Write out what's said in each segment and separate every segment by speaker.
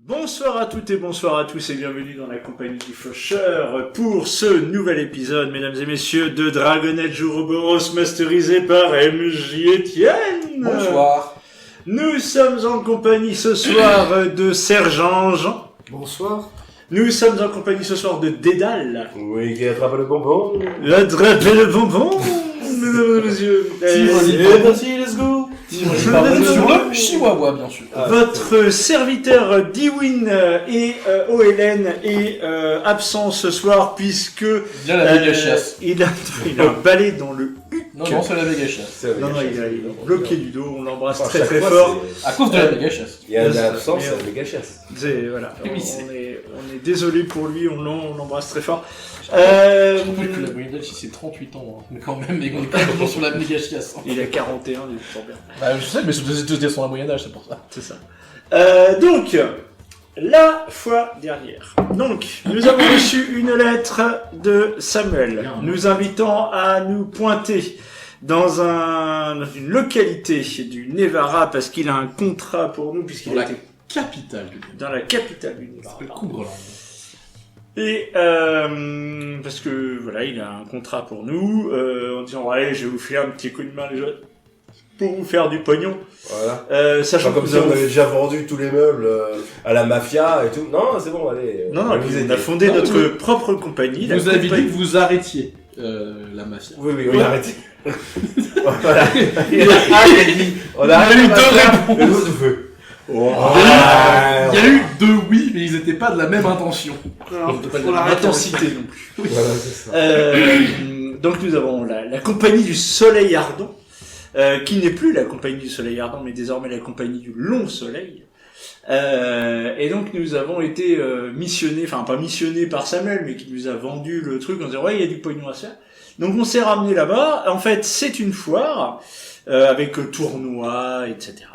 Speaker 1: Bonsoir à toutes et bonsoir à tous et bienvenue dans la compagnie du Faucheur pour ce nouvel épisode, mesdames et messieurs, de Dragon Age Ouroboros masterisé par MJ Etienne.
Speaker 2: Bonsoir.
Speaker 1: Nous sommes en compagnie ce soir de Serge-Ange.
Speaker 2: Bonsoir.
Speaker 1: Nous sommes en compagnie ce soir de Dédale.
Speaker 3: Oui, qui attrape le bonbon.
Speaker 1: Attrapez le bonbon, mesdames et messieurs.
Speaker 2: Merci, let's go. Sur le chihuahua, bien sûr.
Speaker 1: Votre serviteur Diwin et OLN est absent ce soir puisque
Speaker 2: Bien la méga chiasse.
Speaker 1: il a un balai dans le huc.
Speaker 2: Non, c'est la méga chiasse.
Speaker 1: Non, il est bloqué du dos, on l'embrasse
Speaker 3: Enfin,
Speaker 1: très
Speaker 3: chaque
Speaker 1: très
Speaker 3: fois,
Speaker 1: fort.
Speaker 2: À cause de la méga chiasse.
Speaker 3: Il y a une absence, c'est la méga chasse.
Speaker 1: Voilà,
Speaker 2: Oui,
Speaker 1: on est désolé pour lui, on l'embrasse très fort.
Speaker 2: Je rappelle que la moyenne d'âge, c'est 38 ans. Hein. Mais quand même, on est quand même sur la méga chiasse.
Speaker 1: Il a 41, il est fort bien.
Speaker 2: Bah, je sais, mais c'était son moyen d'âge, c'est pour ça.
Speaker 1: C'est ça. Donc, la fois dernière. Donc, nous avons reçu une lettre de Samuel, nous invitant à nous pointer dans une localité du Nevara parce qu'il a un contrat pour nous puisqu'il
Speaker 2: Dans
Speaker 1: était
Speaker 2: capitale
Speaker 1: dans la capitale du Nevara.
Speaker 2: C'est Courland.
Speaker 1: Et parce que voilà, il a un contrat pour nous en disant ouais, je vais vous faire un petit coup de main les jeunes pour vous faire du pognon.
Speaker 3: Voilà.
Speaker 1: Sachant
Speaker 3: comme
Speaker 1: que
Speaker 3: si on avait déjà vendu tous les meubles à la mafia et tout. Non, c'est bon, allez.
Speaker 1: non, on a fondé notre propre compagnie.
Speaker 2: Vous avez dit que vous arrêtiez la mafia.
Speaker 3: Oui, arrêtez. Voilà. On a
Speaker 2: eu deux
Speaker 3: réponses. Le mot de feu.
Speaker 2: Il y a eu deux oui, mais ils n'étaient pas de la même intention.
Speaker 1: Pour la intensité non plus.
Speaker 3: Voilà, c'est ça.
Speaker 1: Donc nous avons la compagnie du Soleil Ardent, qui n'est plus la compagnie du Soleil Ardent, mais désormais la compagnie du Long Soleil. Et donc nous avons été missionnés, enfin pas missionnés par Samuel, mais qui nous a vendu le truc en disant ouais, il y a du pognon à se faire. Donc on s'est ramené là-bas. En fait, c'est une foire avec tournoi, etc.,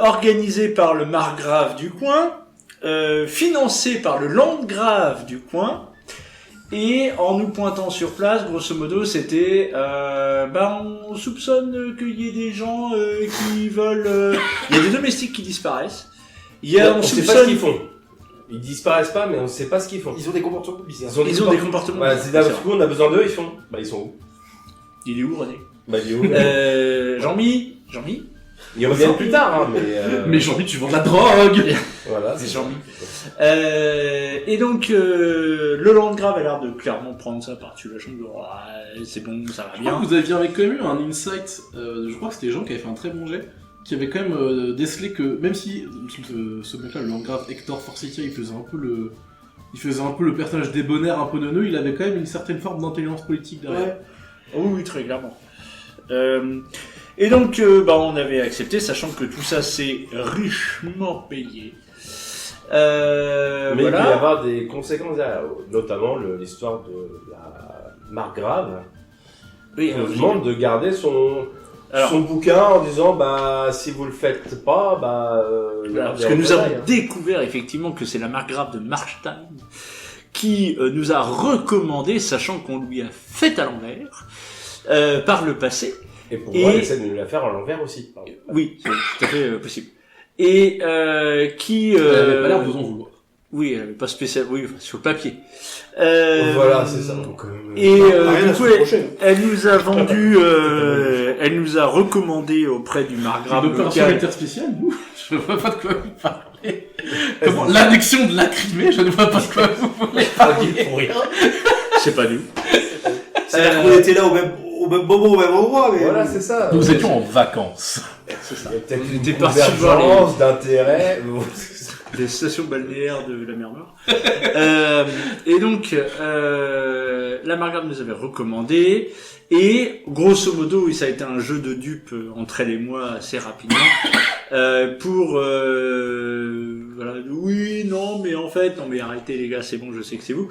Speaker 1: organisée par le margrave du coin, financée par le landgrave du coin. Et en nous pointant sur place, grosso modo, c'était, on soupçonne qu'il y ait des gens qui veulent. Il y a des domestiques qui disparaissent.
Speaker 3: On sait pas ce qu'ils font. Ils disparaissent pas, mais on sait pas ce qu'ils font.
Speaker 2: Ils ont des comportements bizarres.
Speaker 1: Ils ont des comportements.
Speaker 3: Bah, c'est d'abord on a besoin d'eux, ils font. Bah, ils sont où?
Speaker 1: Il est où, René?
Speaker 3: Bah, il est où?
Speaker 1: Jean-Mi.
Speaker 3: Ils reviennent plus tard, hein, mais.
Speaker 2: Mais j'ai envie, tu vends de la drogue.
Speaker 3: Voilà,
Speaker 1: C'est Jean-Mi. Et donc, le landgrave a l'air de clairement prendre ça par-dessus la chambre. C'est bon, ça va
Speaker 2: Je crois
Speaker 1: bien.
Speaker 2: que vous aviez avec quand même eu un insight, je crois que c'était Jean qui avait fait un très bon jet, qui avait quand même décelé que, même si ce mec-là, le landgrave Hector Forsythia, il faisait un peu le personnage débonnaire, un peu neuneux, il avait quand même une certaine forme d'intelligence politique derrière.
Speaker 1: Ouais. Oui, très clairement. Et donc, on avait accepté, sachant que tout ça c'est richement payé.
Speaker 3: Mais il
Speaker 1: voilà.
Speaker 3: va y avoir des conséquences derrière, notamment l'histoire de la margrave.
Speaker 1: Oui,
Speaker 3: On demande de garder son bouquin en disant si vous le faites pas,
Speaker 1: parce que nous avons découvert effectivement que c'est la margrave de Marstein qui nous a recommandé, sachant qu'on lui a fait à l'envers par le passé.
Speaker 3: Et pour moi, elle essaie de nous la faire à l'envers aussi.
Speaker 1: Oui, c'est tout à fait possible. Et qui
Speaker 2: Elle avait pas l'air de vous en vouloir.
Speaker 1: oui, elle avait pas spécial, oui, sur le papier.
Speaker 3: Voilà, c'est ça. Donc,
Speaker 1: et
Speaker 3: rien
Speaker 1: du
Speaker 3: à
Speaker 1: coup,
Speaker 3: se reprocher.
Speaker 1: elle nous a vendu, elle nous a recommandé auprès du margrave
Speaker 2: Une opération
Speaker 1: local.
Speaker 2: militaire spéciale, nous, je vois pas de quoi vous parlez. Comment l'annexion de la Crimée, je ne vois pas de quoi vous voulez parler.
Speaker 3: Pour rien.
Speaker 1: C'est pas nous.
Speaker 4: C'est-à-dire qu'on était là au même moment, au même endroit, mais.
Speaker 3: Voilà, c'est ça.
Speaker 2: Nous étions en vacances.
Speaker 1: C'est ça.
Speaker 3: Il y a peut-être
Speaker 1: On
Speaker 3: une
Speaker 1: était partis voir
Speaker 3: convergence d'intérêts.
Speaker 1: des stations balnéaires de la mer Noire. Et donc, la margrave nous avait recommandé, et grosso modo, ça a été un jeu de dupes entre elle et moi assez rapidement, pour voilà, oui, non, mais en fait, non, mais arrêtez les gars, c'est bon, je sais que c'est vous.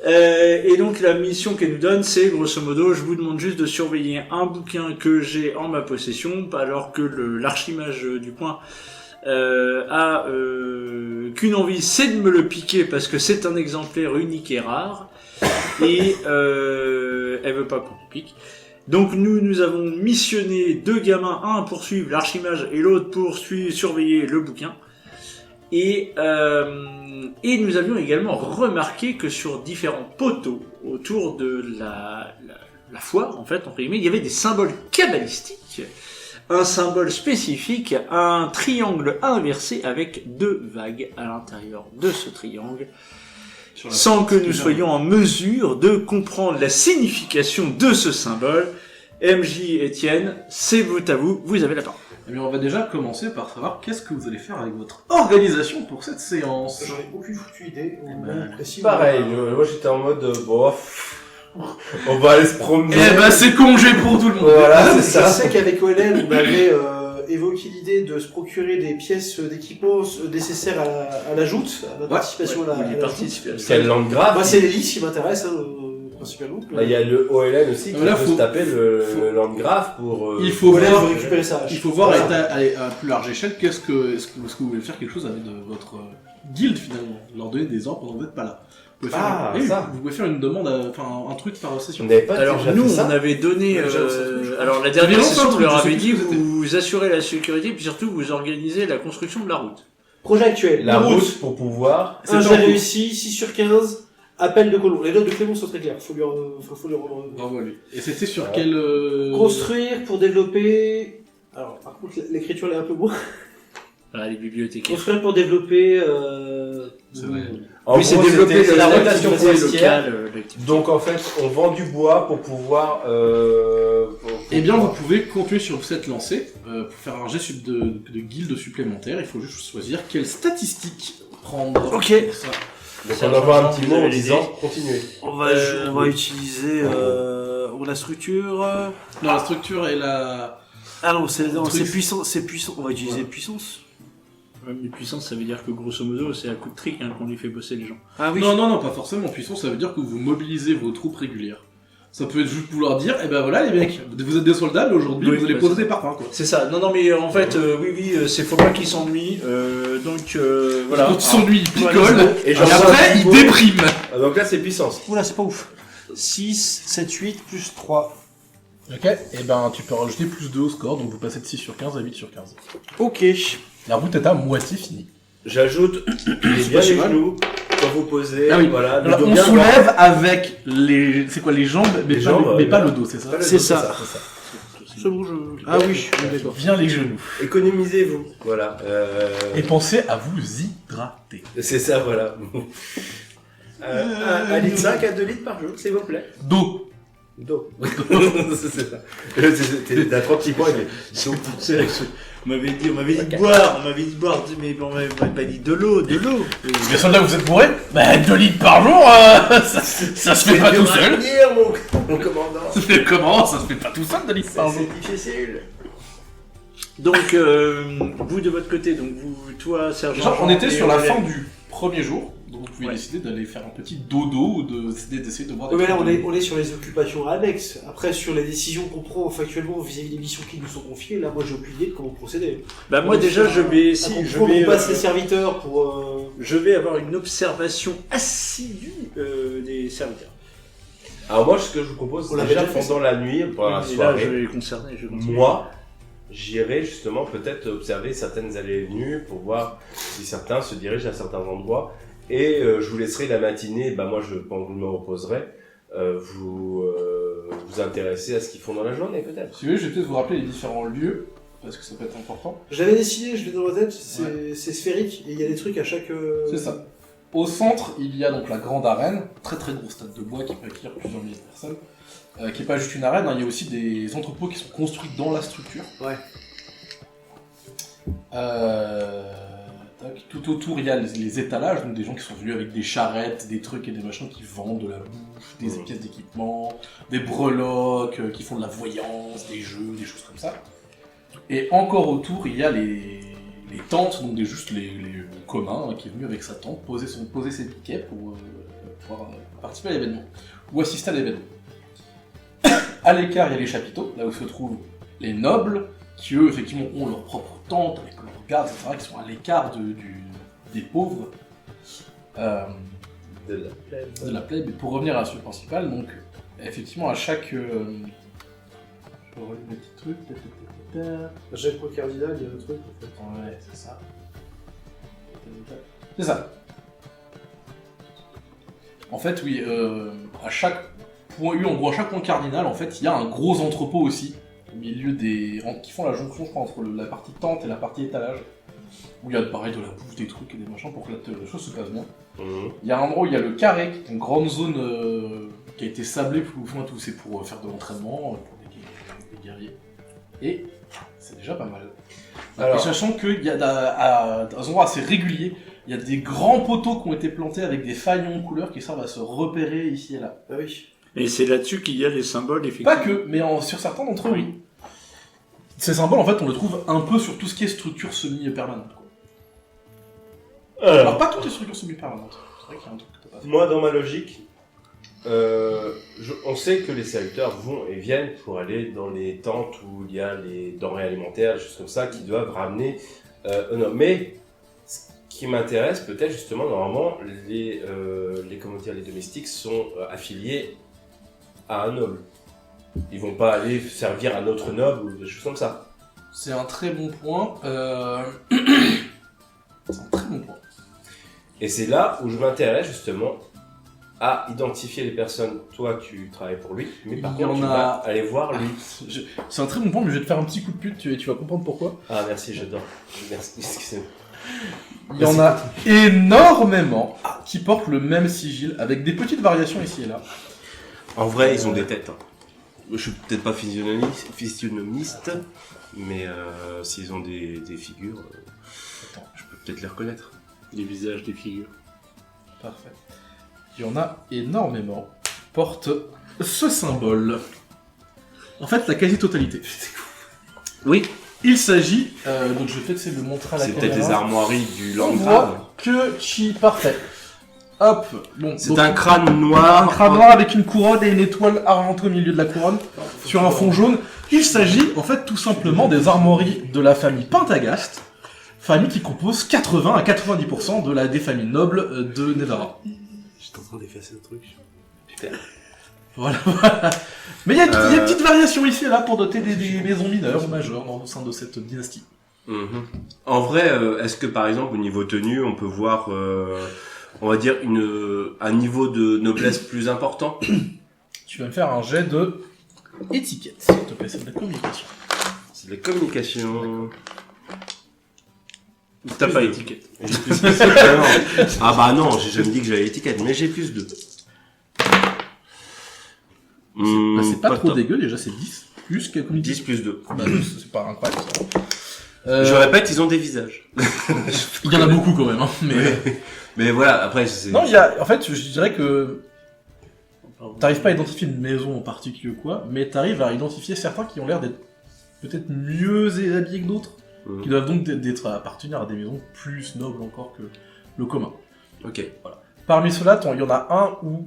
Speaker 1: Et donc la mission qu'elle nous donne, c'est grosso modo, je vous demande juste de surveiller un bouquin que j'ai en ma possession, alors que l'archimage du coin a qu'une envie, c'est de me le piquer parce que c'est un exemplaire unique et rare, et elle veut pas qu'on le pique. Donc nous avons missionné deux gamins, un pour suivre l'archimage et l'autre pour surveiller le bouquin. Et nous avions également remarqué que sur différents poteaux autour de la foire, en fait, entre guillemets, il y avait des symboles kabbalistiques. Un symbole spécifique, un triangle inversé avec 2 vagues à l'intérieur de ce triangle, sans que nous soyons en mesure de comprendre la signification de ce symbole. MJ Etienne, c'est à vous, vous avez la parole.
Speaker 2: Eh bien, on va déjà commencer par savoir qu'est-ce que vous allez faire avec votre organisation pour cette séance.
Speaker 5: J'en ai aucune foutue idée. Précis,
Speaker 3: Pareil, moi j'étais en mode on va aller se promener.
Speaker 2: Eh ben, c'est congé pour tout le monde.
Speaker 3: Voilà, c'est
Speaker 5: Je
Speaker 3: ça.
Speaker 5: sais qu'avec OLL, on avait évoqué l'idée de se procurer des pièces d'équipement nécessaires à la joute, à la participation à la joute.
Speaker 3: Quel landgrave.
Speaker 5: Moi, c'est l'hélice qui m'intéresse, principalement.
Speaker 3: Bah, il y a le OLN aussi qui
Speaker 2: Là,
Speaker 3: peut
Speaker 2: faut-
Speaker 3: se taper le landgrave pour...
Speaker 2: Il faut
Speaker 5: OLL
Speaker 2: voir,
Speaker 5: veut récupérer ça.
Speaker 2: il faut voir à plus large échelle est-ce que vous voulez faire quelque chose avec votre guilde finalement, leur donner des ordres pendant que vous n'êtes pas là. Vous pouvez faire,
Speaker 3: Ah,
Speaker 2: oui,
Speaker 3: ça.
Speaker 2: vous pouvez faire une demande, enfin un truc par session.
Speaker 3: On n'avait pas
Speaker 1: Alors
Speaker 3: déjà
Speaker 1: nous,
Speaker 3: fait ça.
Speaker 1: on avait donné...
Speaker 5: Ouais, déjà, ça,
Speaker 1: alors la dernière
Speaker 2: J'avais
Speaker 1: session,
Speaker 2: lancé un
Speaker 1: on leur
Speaker 2: truc, je
Speaker 1: avait
Speaker 2: sais
Speaker 1: dit,
Speaker 2: plus ce que c'était.
Speaker 1: vous assurez la sécurité, puis surtout vous organisez la construction de la route.
Speaker 5: Projet actuel.
Speaker 3: La
Speaker 5: route.
Speaker 3: route pour pouvoir...
Speaker 5: Un
Speaker 2: C'est
Speaker 5: j'ai
Speaker 2: en cours.
Speaker 5: réussi, 6 sur 15. Appel de Colomb. Les notes de Clément sont très claires. Faut lui rendre.
Speaker 2: Bravo à lui. Et c'était sur
Speaker 3: Ouais.
Speaker 2: quel...
Speaker 5: Construire pour développer. Alors, par contre, l'écriture elle est un peu moins.
Speaker 1: Voilà, les bibliothécaires.
Speaker 5: Construire pour développer.
Speaker 2: C'est vrai.
Speaker 3: En
Speaker 1: Oui, c'est
Speaker 3: gros,
Speaker 1: développer
Speaker 3: c'était la rotation
Speaker 1: l'activité
Speaker 3: forestière.
Speaker 1: locale, l'activité.
Speaker 3: Donc en fait, on vend du bois pour pouvoir...
Speaker 2: Eh bien, vous pouvez continuer sur cette lancée. Pour faire un jet de guilde supplémentaire, il faut juste choisir quelle statistique prendre.
Speaker 1: Ok.
Speaker 2: pour ça.
Speaker 3: Donc on envoie un petit
Speaker 1: Vous
Speaker 3: mot en
Speaker 1: avez
Speaker 3: disant
Speaker 1: l'idée.
Speaker 3: continuez.
Speaker 6: On va utiliser la structure.
Speaker 2: Non, la structure et la...
Speaker 6: Ah non, c'est
Speaker 2: Truc.
Speaker 6: puissant, c'est puissant. On va utiliser puissance.
Speaker 1: Mais puissance, ça veut dire que grosso modo, c'est à coup de trick qu'on lui fait bosser les gens.
Speaker 6: Ah oui.
Speaker 2: Non, pas forcément. Puissance, ça veut dire que vous mobilisez vos troupes régulières. Ça peut être juste vouloir dire, eh ben voilà les mecs, vous êtes des soldats, mais aujourd'hui
Speaker 1: Oui,
Speaker 2: vous allez
Speaker 1: ouais,
Speaker 2: poser
Speaker 1: c'est
Speaker 2: des parpaings quoi.
Speaker 1: C'est ça. Non, mais en fait, oui, c'est faut pas qu'ils s'ennuient. Donc voilà.
Speaker 2: Quand ils s'ennuient, ils picolent,
Speaker 1: Voilà,
Speaker 3: Et
Speaker 2: et
Speaker 3: j'en
Speaker 2: après ils dépriment.
Speaker 3: Ah, donc là c'est puissance.
Speaker 6: Oula, c'est pas ouf. 6, 7, 8 plus 3.
Speaker 2: Ok, et ben tu peux rajouter plus 2 au score, donc vous passez de 6 sur 15 à 8 sur 15.
Speaker 6: Ok.
Speaker 2: La route est à moitié finie.
Speaker 3: J'ajoute les bien les genoux quand vous posez.
Speaker 2: Ah oui.
Speaker 3: Voilà, le
Speaker 2: Alors,
Speaker 3: dos
Speaker 2: on
Speaker 3: bien droit.
Speaker 2: soulève avec les... c'est quoi, les jambes, mais,
Speaker 3: Les
Speaker 2: pas,
Speaker 3: jambes,
Speaker 2: mais pas
Speaker 3: là.
Speaker 2: le dos, c'est ça?
Speaker 3: Pas le
Speaker 6: C'est
Speaker 3: dos,
Speaker 6: ça.
Speaker 3: c'est ça.
Speaker 6: C'est bon, je. Ah oui, d'accord.
Speaker 2: Bien les genoux.
Speaker 3: Économisez-vous. Voilà.
Speaker 2: Et pensez à vous hydrater.
Speaker 3: C'est ça, voilà. 1 litre 5 à 2 litres par jour, s'il vous plaît.
Speaker 2: Dos.
Speaker 3: D'eau. C'est ça. T'as 3 petits points, il fait
Speaker 1: C'est on m'avait dit de boire, mais on m'avait pas dit de l'eau.
Speaker 2: Les soldats, vous êtes bourrés? Bah 2 litres par jour, ça se fait pas tout seul.
Speaker 3: Mon commandant.
Speaker 2: Comment? Ça se fait pas tout seul 2 litres par jour.
Speaker 3: C'est difficile.
Speaker 1: Donc vous de votre côté, donc vous, toi, Sergent.
Speaker 2: Genre, on était
Speaker 1: et
Speaker 2: sur la
Speaker 1: Aurélien.
Speaker 2: fin du premier jour, donc vous pouvez
Speaker 1: Ouais.
Speaker 2: décider d'aller faire un petit dodo ou d'essayer de voir des
Speaker 5: Ouais, mais là,
Speaker 2: trucs.
Speaker 5: on est sur les occupations annexes. Après, sur les décisions qu'on prend factuellement vis-à-vis des missions qui nous sont confiées, là, moi, j'ai aucune idée de comment procéder.
Speaker 1: Bah moi déjà je vais
Speaker 5: On passe les serviteurs pour.
Speaker 1: je vais avoir une observation assidue des serviteurs.
Speaker 3: Alors moi, ce que je vous propose,
Speaker 5: On
Speaker 3: c'est
Speaker 5: l'avait
Speaker 3: déjà
Speaker 5: déjà fait,
Speaker 3: pendant la nuit, pendant la
Speaker 1: Et là je
Speaker 3: soirée,
Speaker 1: vais les concerner. Je vais concerner.
Speaker 3: moi, j'irai justement peut-être observer certaines allées et venues pour voir si certains se dirigent à certains endroits. Et je vous laisserai la matinée, bah moi, pendant que je me reposerai, vous intéresser à ce qu'ils font dans la journée, peut-être.
Speaker 2: Si vous voulez, je vais peut-être vous rappeler les différents lieux, parce que ça peut être important.
Speaker 5: Je l'avais dessiné, je l'ai dans ma tête, c'est sphérique, et il y a des trucs à chaque.
Speaker 2: C'est ça. Au centre, il y a donc la grande arène, très très gros stade de bois qui peut accueillir plusieurs milliers de personnes, qui est pas juste une arène, hein, il y a aussi des entrepôts qui sont construits dans la structure.
Speaker 5: Ouais.
Speaker 2: Tac. Tout autour, il y a les étalages, donc des gens qui sont venus avec des charrettes, des trucs et des machins qui vendent de la bouffe, des pièces d'équipement, des breloques, qui font de la voyance, des jeux, des choses comme ça. Et encore autour, il y a les tentes, donc juste les communs, hein, qui est venu avec sa tente poser ses piquets pour pouvoir participer à l'événement, ou assister à l'événement. À l'écart, il y a les chapiteaux, là où se trouvent les nobles, qui eux, effectivement, ont leur propre tente, avec leurs gardes, etc., qui sont à l'écart des pauvres,
Speaker 3: De la plèbe.
Speaker 2: de la plèbe. Et pour revenir à la suite principale, donc, effectivement, à chaque... je relis mes petits trucs...
Speaker 5: J'ai le point cardinal, il y a un truc en fait.
Speaker 2: Ouais, c'est ça. C'est ça. En fait, oui, à chaque point U, en gros, à chaque point cardinal, en fait, il y a un gros entrepôt aussi, au milieu qui font la jonction, je crois, entre la partie tente et la partie étalage, où il y a pareil de la bouffe, des trucs et des machins pour que la chose se passe bien. Il y a un endroit où il y a le carré, qui est une grande zone qui a été sablée, tout c'est pour faire de l'entraînement, pour des guerriers. Et c'est déjà pas mal. Alors, et sachant qu'il y a à un endroit assez régulier, il y a des grands poteaux qui ont été plantés avec des faillons de couleurs qui servent à se repérer ici et là.
Speaker 5: Ah oui.
Speaker 1: Et c'est là-dessus qu'il y a les symboles, effectivement.
Speaker 2: Pas que, mais sur certains d'entre eux, oui. Ces symboles, en fait, on les trouve un peu sur tout ce qui est structure semi-permanente. Alors, pas toutes les structures semi-permanentes. C'est vrai qu'il y a un truc que t'as pas fait.
Speaker 3: Moi, dans ma logique, on sait que les serviteurs vont et viennent pour aller dans les tentes où il y a les denrées alimentaires, des choses comme ça, qui doivent ramener non. Mais ce qui m'intéresse, peut-être justement, normalement, les domestiques sont affiliés à un noble. Ils vont pas aller servir un autre noble ou des choses comme ça.
Speaker 2: C'est un très bon point. C'est un très bon point.
Speaker 3: Et c'est là où je m'intéresse justement à identifier les personnes. Toi, tu travailles pour lui, mais par contre, tu vas aller voir lui.
Speaker 2: C'est un très bon point, mais je vais te faire un petit coup de pute, tu vas comprendre pourquoi.
Speaker 3: Ah, merci, j'adore. Merci, excusez-moi.
Speaker 2: Il y en a énormément qui portent le même sigil, avec des petites variations ici et là.
Speaker 3: En vrai, ils ont des têtes. Je suis peut-être pas physionomiste, mais s'ils ont des figures, je peux peut-être les reconnaître.
Speaker 1: Des visages, des figures.
Speaker 2: Parfait. Il y en a énormément portent ce symbole. En fait, la quasi-totalité.
Speaker 3: Oui.
Speaker 2: Il s'agit, donc je vais peut-être essayer de le montrer à la caméra.
Speaker 3: C'est peut-être les armoiries du
Speaker 2: On
Speaker 3: Landgrave.
Speaker 2: voit que chi parfait. Hop, bon.
Speaker 3: C'est un crâne noir.
Speaker 2: Un crâne noir avec une couronne et une étoile argentée au milieu de la couronne, sur un fond jaune. Il s'agit, en fait, tout simplement des armoiries de la famille Pentagast, famille qui compose 80 à 90% des familles nobles de Nevarra.
Speaker 3: J'étais en train d'effacer le truc. Putain.
Speaker 2: Voilà. Mais il y a une petite variation ici et là pour doter des maisons mineures ou majeures au sein de cette dynastie.
Speaker 3: En vrai, est-ce que par exemple au niveau tenue, on peut voir, on va dire un niveau de noblesse plus important?
Speaker 2: Tu vas me faire un jet de étiquette, s'il te plaît, c'est de la communication.
Speaker 3: C'est de la communication.
Speaker 1: T'as pas étiquette.
Speaker 3: J'ai plus 2. Ah bah non, j'ai jamais dit que j'avais l'étiquette, mais j'ai plus 2.
Speaker 2: C'est pas trop dégueu, déjà c'est 10. Plus que communication.
Speaker 3: 10 plus 2.
Speaker 2: Bah, c'est pas incroyable ça.
Speaker 3: Je répète, ils ont des visages.
Speaker 2: Il y en a beaucoup quand même, hein,
Speaker 3: mais voilà, après c'est...
Speaker 2: Non, en fait, je dirais que t'arrives pas à identifier une maison en particulier ou quoi, mais t'arrives à identifier certains qui ont l'air d'être peut-être mieux habillés que d'autres, qui doivent donc appartenir à des maisons plus nobles encore que le commun.
Speaker 3: Ok.
Speaker 2: Voilà. Parmi ceux-là, il y en a un où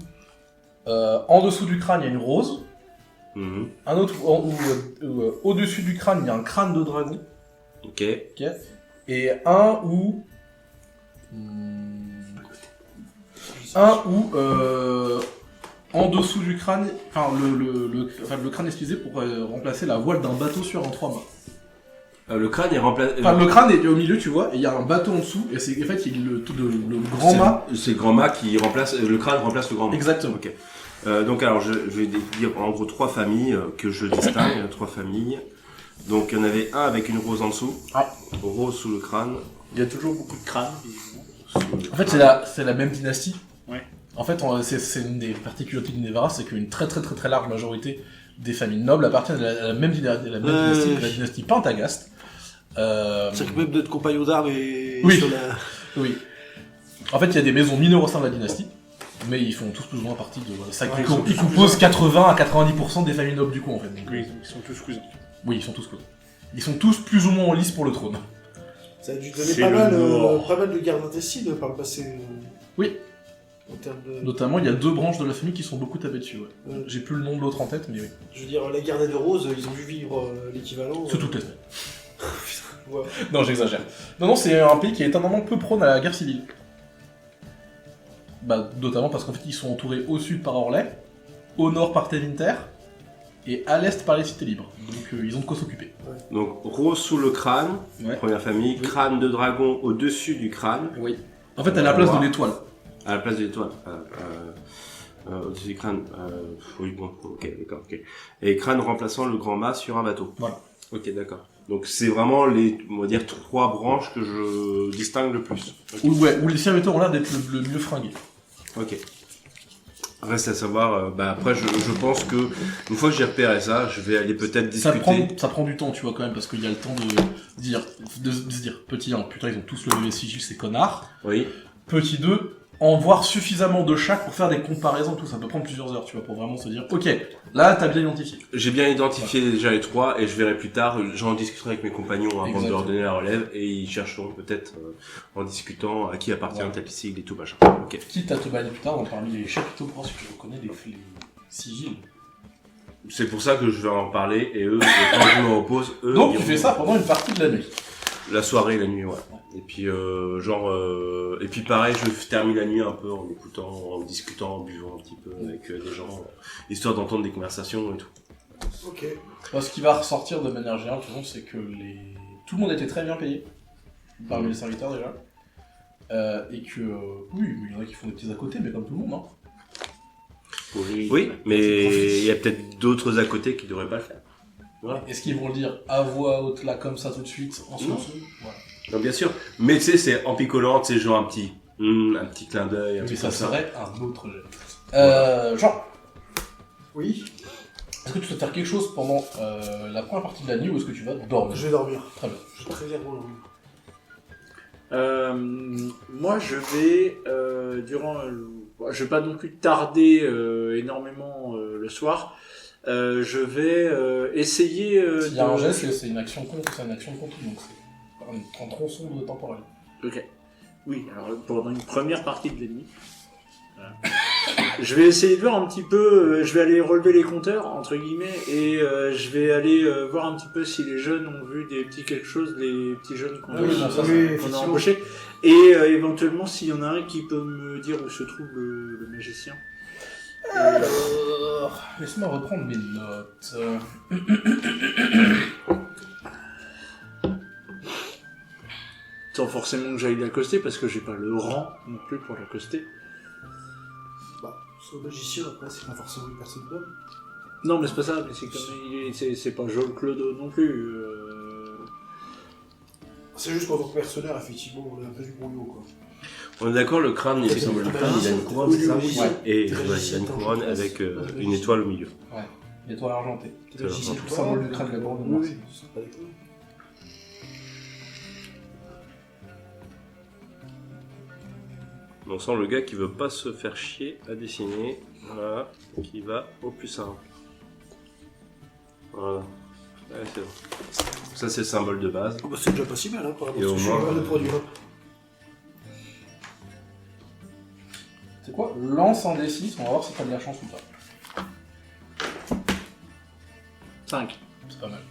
Speaker 2: en dessous du crâne il y a une rose, un autre où au-dessus du crâne il y a un crâne de dragon,
Speaker 3: ok.
Speaker 2: Et un où en dessous du crâne, enfin le crâne est utilisé pour remplacer la voile d'un bateau sur un 3 mâts.
Speaker 3: Le crâne est remplacé.
Speaker 2: Enfin, le crâne est au milieu, tu vois, et il y a un bateau en dessous, et c'est en fait il y a le grand mât.
Speaker 3: C'est le grand mât qui remplace le crâne remplace le grand mât.
Speaker 2: Exactement.
Speaker 3: Ok. Donc alors je vais dire en gros 3 familles que je distingue, 3 familles. Donc il y en avait un avec une rose en dessous, rose sous le crâne.
Speaker 1: Il y a toujours beaucoup de crânes.
Speaker 2: En fait c'est la même dynastie.
Speaker 1: Ouais.
Speaker 2: En fait c'est une des particularités du Nevarra, c'est qu'une très large majorité des familles nobles appartiennent à la même dynastie que la dynastie Pentagast.
Speaker 5: C'est quand même d'être compagnon d'armes et...
Speaker 2: Oui.
Speaker 5: Sur la...
Speaker 2: Oui. En fait, il y a des maisons mineures au sein de la dynastie, mais ils font tous plus ou moins partie de... ça, ils composent 80 à 90% des familles nobles du coin, en fait. Donc,
Speaker 1: Oui, ils sont tous cousins.
Speaker 2: Oui, ils sont tous cousins. Ils sont tous plus ou moins en lice pour le trône.
Speaker 5: Ça a dû donner
Speaker 1: C'est
Speaker 5: pas
Speaker 1: le
Speaker 5: mal de guerres intestines par le passé.
Speaker 2: Oui.
Speaker 5: En termes de...
Speaker 2: Notamment, il y a 2 branches de la famille qui sont beaucoup tapées dessus, ouais. J'ai plus le nom de l'autre en tête, mais oui.
Speaker 5: Je veux dire, la guerre des 2 roses, ils ont vu vivre l'équivalent...
Speaker 2: C'est toutes les semaines.
Speaker 5: Ouais.
Speaker 2: Non, j'exagère. Non, c'est un pays qui est étonnamment peu prône à la guerre civile. Bah, notamment parce qu'en fait, ils sont entourés au sud par Orlais, au nord par Tevinter, et à l'est par les cités libres. Donc ils ont de quoi s'occuper.
Speaker 3: Donc, rose sous le crâne,
Speaker 2: Ouais.
Speaker 3: première famille, crâne de dragon au-dessus du crâne,
Speaker 2: Oui. En fait, à la place de l'étoile.
Speaker 3: à la place de l'étoile. Au-dessus du crâne, oui, bon, ok, d'accord, ok. Et crâne remplaçant le grand mât sur un bateau.
Speaker 2: Voilà.
Speaker 3: Ok, d'accord. Donc, c'est vraiment les, on va dire, 3 branches que je distingue le plus. Ok.
Speaker 2: Où les serviteurs ont l'air d'être le mieux fringués.
Speaker 3: Ok. Reste à savoir, après, je pense que, une fois que j'ai repéré ça, je vais aller peut-être discuter.
Speaker 2: Ça prend du temps, tu vois, quand même, parce qu'il y a le temps de se dire, petit 1, putain, ils ont tous levé les sigils, ces connards.
Speaker 3: Oui.
Speaker 2: Petit 2, en voir suffisamment de chaque pour faire des comparaisons, tout ça peut prendre plusieurs heures, tu vois, pour vraiment se dire, ok, là, t'as bien identifié.
Speaker 3: J'ai bien identifié déjà les 3 et je verrai plus tard, j'en discuterai avec mes compagnons avant de
Speaker 2: Exactement.
Speaker 3: leur donner la relève et ils chercheront peut-être en discutant à qui appartient tel sigle et tout machin. Ok.
Speaker 2: Quitte à te balader plus tard, parmi les chapiteaux bras, si tu reconnais les sigils.
Speaker 3: C'est pour ça que je vais en parler et eux, quand je me repose, eux.
Speaker 2: Donc
Speaker 3: ils
Speaker 2: tu fais
Speaker 3: vont-
Speaker 2: ça pendant une partie de la nuit.
Speaker 3: La soirée, la nuit, ouais. Et puis et puis pareil, je termine la nuit un peu en écoutant, en discutant, en buvant un petit peu avec des gens, histoire d'entendre des conversations et tout.
Speaker 5: Ok.
Speaker 2: Ce qui va ressortir de manière générale, de toute façon, c'est que tout le monde était très bien payé, parmi les serviteurs déjà. Et que, oui, il y en a qui font des petits à côté, mais comme tout le monde, hein.
Speaker 3: Oui, mais il y a peut-être d'autres à côté qui devraient pas le faire. Voilà.
Speaker 2: Est-ce qu'ils vont le dire à voix haute, là, comme ça, tout de suite, en
Speaker 3: Non.
Speaker 2: sous voilà.
Speaker 3: Non, bien sûr. Mais tu sais, c'est en picolant, tu sais, genre un petit clin d'œil, un
Speaker 2: Mais
Speaker 3: truc
Speaker 2: ça
Speaker 3: comme ça.
Speaker 2: serait un autre jet. Jean,
Speaker 5: Oui,
Speaker 2: est-ce que tu souhaites faire quelque chose pendant la première partie de la nuit ou est-ce que tu vas dormir?
Speaker 5: je vais dormir.
Speaker 2: Très bien.
Speaker 5: Je suis très bien dormir.
Speaker 1: Moi, je vais je vais pas non plus tarder énormément le soir. Je vais essayer.
Speaker 2: S'il y a un geste, c'est une action contre, c'est une action continue, donc c'est un tronçon de temporel.
Speaker 1: Ok. Oui, alors pendant une première partie de la nuit. Voilà. Je vais essayer de voir un petit peu, je vais aller relever les compteurs, entre guillemets, et je vais aller voir un petit peu si les jeunes ont vu des petits quelque chose, les petits jeunes qu'on
Speaker 2: Oui, non, ça,
Speaker 1: qu'on
Speaker 5: oui,
Speaker 1: a
Speaker 5: effectivement.
Speaker 1: embauchés, et éventuellement s'il y en a un qui peut me dire où se trouve le magicien.
Speaker 2: Alors, laisse-moi reprendre mes notes.
Speaker 1: Sans forcément que j'aille l'accoster, parce que j'ai pas le rang non plus pour l'accoster.
Speaker 5: Bah, c'est un magicien, après, c'est pas forcément une personne bonne.
Speaker 1: Non, mais c'est pas ça, mais c'est comme c'est pas Joel Clodo non plus.
Speaker 5: C'est juste qu'en tant que mercenaire, effectivement, on est un peu du bon niveau, quoi.
Speaker 3: On est d'accord, le crâne,
Speaker 5: C'est
Speaker 3: le symbole du
Speaker 5: un
Speaker 3: crâne, il a une couronne, c'est ça?
Speaker 5: magicien.
Speaker 3: Et
Speaker 5: T'es
Speaker 3: ouais, il a
Speaker 5: magicien,
Speaker 3: une
Speaker 5: t'es un
Speaker 3: couronne
Speaker 5: champion.
Speaker 3: avec
Speaker 5: Ouais,
Speaker 3: une
Speaker 5: magicien.
Speaker 3: étoile au milieu.
Speaker 2: L'étoile argentée.
Speaker 5: T'es magicien,
Speaker 2: C'est tout le
Speaker 5: toi,
Speaker 2: symbole du crâne de la Grande
Speaker 5: oui,
Speaker 2: Mort.
Speaker 5: oui, c'est pas déconnant.
Speaker 3: On sent le gars qui veut pas se faire chier à dessiner, voilà, qui va au plus simple. Voilà. Ouais, c'est bon. Ça c'est le symbole de base.
Speaker 5: Ah bah, c'est déjà pas si mal, hein, par rapport
Speaker 3: Et
Speaker 5: à ce
Speaker 3: au
Speaker 5: que je suis
Speaker 3: moins,
Speaker 5: capable de produire.
Speaker 2: C'est quoi? Lance un D6, on va voir si t'as de la chance ou pas.
Speaker 1: 5.
Speaker 2: C'est pas mal.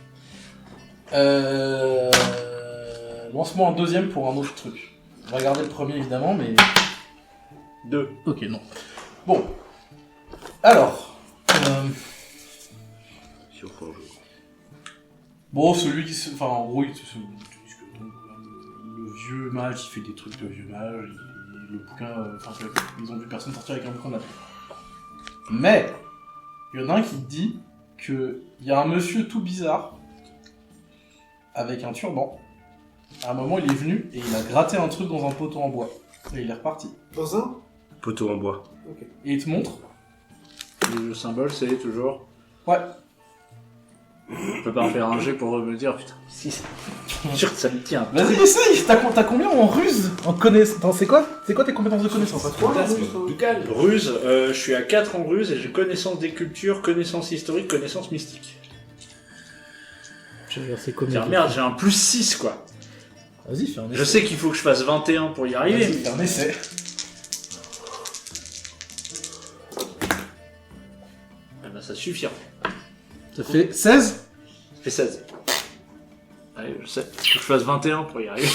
Speaker 2: Lance-moi un deuxième pour un autre truc. On va regarder le premier évidemment, mais...
Speaker 1: 2.
Speaker 2: Ok, non. Bon. Alors...
Speaker 3: Si au fond,
Speaker 2: Bon, celui qui se... Enfin, en gros, ils le vieux mage, il fait des trucs de vieux mage, le bouquin... Enfin, ils ont vu personne sortir avec un bouquin d'après. Mais, il y en a un qui dit qu'il y a un monsieur tout bizarre, avec un turban. À un moment, il est venu, et il a gratté un truc dans un poteau en bois. Et il est reparti.
Speaker 5: Dans un
Speaker 3: poteau en bois.
Speaker 2: Et il te montre.
Speaker 1: Et le symbole, c'est toujours.
Speaker 2: Ouais.
Speaker 1: Je peux pas en faire un jet pour me dire, putain, si, c'est sûr que ça me tient.
Speaker 2: Vas-y, essaye. T'as combien en ruse? En connaissance? C'est quoi tes compétences de connaissance?
Speaker 1: Ruse, je suis à 4 en ruse et j'ai connaissance des cultures, connaissance historique, connaissance mystique.
Speaker 6: Je vais regarder combien.
Speaker 1: Tiens, merde, j'ai un plus 6 quoi.
Speaker 6: Vas-y, fais un essai.
Speaker 1: Je sais qu'il faut que je fasse 21 pour y arriver.
Speaker 2: Vas-y, fais un essai.
Speaker 1: Ah bah ça suffit.
Speaker 2: Ça fait 16.
Speaker 1: Ça fait 16. Allez, je sais. Il faut que je fasse 21 pour y arriver.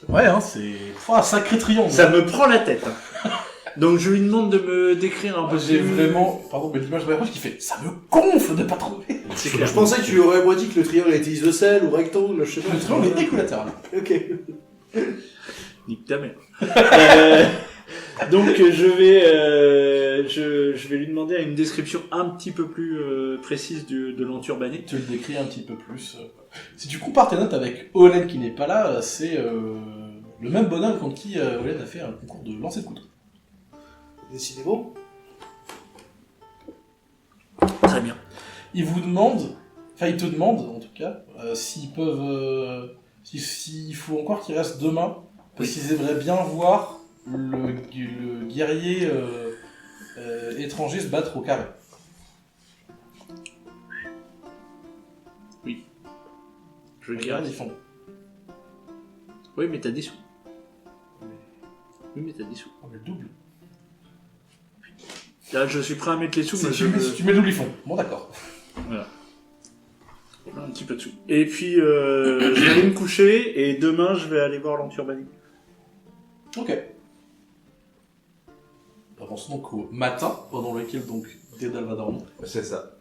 Speaker 2: Ouais, hein, c'est... Oh, un sacré triangle.
Speaker 1: Ça me prend la tête. Donc je lui demande de me décrire un peu.
Speaker 2: J'ai vraiment, pardon, mais l'image de ma qui fait, ça me gonfle de pas trouver.
Speaker 1: C'est clair.
Speaker 5: Je pensais que tu lui aurais moi dit que le triangle était isocèle ou rectangle, je sais pas.
Speaker 2: Le triangle est équilatéral.
Speaker 5: Ok.
Speaker 1: Nique ta mère. Donc je vais lui demander une description un petit peu plus précise de l'enturbané.
Speaker 2: Tu le décris un petit peu plus. Si tu compares tes notes avec Olen qui n'est pas là, c'est le même bonhomme contre qui Olen a fait un concours de lancer de couteau.
Speaker 5: Décidément.
Speaker 1: Très bien.
Speaker 2: Il vous demande, enfin il te demande en tout cas, s'ils peuvent, s'il faut encore qu'il reste demain, parce qu'ils aimeraient bien voir le guerrier étranger se battre au carré.
Speaker 1: Je
Speaker 2: Regarde,
Speaker 1: dirais.
Speaker 2: ils font.
Speaker 1: Oui, mais t'as des sous. Oui, mais t'as des sous.
Speaker 2: On met le double.
Speaker 1: Là, je suis prêt à mettre les sous, mais
Speaker 2: Si tu mets le double, ils font. Bon, d'accord.
Speaker 1: Voilà. Un petit peu de sous. Et puis, je vais aller me coucher, et demain, je vais aller voir l'enturbané.
Speaker 2: Ok. Avançons donc au matin, pendant lequel donc Dédale va dormir.
Speaker 3: C'est ça.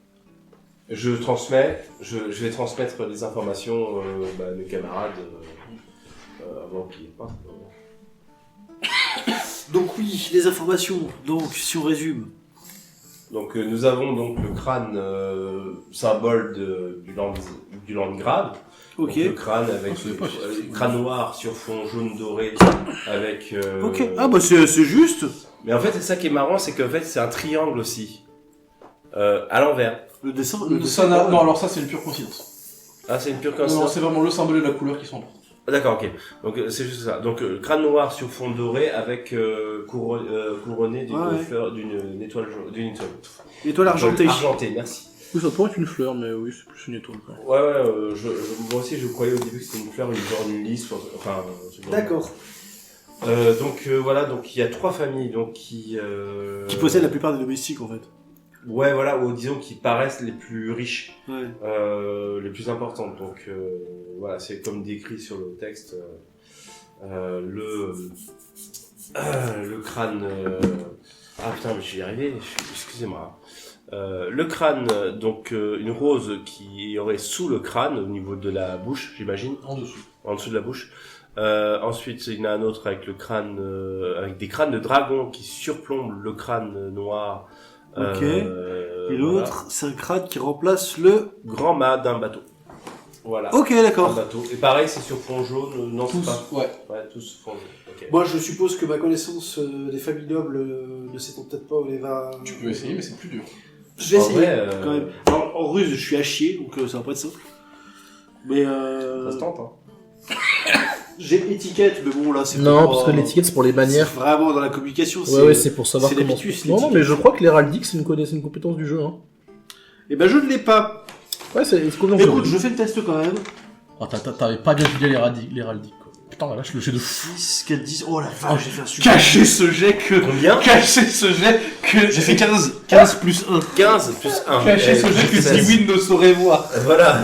Speaker 3: Je transmets, je vais transmettre les informations à mes camarades avant qu'ils partent.
Speaker 5: Donc oui, les informations. Donc, si on résume.
Speaker 3: Donc nous avons donc le crâne symbole du Landgrave.
Speaker 5: Ok.
Speaker 3: Donc, le crâne avec
Speaker 2: Ah, c'est pas-
Speaker 3: crâne noir sur fond jaune doré avec.
Speaker 5: Ok. Ah bah c'est juste.
Speaker 3: Mais en fait c'est ça qui est marrant, c'est qu'en fait c'est un triangle aussi à l'envers.
Speaker 5: Le dessin.
Speaker 2: Non, alors ça, c'est une pure coïncidence.
Speaker 3: Ah c'est une pure
Speaker 2: Non,
Speaker 3: coïncidence.
Speaker 2: c'est vraiment le symbole et la couleur qui sont importants.
Speaker 3: Ah, d'accord, ok. Donc c'est juste ça. Donc crâne noir sur fond doré avec couronné d'une
Speaker 5: Ouais.
Speaker 3: fleur, d'une étoile, d'une étoile.
Speaker 5: Étoile argentée.
Speaker 3: Argentée, merci.
Speaker 2: Oui, ça pourrait être une fleur, mais oui, c'est plus une étoile.
Speaker 3: Ouais, moi aussi je croyais au début que c'était une fleur, une lys, enfin. un truc comme ça.
Speaker 5: D'accord.
Speaker 3: Donc voilà, donc il y a 3 familles donc qui
Speaker 5: Possède la plupart des domestiques en fait.
Speaker 3: ouais voilà, ou disons qui paraissent les plus riches,
Speaker 5: Ouais.
Speaker 3: les plus importantes. Donc voilà, c'est comme décrit sur le texte le crâne ah putain, mais je vais y arriver, excusez-moi. Le crâne, donc une rose qui aurait sous le crâne au niveau de la bouche, j'imagine,
Speaker 2: En dessous.
Speaker 3: en dessous de la bouche. Ensuite, il y en a un autre avec le crâne, avec des crânes de dragon qui surplombent le crâne noir.
Speaker 5: Ok. Et l'autre,
Speaker 3: voilà.
Speaker 5: c'est un crâne qui remplace le.
Speaker 3: Grand mât d'un bateau. Voilà.
Speaker 5: Ok,
Speaker 3: Un
Speaker 5: d'accord.
Speaker 3: bateau. Et pareil, c'est sur fond jaune. Non, c'est
Speaker 2: Tous,
Speaker 3: pas.
Speaker 2: ouais.
Speaker 3: Ouais, tous fond jaune. Ok.
Speaker 5: Moi, je suppose que ma connaissance des familles nobles ne s'étend peut-être pas où les va.
Speaker 2: Tu peux essayer, mais c'est plus dur.
Speaker 5: Je vais
Speaker 3: En
Speaker 5: essayer
Speaker 3: vrai,
Speaker 5: quand même. Alors, en russe, je suis à chier, donc ça va pas être simple. Mais
Speaker 3: Ça se tente, hein.
Speaker 5: j'ai étiquette, mais bon là c'est.
Speaker 7: Non,
Speaker 5: pour,
Speaker 7: parce que l'étiquette c'est pour les
Speaker 5: c'est
Speaker 7: manières.
Speaker 5: vraiment dans la communication.
Speaker 7: Ouais, ouais, c'est pour savoir
Speaker 5: c'est
Speaker 7: comment.
Speaker 5: l'habitus,
Speaker 7: Non, non,
Speaker 5: l'étiquette.
Speaker 7: mais je crois que l'héraldique c'est une compétence du jeu. Hein.
Speaker 5: Eh ben je ne l'ai pas.
Speaker 7: Ouais, c'est une compétence
Speaker 5: Écoute,
Speaker 7: du
Speaker 5: je
Speaker 7: jeu.
Speaker 5: fais le test quand même.
Speaker 7: Oh, t'avais pas bien étudié l'héraldique, quoi. Putain, la vache, le jet de fou.
Speaker 5: 6, 4, 10. Oh la vache, j'ai fait un super.
Speaker 2: Cacher ce jet que...
Speaker 3: Combien
Speaker 2: Cacher ce jet que...
Speaker 5: J'ai fait 15. 15 plus 1.
Speaker 3: 15 plus 1.
Speaker 2: Cacher ce jet que Siwin ne saurait voir.
Speaker 3: Voilà.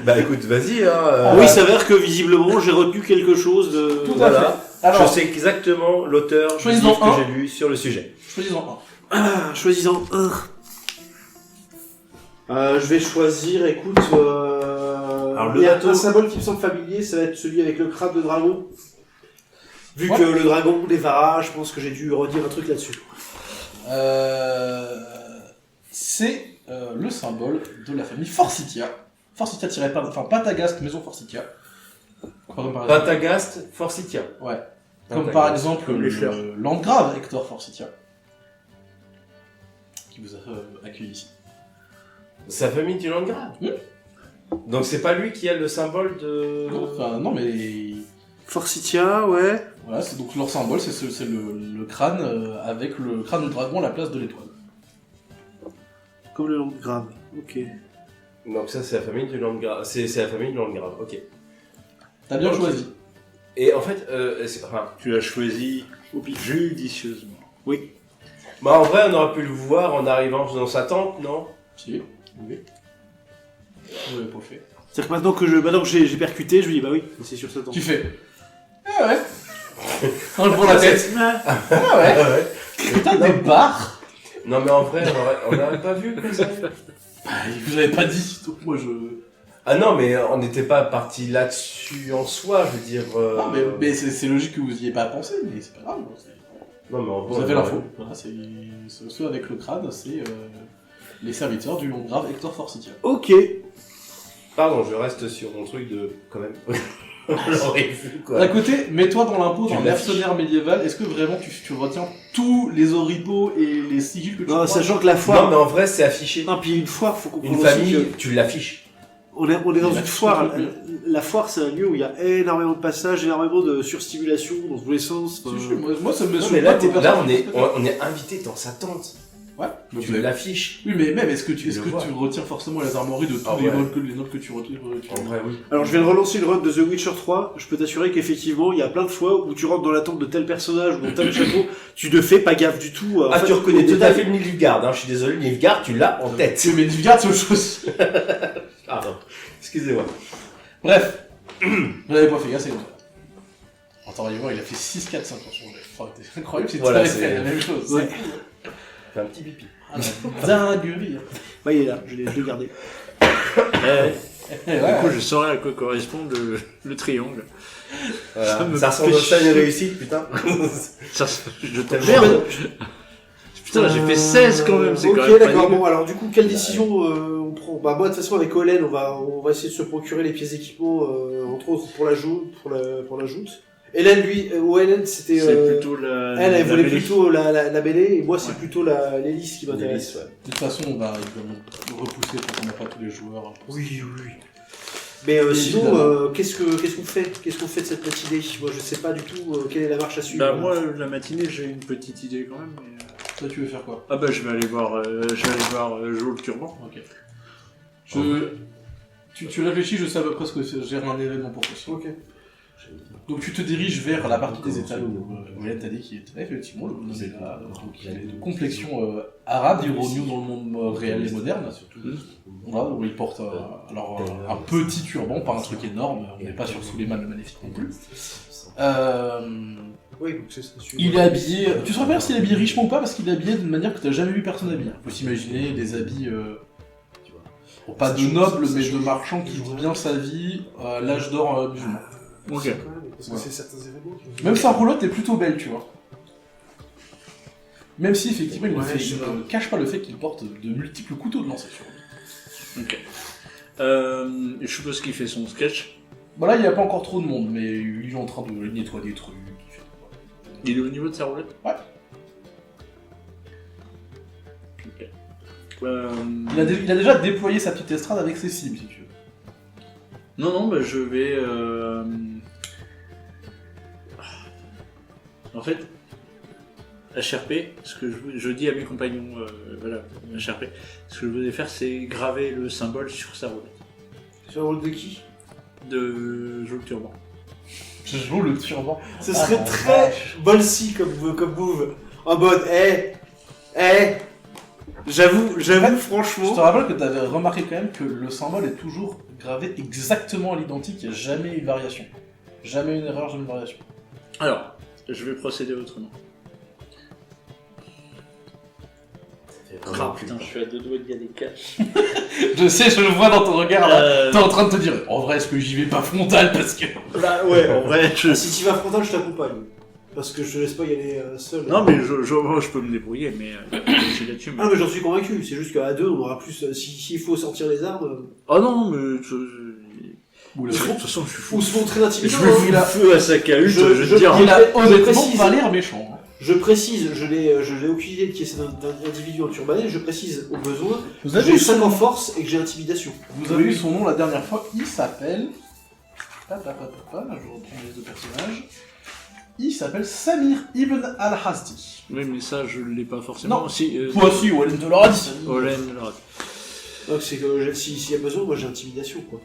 Speaker 3: Bah écoute, vas-y, hein.
Speaker 5: Oui, il s'avère que visiblement j'ai retenu quelque chose de.
Speaker 2: Tout à
Speaker 3: Voilà.
Speaker 2: fait. Alors,
Speaker 3: Je sais exactement l'auteur du
Speaker 2: choisis-en
Speaker 3: livre
Speaker 2: un.
Speaker 3: que j'ai lu sur le sujet.
Speaker 2: choisis-en
Speaker 5: Ah, choisissant un. Je vais choisir, écoute,
Speaker 3: Alors, le
Speaker 5: il y a
Speaker 3: bateau-
Speaker 5: un symbole qui me semble familier, ça va être celui avec le crâne de dragon. Vu
Speaker 2: Ouais.
Speaker 5: que le dragon, les varas, je pense que j'ai dû redire un truc là-dessus.
Speaker 2: C'est le symbole de la famille Forsythia. Forsythia tiré par... Enfin, Patagast, maison Forsythia. Par exemple,
Speaker 3: Patagast, Forsythia.
Speaker 2: Ouais. Comme
Speaker 3: Patagast.
Speaker 2: par exemple
Speaker 1: Comme les fleurs.
Speaker 2: le Landgrave Hector Forsythia. Qui vous a accueilli ici.
Speaker 3: Sa famille du Landgrave.
Speaker 2: Oui.
Speaker 3: Donc c'est pas lui qui a le symbole de.
Speaker 2: Non, enfin, non, mais...
Speaker 5: Forsythia, ouais.
Speaker 2: Voilà, c'est donc leur symbole, c'est le crâne avec le crâne de dragon à la place de l'étoile.
Speaker 5: Comme le Landgrave. Ok.
Speaker 3: Donc ça c'est la famille du Landgrave. C'est la famille du Landgrave. Ok.
Speaker 2: T'as bien
Speaker 3: Ok.
Speaker 2: choisi.
Speaker 3: Et en fait, enfin,
Speaker 1: Tu as choisi judicieusement.
Speaker 5: Oui.
Speaker 3: bah en vrai on aurait pu le voir en arrivant dans sa tente, non?
Speaker 2: Si. Oui. Vous l'avez pas fait.
Speaker 5: C'est-à-dire que maintenant que j'ai percuté, je me dis bah oui, c'est sur ce temps.
Speaker 2: Tu fais. Ah ouais. Un pour la tête.
Speaker 3: Ah ouais.
Speaker 2: Putain, des barres.
Speaker 3: Non mais en vrai, on n'aurait pas vu comme ça.
Speaker 2: Vous avez pas dit, donc moi je...
Speaker 3: Ah non, mais on n'était pas parti là-dessus en soi, je veux dire.
Speaker 2: Non, mais c'est logique que vous y ayez pas pensé, mais c'est pas grave.
Speaker 3: Non, mais en
Speaker 2: Vous avez l'info. Voilà, c'est ceux avec le crâne, c'est les serviteurs du Landgrave Hector Forsythia.
Speaker 5: Ok.
Speaker 3: Pardon, je reste sur mon truc de quand même. On l'aurait vu quoi.
Speaker 2: D'un côté, mets-toi dans l'impôt
Speaker 3: Tu
Speaker 2: d'un mercenaire médiéval. Est-ce que vraiment tu retiens tous les oripeaux et les sigils que tu
Speaker 5: Non,
Speaker 2: prends
Speaker 5: sachant que la foire.
Speaker 3: Non, mais en vrai, c'est affiché.
Speaker 5: Non, puis une foire, faut comprendre
Speaker 3: Une
Speaker 5: aussi
Speaker 3: famille,
Speaker 5: que
Speaker 3: tu l'affiches.
Speaker 5: on est dans
Speaker 2: Il
Speaker 5: une
Speaker 2: a
Speaker 5: foire.
Speaker 2: tout
Speaker 5: La foire, c'est un lieu où il y a énormément de passages, énormément de surstimulation dans tous les sens.
Speaker 2: Moi, ça me met
Speaker 3: Non,
Speaker 2: sur
Speaker 3: mais
Speaker 2: le
Speaker 3: là,
Speaker 2: pas pour
Speaker 3: là
Speaker 2: personne.
Speaker 3: on est invité dans sa tente.
Speaker 2: Ouais.
Speaker 3: Donc tu l'affiches.
Speaker 2: Oui, mais même, est-ce que tu
Speaker 3: Je le vois.
Speaker 2: retiens forcément les armoiries de tous
Speaker 3: Ah
Speaker 2: les
Speaker 3: ouais.
Speaker 2: notes que tu retiens
Speaker 3: En vrai, oui.
Speaker 5: Alors, je viens de relancer une run de The Witcher 3. Je peux t'assurer qu'effectivement, il y a plein de fois où tu rentres dans la tente de tel personnage ou dans tel château, tu ne fais pas gaffe du tout. En
Speaker 3: Ah,
Speaker 5: fait,
Speaker 3: tu reconnais
Speaker 5: les
Speaker 3: tout à
Speaker 5: détails.
Speaker 3: fait le Nilfgaard, hein. Je suis désolé, Nilfgaard, tu l'as en tête.
Speaker 2: Mais Nilfgaard, c'est autre chose.
Speaker 3: Pardon. Excusez-moi.
Speaker 2: Bref. Vous n'avez pas fait gaffe, c'est comme ça. Attends, voyez-moi, il a fait 6, 4, 5 en son jet. C'est incroyable, c'est
Speaker 3: Voilà,
Speaker 2: tout à fait
Speaker 3: c'est-
Speaker 2: la même chose.
Speaker 5: Ouais.
Speaker 3: Fais un petit pipi.
Speaker 2: Ah, la dinguerie.
Speaker 5: Bah, il est là, je l'ai gardé.
Speaker 2: Eh,
Speaker 1: Du
Speaker 2: ouais,
Speaker 1: coup, je saurais à quoi correspond le triangle.
Speaker 3: Voilà.
Speaker 1: Ça me
Speaker 3: Ça ressemble
Speaker 1: fait
Speaker 3: ça à une
Speaker 1: chier.
Speaker 3: réussite, putain.
Speaker 1: Ça, je te
Speaker 3: Merde.
Speaker 1: Putain, j'ai fait 16 quand même, c'est
Speaker 5: Ok,
Speaker 1: quand même pas
Speaker 5: d'accord.
Speaker 1: dégueu.
Speaker 5: Bon, alors du coup, quelle décision on prend? Bah moi, de toute façon, avec Olen, on va essayer de se procurer les pièces d'équipement, entre autres pour la joute, pour la joute. Hélène, lui, Hélène, c'était.
Speaker 1: C'est plutôt la.
Speaker 5: Elle voulait
Speaker 1: mêlée.
Speaker 5: plutôt la mêlée, et moi, c'est
Speaker 1: Ouais.
Speaker 5: plutôt l'hélice qui m'intéresse.
Speaker 3: L'hélice,
Speaker 2: De toute façon, on va évidemment repousser pour qu'on n'a pas tous les joueurs.
Speaker 5: Oui. Mais sinon,
Speaker 2: Évidemment.
Speaker 5: qu'est-ce qu'on fait? Qu'est-ce qu'on fait de cette matinée? Moi, je sais pas du tout quelle est la marche à suivre.
Speaker 1: Bah, moi, la matinée, j'ai une petite idée quand même. Mais...
Speaker 2: Toi, tu veux faire quoi?
Speaker 1: Ah, bah, je vais aller voir Joe le Turban.
Speaker 2: Ok. Tu réfléchis, je sais à peu près ce que c'est. J'ai un événement pour toi.
Speaker 5: Ok.
Speaker 2: Donc tu te diriges vers la partie des étals où Hélène t'a dit qu'il était là, effectivement, le bonhomme est là, donc il est de complexion arabe, dirons-nous dans le monde réel et moderne, surtout. Voilà, où il porte un petit turban, pas un truc énorme, on n'est pas sur Souleymane le Magnifique non plus.
Speaker 5: Oui, donc c'est ça.
Speaker 2: Il est habillé, tu saurais pas s'il est habillé richement ou pas, parce qu'il est habillé d'une manière que t'as jamais vu personne habillé. Faut s'imaginer des habits, pas de nobles, mais de marchands qui vivent bien sa vie, à l'âge d'or musulman.
Speaker 1: Ok.
Speaker 5: Parce que c'est certains événements qui...
Speaker 2: Même sa roulotte est plutôt belle, tu vois. Même si effectivement il
Speaker 5: Ouais,
Speaker 2: ne
Speaker 5: je sais pas.
Speaker 2: cache pas le fait qu'il porte de multiples couteaux de lancer sur lui.
Speaker 1: Ok. Je suppose qu'il fait son sketch.
Speaker 2: Bon là il n'y a pas encore trop de monde, mais il est en train de nettoyer des trucs.
Speaker 1: Il est au niveau de sa roulette.
Speaker 2: Ouais.
Speaker 1: Ok.
Speaker 2: Il a déjà déployé sa petite estrade avec ses cibles, si tu veux.
Speaker 1: Non, bah, je vais. En fait, HRP, ce que je dis à mes compagnons, voilà, HRP, ce que je voulais faire, c'est graver le symbole sur sa roulette.
Speaker 5: Sur le rôle de qui?
Speaker 1: De Joe le Turban.
Speaker 2: Je joue le turban.
Speaker 5: Ce serait très ballsy comme move. En mode, j'avoue,
Speaker 2: Je
Speaker 5: franchement.
Speaker 2: te rappelle que tu avais remarqué quand même que le symbole est toujours gravé exactement à l'identique, il n'y a jamais une variation. Jamais une erreur, jamais une variation.
Speaker 1: Alors, je vais procéder autrement. Ah putain, je suis à deux doigts d'y aller cash.
Speaker 2: Je sais, je le vois dans ton regard là. T'es en train de te dire, en vrai, est-ce que j'y vais pas frontal parce que.
Speaker 1: Bah ouais, en vrai, je...
Speaker 5: Si tu vas frontal, je t'accompagne. Parce que je te laisse pas y aller seul.
Speaker 1: Non mais je peux me débrouiller, mais j'ai là-dessus.
Speaker 5: Ah, mais j'en suis convaincu. C'est juste qu'à deux, on aura plus. S'il faut sortir les armes.
Speaker 1: Oh non, mais
Speaker 2: Oula.
Speaker 1: de toute façon, je suis fou.
Speaker 5: Ou se montrer d'intimidation.
Speaker 1: Je vais foutre le feu à sa cahute, je vais te dire.
Speaker 2: Il a
Speaker 5: je
Speaker 2: honnêtement
Speaker 5: précise.
Speaker 2: pas l'air méchant.
Speaker 5: Je précise, je l'ai aucune idée de qui est cet individu en turbané. Je précise au besoin.
Speaker 2: Vous
Speaker 5: que
Speaker 2: avez
Speaker 5: J'ai
Speaker 2: vu
Speaker 5: 5
Speaker 2: son
Speaker 5: en force et que j'ai intimidation.
Speaker 2: Vous avez vu son nom la dernière fois, il s'appelle. Là, je reprends les deux personnages. Il s'appelle Samir Ibn al-Hasdi.
Speaker 1: Oui, mais ça, je l'ai pas forcément.
Speaker 2: Non.
Speaker 1: Si,
Speaker 2: Toi aussi, Wallen te l'aura dit.
Speaker 1: Olen, alors,
Speaker 5: Donc c'est que s'il y a besoin, moi j'ai intimidation quoi.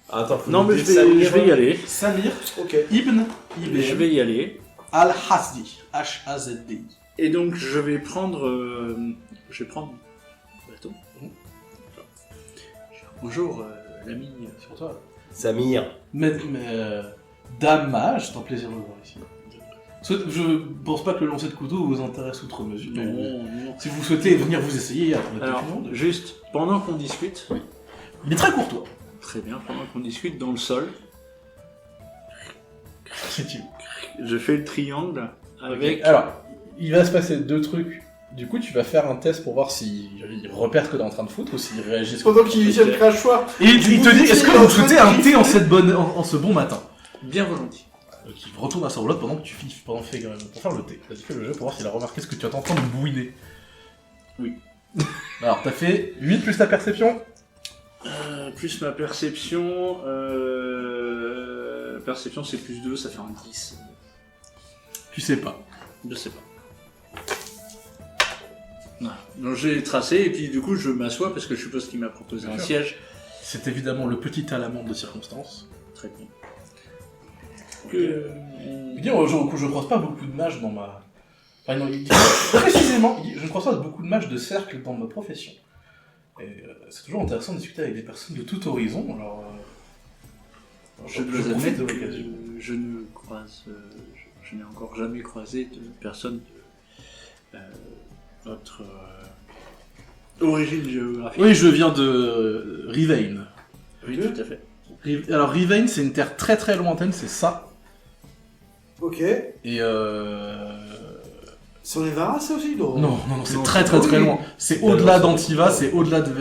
Speaker 3: Attends, faut
Speaker 1: non, mais
Speaker 3: noter
Speaker 1: je vais y aller.
Speaker 2: Samir
Speaker 5: Ok.
Speaker 2: Ibn
Speaker 1: Je vais y aller.
Speaker 2: al-Hasdi. H-A-Z-D-I.
Speaker 1: Et donc, je vais prendre mon bateau. Bonjour, l'ami.
Speaker 2: Sur toi.
Speaker 3: Samir.
Speaker 2: Mais Dame, c'est un plaisir de vous voir ici. Je pense pas que le lancer de couteau vous intéresse outre mesure. mais
Speaker 1: Non.
Speaker 2: Si vous souhaitez venir vous essayer,
Speaker 1: Alors, juste, pendant qu'on discute,
Speaker 2: il est très courtois.
Speaker 1: très bien, pendant qu'on discute dans le sol,
Speaker 2: Si tu
Speaker 1: je fais le triangle avec...
Speaker 7: Ok. Alors, il va se passer 2 trucs. Du coup, tu vas faire un test pour voir s'il repère ce que t'es en train de foutre ou s'il réagit.
Speaker 5: Pendant qu'il vient de crachoir.
Speaker 2: Et il te dit, est-ce que vous souhaitez un thé en ce bon matin?
Speaker 1: Bien volontiers.
Speaker 2: Il retourne à sa roulotte pendant que tu finis, pour faire le thé. Vas-y, fais le jeu pour voir s'il a remarqué ce que tu es en train de bouiner.
Speaker 1: Oui.
Speaker 2: Alors, t'as fait 8 plus ta perception.
Speaker 1: Plus ma perception... Perception, c'est plus 2, ça fait un 10.
Speaker 2: Tu sais pas.
Speaker 1: Je sais pas. Voilà. Donc j'ai tracé, et puis du coup je m'assois, parce que je suppose qu'il m'a proposé
Speaker 2: Bien
Speaker 1: un
Speaker 2: sûr.
Speaker 1: siège.
Speaker 2: C'est évidemment le petit alamande de circonstance.
Speaker 1: Très bien.
Speaker 2: Il dit, je croise pas beaucoup de mages dans ma... Enfin, non, il dit, précisément, il dit, je ne croise pas beaucoup de mages de cercle dans ma profession. Et c'est toujours intéressant de discuter avec des personnes de tout horizon, alors...
Speaker 1: Je dois
Speaker 2: profite
Speaker 1: admettre
Speaker 2: de
Speaker 1: que
Speaker 2: l'occasion.
Speaker 1: je ne croise... je n'ai encore jamais croisé de personne de votre origine géographique.
Speaker 2: Oui, je viens de Rivain.
Speaker 1: Oui, tout à fait.
Speaker 2: Alors, Rivain, c'est une terre très très lointaine, c'est ça.
Speaker 5: Ok.
Speaker 2: Et
Speaker 5: C'est en Evara, ça aussi?
Speaker 2: Non, c'est
Speaker 1: Non,
Speaker 2: très
Speaker 1: c'est-
Speaker 2: très très
Speaker 5: oui.
Speaker 2: loin. C'est au-delà d'Antiva, c'est au-delà de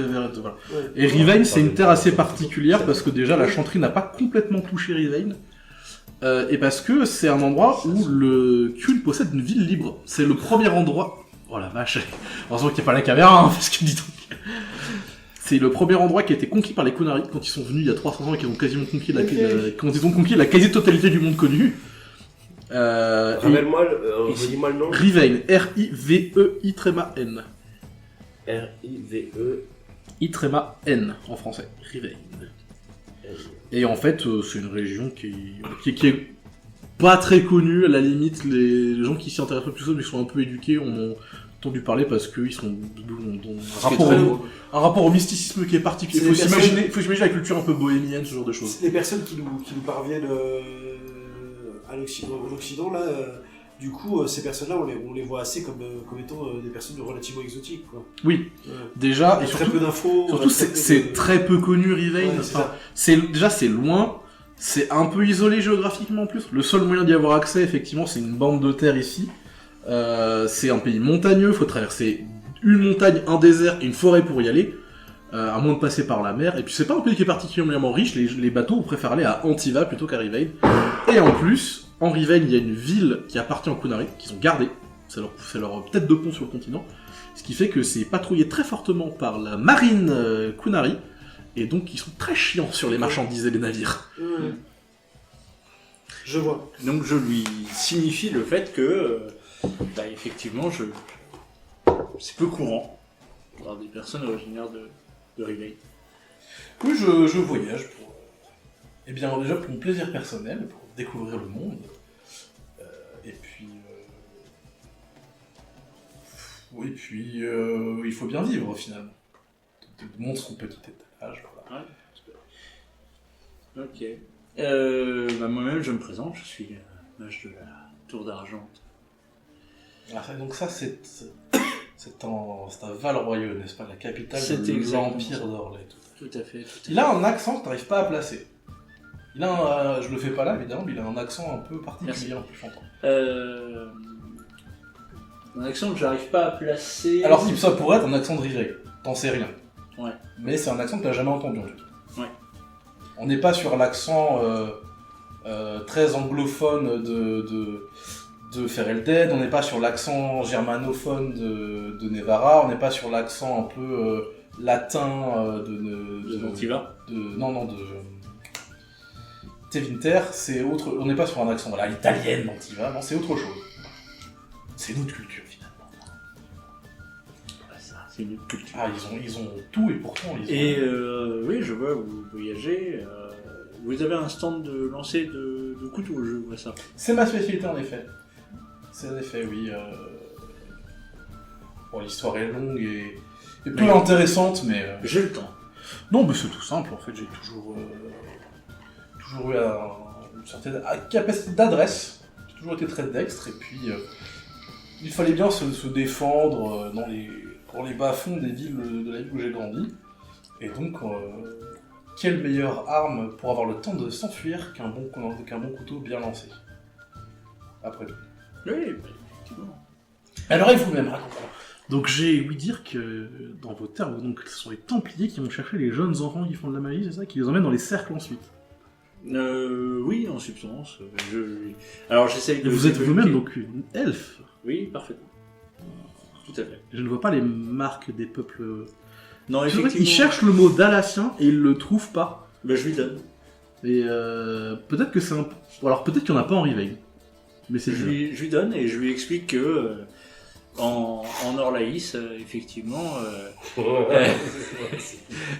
Speaker 2: voilà.
Speaker 5: Ouais.
Speaker 2: Et Rivain, c'est une terre assez particulière parce que déjà la chanterie n'a pas complètement touché Rivain. Et parce que c'est un endroit où le Kuhl possède une ville libre. C'est le premier endroit... Oh la vache. Heureusement qu'il n'y a pas la caméra, hein, parce que dis donc... C'est le premier endroit qui a été conquis par les Kunari quand ils sont venus il y a 300 ans et qu'ils ont quasiment conquis quand ils ont conquis la quasi-totalité du monde connu.
Speaker 3: Rappelle-moi, redis-moi le nom.
Speaker 2: Rivain, R-I-V-E-I-N.
Speaker 3: R-I-V-E.
Speaker 2: I-N en français. Rivain. Et en fait, c'est une région qui est pas très connue. À la limite, les gens qui s'y intéressent plus mais qui sont un peu éduqués ont entendu parler parce qu'ils sont ont un rapport au mysticisme qui est particulier.
Speaker 5: C'est
Speaker 2: Faut
Speaker 5: des
Speaker 2: s'imaginer la culture un peu bohémienne, ce genre de choses.
Speaker 5: Les personnes qui nous parviennent en Occident, là, du coup, ces personnes-là, on les voit assez comme étant des personnes relativement exotiques, quoi.
Speaker 2: Oui,
Speaker 5: Ouais.
Speaker 2: déjà,
Speaker 5: Il y
Speaker 2: et
Speaker 5: a très
Speaker 2: surtout,
Speaker 5: peu d'infos.
Speaker 2: surtout c'est très peu connu Rivain.
Speaker 5: Ouais, c'est
Speaker 2: Enfin,
Speaker 5: ça.
Speaker 2: déjà c'est loin, c'est un peu isolé géographiquement en plus. Le seul moyen d'y avoir accès, effectivement, c'est une bande de terre ici. C'est un pays montagneux, faut traverser une montagne, un désert et une forêt pour y aller, à moins de passer par la mer. Et puis c'est pas un pays qui est particulièrement riche, les bateaux on préfère aller à Antiva plutôt qu'à Rivain. Et en plus, en Rivain, il y a une ville qui appartient aux Kunari, qu'ils ont gardée. C'est leur tête de pont sur le continent. Ce qui fait que c'est patrouillé très fortement par la marine Kunari. Et donc ils sont très chiants sur les marchandises et les navires.
Speaker 5: Ouais. Je vois.
Speaker 1: Donc je lui signifie le fait que, effectivement, c'est peu courant d'avoir des personnes originaires de Rivain.
Speaker 2: Oui, je voyage pour... Eh bien, déjà pour mon plaisir personnel, pour découvrir le monde. Et puis... Oui, puis il faut bien vivre finalement. Tout le monde son petit étalage, voilà.
Speaker 1: Ouais. Ok. Moi-même, je me présente, je suis mage de la Tour d'Argent.
Speaker 2: Donc ça, c'est à Val-Royeux, n'est-ce pas, la capitale
Speaker 1: C'est
Speaker 2: de
Speaker 1: exactement
Speaker 2: l'Empire
Speaker 1: ça.
Speaker 2: d'Orlais.
Speaker 1: Tout à fait.
Speaker 2: Il a un accent que tu n'arrives pas à placer. Il a je le fais pas là, évidemment, mais il a un accent un peu particulier en plus chantant.
Speaker 1: Un accent que j'arrive pas à placer.
Speaker 2: Alors, ça pourrait être un accent de Rivain, t'en sais rien.
Speaker 1: Ouais.
Speaker 2: Mais c'est un accent que t'as jamais entendu en tout.
Speaker 1: Ouais.
Speaker 2: On n'est pas sur l'accent très anglophone de Ferelden, on n'est pas sur l'accent germanophone de Nevara, on n'est pas sur l'accent un peu latin
Speaker 1: de Antiva.
Speaker 2: de Tevinter, c'est autre. On n'est pas sur un accent italien d'Antiva, non, c'est autre chose. C'est une autre culture finalement.
Speaker 1: C'est une culture.
Speaker 2: Ah, ils ont tout et pourtant ils ont...
Speaker 1: Et oui, je vois, vous voyagez. Vous avez un stand de lancer de couteaux, je vois ça.
Speaker 2: C'est ma spécialité en effet. C'est en effet, oui. Bon, l'histoire est longue et peu intéressante, mais...
Speaker 1: J'ai le temps.
Speaker 2: Non, mais c'est tout simple, en fait, j'ai toujours eu une certaine capacité d'adresse. J'ai
Speaker 7: toujours été très dextre, et puis il fallait bien se défendre pour les bas-fonds des villes de la ville où j'ai grandi. Et donc, quelle meilleure arme pour avoir le temps de s'enfuir qu'un bon couteau bien lancé. Après tout.
Speaker 1: Oui, effectivement.
Speaker 7: Alors, et vous-même, racontez-moi. Donc, j'ai ouï dire que dans vos terres, donc, ce sont les Templiers qui vont chercher les jeunes enfants qui font de la magie, c'est ça, qui les emmènent dans les cercles ensuite.
Speaker 1: Oui, en substance. Alors j'essaye de...
Speaker 7: Et vous êtes vous-même donc une elfe.
Speaker 1: Oui, parfaitement. Tout à fait.
Speaker 7: Je ne vois pas les marques des peuples.
Speaker 1: Non,
Speaker 7: C'est vrai
Speaker 1: effectivement...
Speaker 7: qu'ils cherchent le mot dalatien et ils le trouvent pas.
Speaker 1: Ben, je lui donne.
Speaker 7: Et peut-être que c'est un. Alors peut-être qu'il n'y en a pas en Rivail. Mais c'est
Speaker 1: Je lui donne et je lui explique que en Orlaïs, effectivement,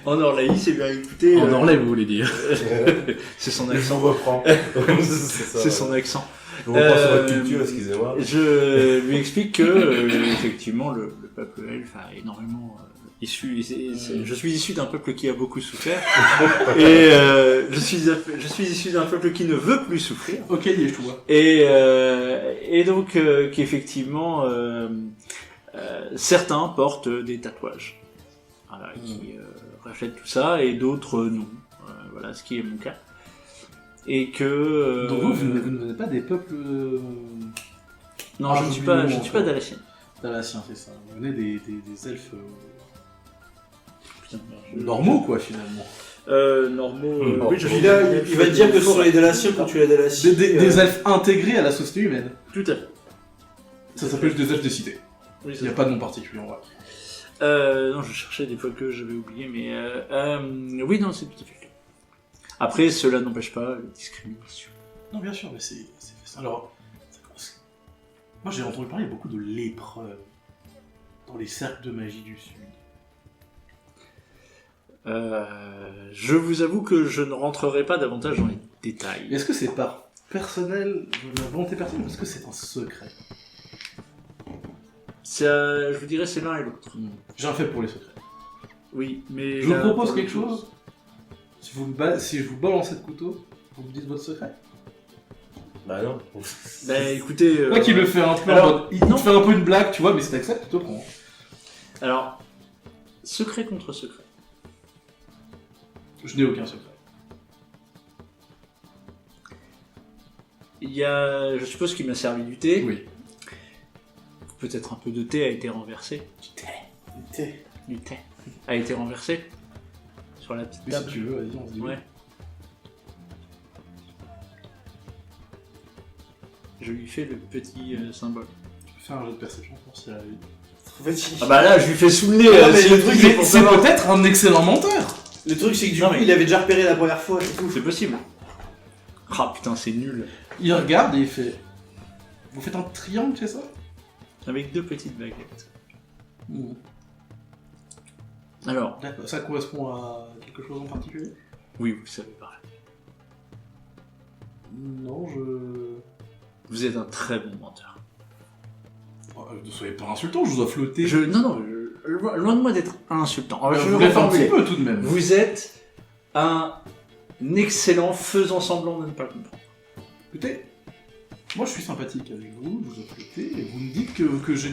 Speaker 1: en Orlaïs, eh bien écoutez,
Speaker 7: En Orlais, vous voulez dire.
Speaker 1: c'est son
Speaker 3: On
Speaker 1: accent.
Speaker 3: reprend.
Speaker 1: C'est son accent.
Speaker 3: On reprend sur votre culture, excusez-moi.
Speaker 1: Je lui explique que effectivement le peuple elfe a énormément issu. Je suis issu d'un peuple qui a beaucoup souffert et je suis issu d'un peuple qui ne veut plus souffrir.
Speaker 7: Ok, je te vois.
Speaker 1: Et donc qu'effectivement certains portent des tatouages, voilà, qui rachètent tout ça et d'autres non. Voilà ce qui est mon cas. Et que
Speaker 7: Donc vous ne venez pas des peuples.
Speaker 1: non, je ne suis pas d'Alassien.
Speaker 7: Dalatiens, c'est ça. Vous venez des elfes
Speaker 1: Putain,
Speaker 7: normaux, quoi, finalement.
Speaker 1: Normaux.
Speaker 3: Oui,
Speaker 5: Puis là, il va te dire que ce sont les Dalatiens quand tu l'as Dalacien.
Speaker 7: Des elfes intégrés à la société humaine.
Speaker 1: Tout à fait.
Speaker 7: Ça s'appelle des elfes des cités.
Speaker 1: Oui,
Speaker 7: Il n'y a pas de nom particulier, en vrai.
Speaker 1: non, je cherchais des fois que j'avais oublié, mais oui, non, c'est tout à fait. Après, cela n'empêche pas la discrimination.
Speaker 7: Non, bien sûr, mais c'est ça. Alors, moi j'ai entendu parler beaucoup de l'épreuve dans les cercles de magie du Sud.
Speaker 1: Je vous avoue que je ne rentrerai pas davantage dans les détails.
Speaker 7: Est-ce que c'est par personnel, la volonté personnelle, ou est-ce que c'est un secret?
Speaker 1: Je vous dirais c'est l'un et l'autre.
Speaker 7: J'ai un fait pour les secrets.
Speaker 1: Oui, mais...
Speaker 7: Je vous
Speaker 1: là,
Speaker 7: propose
Speaker 1: pour
Speaker 7: quelque
Speaker 1: le coup-
Speaker 7: chose. Si je vous balance le couteau, vous me dites votre secret.
Speaker 3: Bah non.
Speaker 1: Bah écoutez...
Speaker 7: Moi qui le fait un peu en
Speaker 1: alors,
Speaker 7: mode. Il te fait un peu une blague, tu vois, mais si t'acceptes, tu te prends.
Speaker 1: Alors, secret contre secret.
Speaker 7: Je n'ai aucun secret.
Speaker 1: Il y a... Je suppose qu'il m'a servi du thé.
Speaker 7: Oui.
Speaker 1: Peut-être un peu de thé a été renversé. Du thé a été renversé sur la petite
Speaker 7: Mais si
Speaker 1: table.
Speaker 7: tu veux, vas-y, on se dit.
Speaker 1: Ouais. Je lui fais le petit symbole.
Speaker 7: Tu peux faire un jeu de perception pour si elle a eu.
Speaker 5: En fait,
Speaker 1: Ah bah là, je lui fais sous le nez.
Speaker 5: Non, mais
Speaker 1: si
Speaker 5: le truc,
Speaker 1: c'est pour
Speaker 7: C'est
Speaker 1: savoir.
Speaker 7: peut-être un excellent menteur.
Speaker 5: le truc, c'est que du
Speaker 1: Non,
Speaker 5: coup,
Speaker 1: mais-
Speaker 5: il avait déjà repéré la première fois, c'est tout.
Speaker 1: C'est possible. Ah putain, c'est nul.
Speaker 7: Il regarde et il fait. Vous faites un triangle, c'est ça?
Speaker 1: Avec deux petites baguettes. Alors,
Speaker 7: D'accord. Ça correspond à quelque chose en particulier?
Speaker 1: oui, vous savez pas.
Speaker 7: Non, je.
Speaker 1: Vous êtes un très bon menteur.
Speaker 7: Ne soyez pas insultant, je vous dois flotter.
Speaker 1: Non, loin de moi d'être insultant. Alors,
Speaker 7: Je
Speaker 1: vais
Speaker 7: vous l'ai fait un
Speaker 1: reformuler.
Speaker 7: petit peu tout de même.
Speaker 1: Vous êtes un excellent faisant semblant de ne pas comprendre.
Speaker 7: Écoutez, moi je suis sympathique avec vous, je vous ai flotter, et vous me dites que j'ai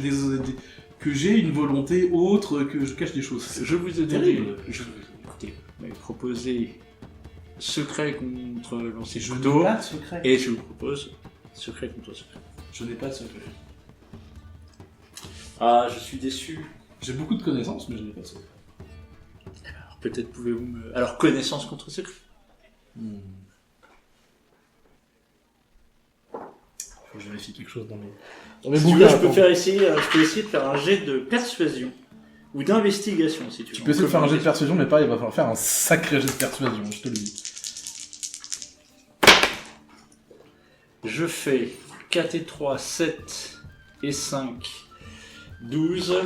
Speaker 7: que j'ai une volonté autre, que je cache des choses.
Speaker 1: Je vous ai donné...
Speaker 7: terrible.
Speaker 1: Écoutez, vous m'avez proposé secret contre lancer
Speaker 7: Je n'ai
Speaker 1: couteau,
Speaker 7: pas de secret.
Speaker 1: et je vous propose secret contre secret.
Speaker 7: Je n'ai pas de secret.
Speaker 1: Ah, je suis déçu.
Speaker 7: J'ai beaucoup de connaissances, mais je n'ai pas de secret.
Speaker 1: Alors, peut-être pouvez-vous me... Alors, connaissance contre secret.
Speaker 7: Faut que je vérifie quelque chose dans mes
Speaker 1: Si tu veux, je peux essayer de faire un jet de persuasion ou d'investigation, si tu veux.
Speaker 7: Tu peux essayer de faire un jet de persuasion, mais pareil, il va falloir faire un sacré jet de persuasion, je te le dis.
Speaker 1: Je fais 4 et 3, 7 et 5, 12,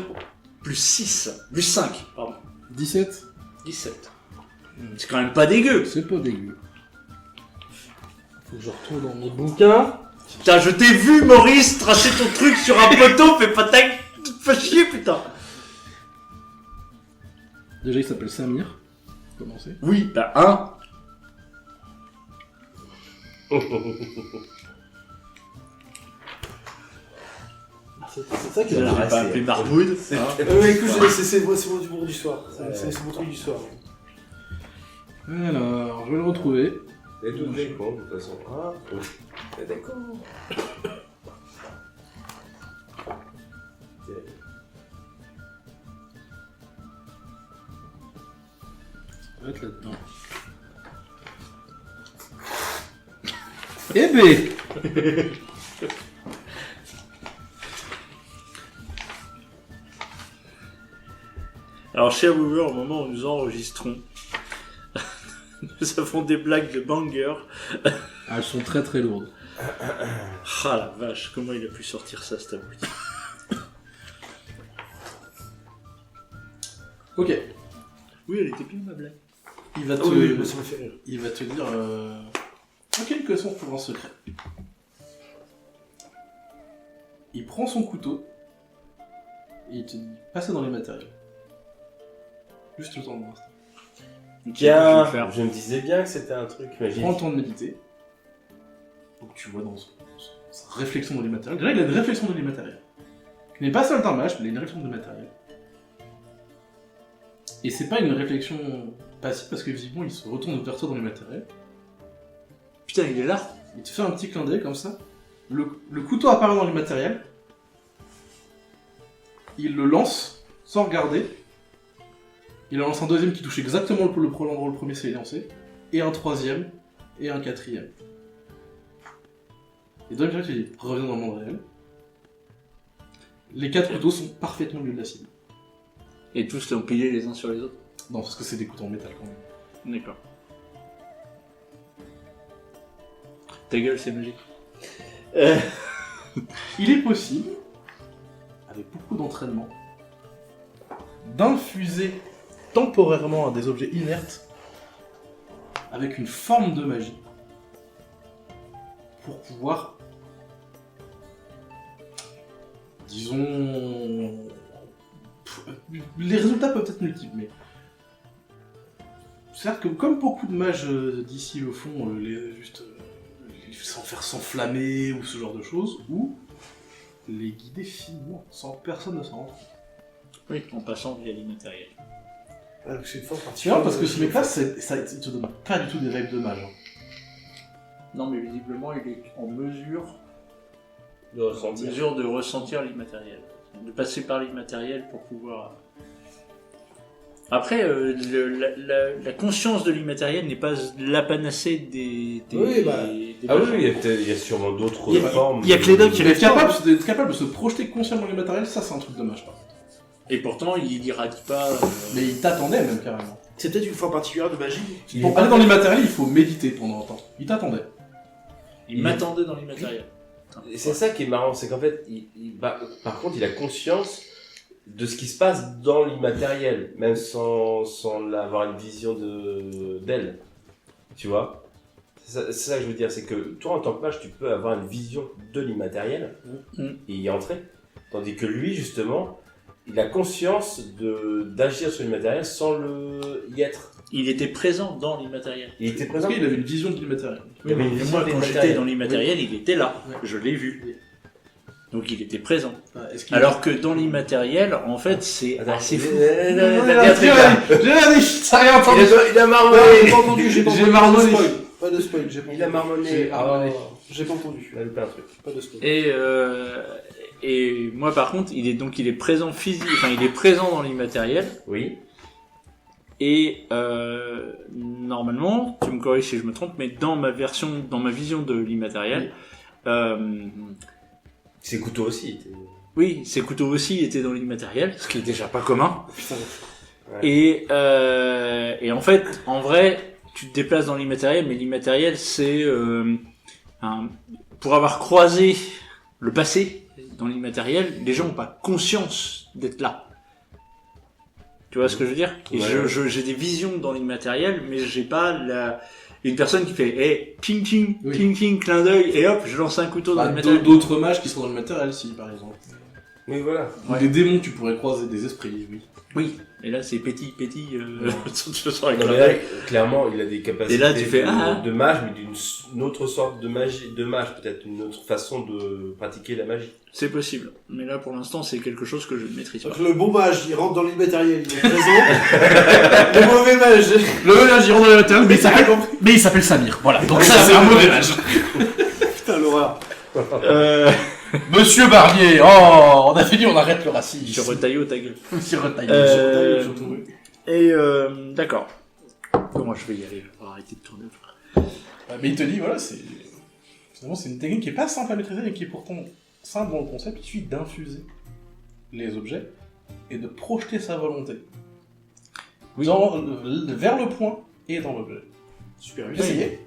Speaker 1: plus 6, plus 5, pardon,
Speaker 7: 17.
Speaker 1: 17. C'est quand même pas dégueu.
Speaker 7: C'est pas dégueu. Faut que je retourne dans mes bouquins.
Speaker 1: Putain, je t'ai vu, Maurice, tracer ton truc sur un poteau, fais pas ta... Fais chier, putain.
Speaker 7: Déjà, il s'appelle Samir. Pour commencer.
Speaker 1: Oui, bah 1.
Speaker 5: C'est ça qui
Speaker 1: Je
Speaker 5: est
Speaker 1: l'ai pas appelé Marmoud. Hein.
Speaker 5: écoute, c'est mon humour du soir. C'est mon truc du soir.
Speaker 2: Alors, je vais le retrouver.
Speaker 3: Et tout est con, de toute façon. Ah, d'accord.
Speaker 2: Ça va être là-dedans. Eh ben
Speaker 1: Alors, cher viewer, au moment où nous enregistrons, nous avons des blagues de banger.
Speaker 2: Ah, elles sont très très lourdes.
Speaker 1: Ah la vache, comment il a pu sortir ça, cet abruti.
Speaker 2: Ok.
Speaker 1: Oui, elle était bien, ma blague.
Speaker 2: Il va te,
Speaker 5: Ça m'a fait rire.
Speaker 2: il va te dire... Ok, que sont pour un secret. Il prend son couteau et il te dit passez dans les matériels. Juste le temps de l'instant.
Speaker 3: Tiens,
Speaker 1: Je vais le faire.
Speaker 3: je me disais bien que c'était un truc magique.
Speaker 2: Prends le temps de méditer. Donc tu vois dans sa réflexion dans les matériels. Déjà, il a une réflexion dans les matériels. Il n'est pas seul d'un match, mais il a une réflexion de matériel. Et c'est pas une réflexion passive parce que visiblement il se retourne vers toi dans les matériels.
Speaker 1: Putain, il est là.
Speaker 2: Il te fait un petit clin d'œil comme ça. Le couteau apparaît dans les matériels. Il le lance sans regarder. Il en lance un deuxième qui touche exactement l'endroit où le premier s'est lancé. Et un troisième. Et un quatrième. Et donc tu dis reviens dans le monde réel. Les 4 couteaux sont parfaitement au milieu de la cible.
Speaker 1: Et tous l'ont pillé les uns sur les autres.
Speaker 2: Non, parce que c'est des couteaux en métal quand même.
Speaker 1: D'accord. Ta gueule, c'est magique.
Speaker 2: Il est possible, avec beaucoup d'entraînement, d'infuser temporairement à des objets inertes avec une forme de magie pour pouvoir, disons, les résultats peuvent être multiples, mais c'est-à-dire que comme beaucoup de mages d'ici le font, sans faire s'enflammer ou ce genre de choses, ou les guider finement, sans que personne ne s'en rende compte.
Speaker 1: Oui, en passant via l'immatériel.
Speaker 5: Ah, donc c'est une forme
Speaker 2: Tu
Speaker 5: particulière.
Speaker 2: vois, parce que ce mec-là, il te donne pas du tout des vibes de mage. Hein.
Speaker 1: Non, mais visiblement, il est en mesure
Speaker 3: De ressentir.
Speaker 1: de ressentir l'immatériel. De passer par l'immatériel pour pouvoir... Après, la conscience de l'immatériel n'est pas la panacée des
Speaker 5: Oui, bah.
Speaker 1: des
Speaker 3: Ah oui,
Speaker 1: mages.
Speaker 3: il y a sûrement d'autres
Speaker 5: Il y a-
Speaker 3: formes.
Speaker 5: il y a que les docs qui
Speaker 2: D'être capable de se projeter consciemment dans les matériels, ça c'est un truc de mage. Par contre.
Speaker 1: Et pourtant, il irradie pas...
Speaker 2: Mais il t'attendait même carrément.
Speaker 5: C'est peut-être une forme particulière de magie.
Speaker 2: Pour aller dans les matériels, il faut méditer pendant un temps. Il t'attendait.
Speaker 1: Il m'attendait dans l'immatériel.
Speaker 3: Et c'est ça qui est marrant, c'est qu'en fait, par contre, il a conscience de ce qui se passe dans l'immatériel, même sans avoir une vision d'elle. Tu vois? C'est ça que je veux dire, c'est que toi, en tant que mage, tu peux avoir une vision de l'immatériel et y entrer. Tandis que lui, justement, il a conscience d'agir sur l'immatériel sans y être.
Speaker 1: Il était présent dans l'immatériel.
Speaker 3: Il était
Speaker 2: Parce
Speaker 3: présent.
Speaker 2: qu'il avait une vision de l'immatériel.
Speaker 1: Oui, mais
Speaker 3: une vision
Speaker 1: moi,
Speaker 3: de
Speaker 1: quand
Speaker 3: l'immatériel.
Speaker 1: j'étais dans l'immatériel, il était là.
Speaker 2: Ouais.
Speaker 1: Je l'ai vu. Donc il était présent.
Speaker 2: Est-ce qu'il
Speaker 1: Alors que dans l'immatériel, en fait, c'est
Speaker 3: Attends,
Speaker 1: assez fou.
Speaker 2: J'ai rien dit, t'as rien entendu.
Speaker 3: Il a marmonné.
Speaker 5: J'ai pas entendu, j'ai pas
Speaker 2: J'ai
Speaker 5: entendu.
Speaker 2: marmonné.
Speaker 5: Pas de spoil, j'ai pas
Speaker 3: Il a
Speaker 5: entendu.
Speaker 3: marmonné. Ah,
Speaker 5: J'ai pas entendu.
Speaker 3: il a loupé un truc.
Speaker 5: Pas de spoil.
Speaker 1: Et moi, par contre, il est présent physique, enfin, il est présent dans l'immatériel.
Speaker 3: Oui.
Speaker 1: Et normalement, tu me corriges si je me trompe, mais dans ma vision de l'immatériel,
Speaker 3: Ses couteaux aussi.
Speaker 1: oui, ses couteaux aussi étaient dans l'immatériel, ce qui est déjà pas commun.
Speaker 5: Putain.
Speaker 1: Et en fait, en vrai, tu te déplaces dans l'immatériel, mais l'immatériel, c'est pour avoir croisé le passé dans l'immatériel, les gens n'ont pas conscience d'être là. Tu vois ce que je veux dire? Et
Speaker 3: Ouais.
Speaker 1: j'ai des visions dans l'immatériel, mais j'ai pas une personne qui fait hey, ping ping,
Speaker 2: Oui.
Speaker 1: ping ping, clin d'œil, et hop, je lance un couteau dans
Speaker 2: Bah,
Speaker 1: l'immatériel.
Speaker 2: d'autres mages qui sont dans le matériel, si par exemple.
Speaker 3: Oui, voilà.
Speaker 2: Ou des démons, tu pourrais croiser des esprits, oui.
Speaker 1: Oui. Et là, c'est petit, sur la
Speaker 3: Non, mais là, clairement, il a des capacités
Speaker 1: Et là, tu fais,
Speaker 3: de mage, mais d'une autre sorte de magie, de mage, peut-être une autre façon de pratiquer la magie.
Speaker 1: C'est possible. Mais là, pour l'instant, c'est quelque chose que je ne maîtrise pas.
Speaker 5: Donc le bon mage, il rentre dans l'immatériel, il est présent. Le mauvais mage.
Speaker 2: Le mage, il rentre dans la matériel, mais il s'appelle Samir. Voilà, donc ça, c'est un mauvais mage.
Speaker 5: Putain, l'horreur.
Speaker 2: Monsieur Barnier, oh, on a fini, on arrête le racisme.
Speaker 1: Sur Retaillot, ta gueule.
Speaker 2: Sur Retaillot, surtout, oui.
Speaker 1: Et d'accord. Comment je vais y aller? Je vais arrêter de tourner.
Speaker 2: Mais il te dit, voilà, finalement, c'est une technique qui est pas simple à maîtriser, mais qui est pourtant simple dans le concept. Il suffit d'infuser les objets et de projeter sa volonté. Vers le point et dans l'objet.
Speaker 5: Super, essayez.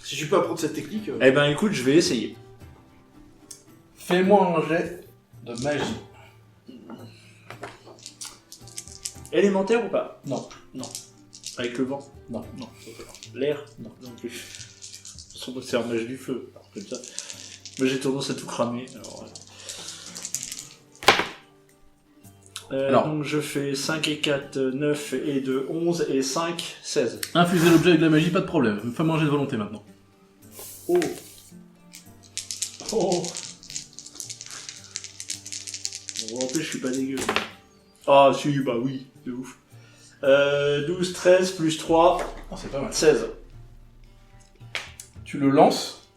Speaker 5: Si tu peux apprendre cette technique...
Speaker 1: Eh ben, écoute, je vais essayer.
Speaker 2: Fais-moi un jet de magie.
Speaker 1: Élémentaire ou pas?
Speaker 2: Non.
Speaker 1: Non. Avec le vent?
Speaker 2: Non.
Speaker 1: Non. L'air? Non. Non plus. C'est un mage du feu. Alors, comme ça. Moi, j'ai tendance à tout cramer. Alors, donc je fais 5 et 4, 9 et 2, 11 et 5, 16.
Speaker 2: Infuser l'objet avec de la magie, pas de problème. Fais-moi un jet de volonté maintenant.
Speaker 1: Oh. Oh. Bon, en plus, je suis pas dégueu. Ah, si, bah oui, de ouf. 12, 13, plus 3,
Speaker 2: Oh, c'est pas mal.
Speaker 1: 16.
Speaker 2: Tu le lances.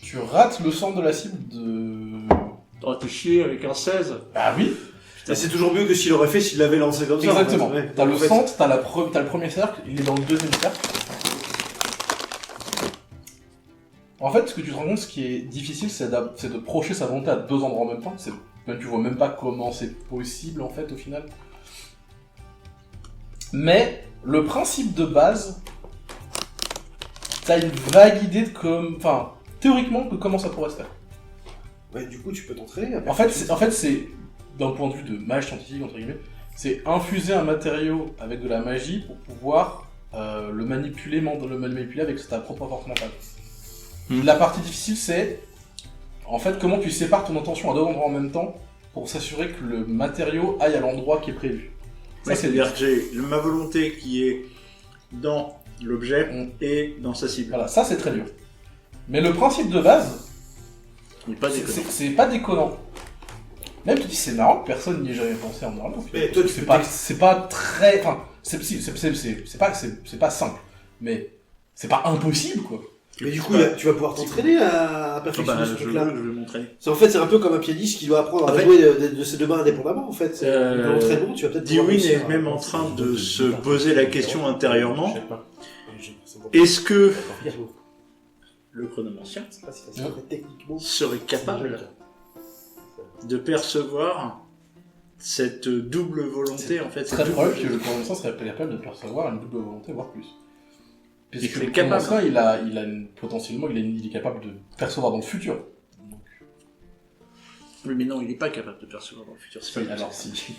Speaker 2: Tu rates le centre de la cible de...
Speaker 1: Oh, t'es chier avec un 16.
Speaker 2: Ah oui.
Speaker 5: Et c'est toujours mieux que s'il aurait fait s'il l'avait lancé comme ça.
Speaker 2: Exactement.
Speaker 5: En fait. Ouais.
Speaker 2: T'as le
Speaker 5: En fait,
Speaker 2: centre, t'as le premier cercle, il est dans le deuxième cercle. En fait, ce que tu te rends compte, ce qui est difficile, c'est de projeter sa volonté à deux endroits en même temps. Tu vois même pas comment c'est possible, en fait, au final. Mais, le principe de base, t'as une vague idée de théoriquement, de comment ça pourrait se faire.
Speaker 5: Ouais, du coup, tu peux t'entraîner.
Speaker 2: En fait, c'est d'un point de vue de mage scientifique, entre guillemets, c'est infuser un matériau avec de la magie pour pouvoir le manipuler avec ta propre force mentale. La partie difficile, c'est en fait comment tu sépares ton intention à deux endroits en même temps pour s'assurer que le matériau aille à l'endroit qui est prévu.
Speaker 1: Ça, c'est-à-dire que j'ai ma volonté qui est dans l'objet et dans sa cible.
Speaker 2: Voilà, ça c'est très dur. Mais le principe de base,
Speaker 1: Il est pas déconnant.
Speaker 2: c'est pas déconnant. Même tu te dis c'est marrant, personne n'y ait jamais pensé en Norvège.
Speaker 5: Mais toi, tu
Speaker 2: c'est pas très, enfin, c'est pas simple, mais c'est pas impossible quoi.
Speaker 5: Mais du coup, tu vas pouvoir t'entraîner à perfectionner ce
Speaker 1: je
Speaker 5: truc-là.
Speaker 1: vais m'entraîner.
Speaker 5: C'est un peu comme un pianiste qui doit apprendre à jouer de ses deux mains indépendamment, en fait. L'entraînement, tu vas peut-être pouvoir
Speaker 1: Dewin
Speaker 5: réussir
Speaker 1: est
Speaker 5: à-
Speaker 1: même en train de se poser la question intérieurement.
Speaker 3: Je sais pas.
Speaker 1: Est-ce que le chronomancien
Speaker 5: C'est pas si facile, en fait, techniquement.
Speaker 1: serait capable de percevoir cette double volonté, en fait?
Speaker 2: C'est très probable que le chronomancien serait capable de percevoir une double volonté, voire plus. Parce
Speaker 1: Et
Speaker 2: que
Speaker 1: qu'il est
Speaker 2: le
Speaker 1: capable.
Speaker 2: chronomancien, potentiellement, il est capable de percevoir dans le futur. Donc,
Speaker 1: Oui, mais non, il n'est pas capable de percevoir dans le futur. C'est pas comme
Speaker 2: alors
Speaker 1: ça.
Speaker 2: si.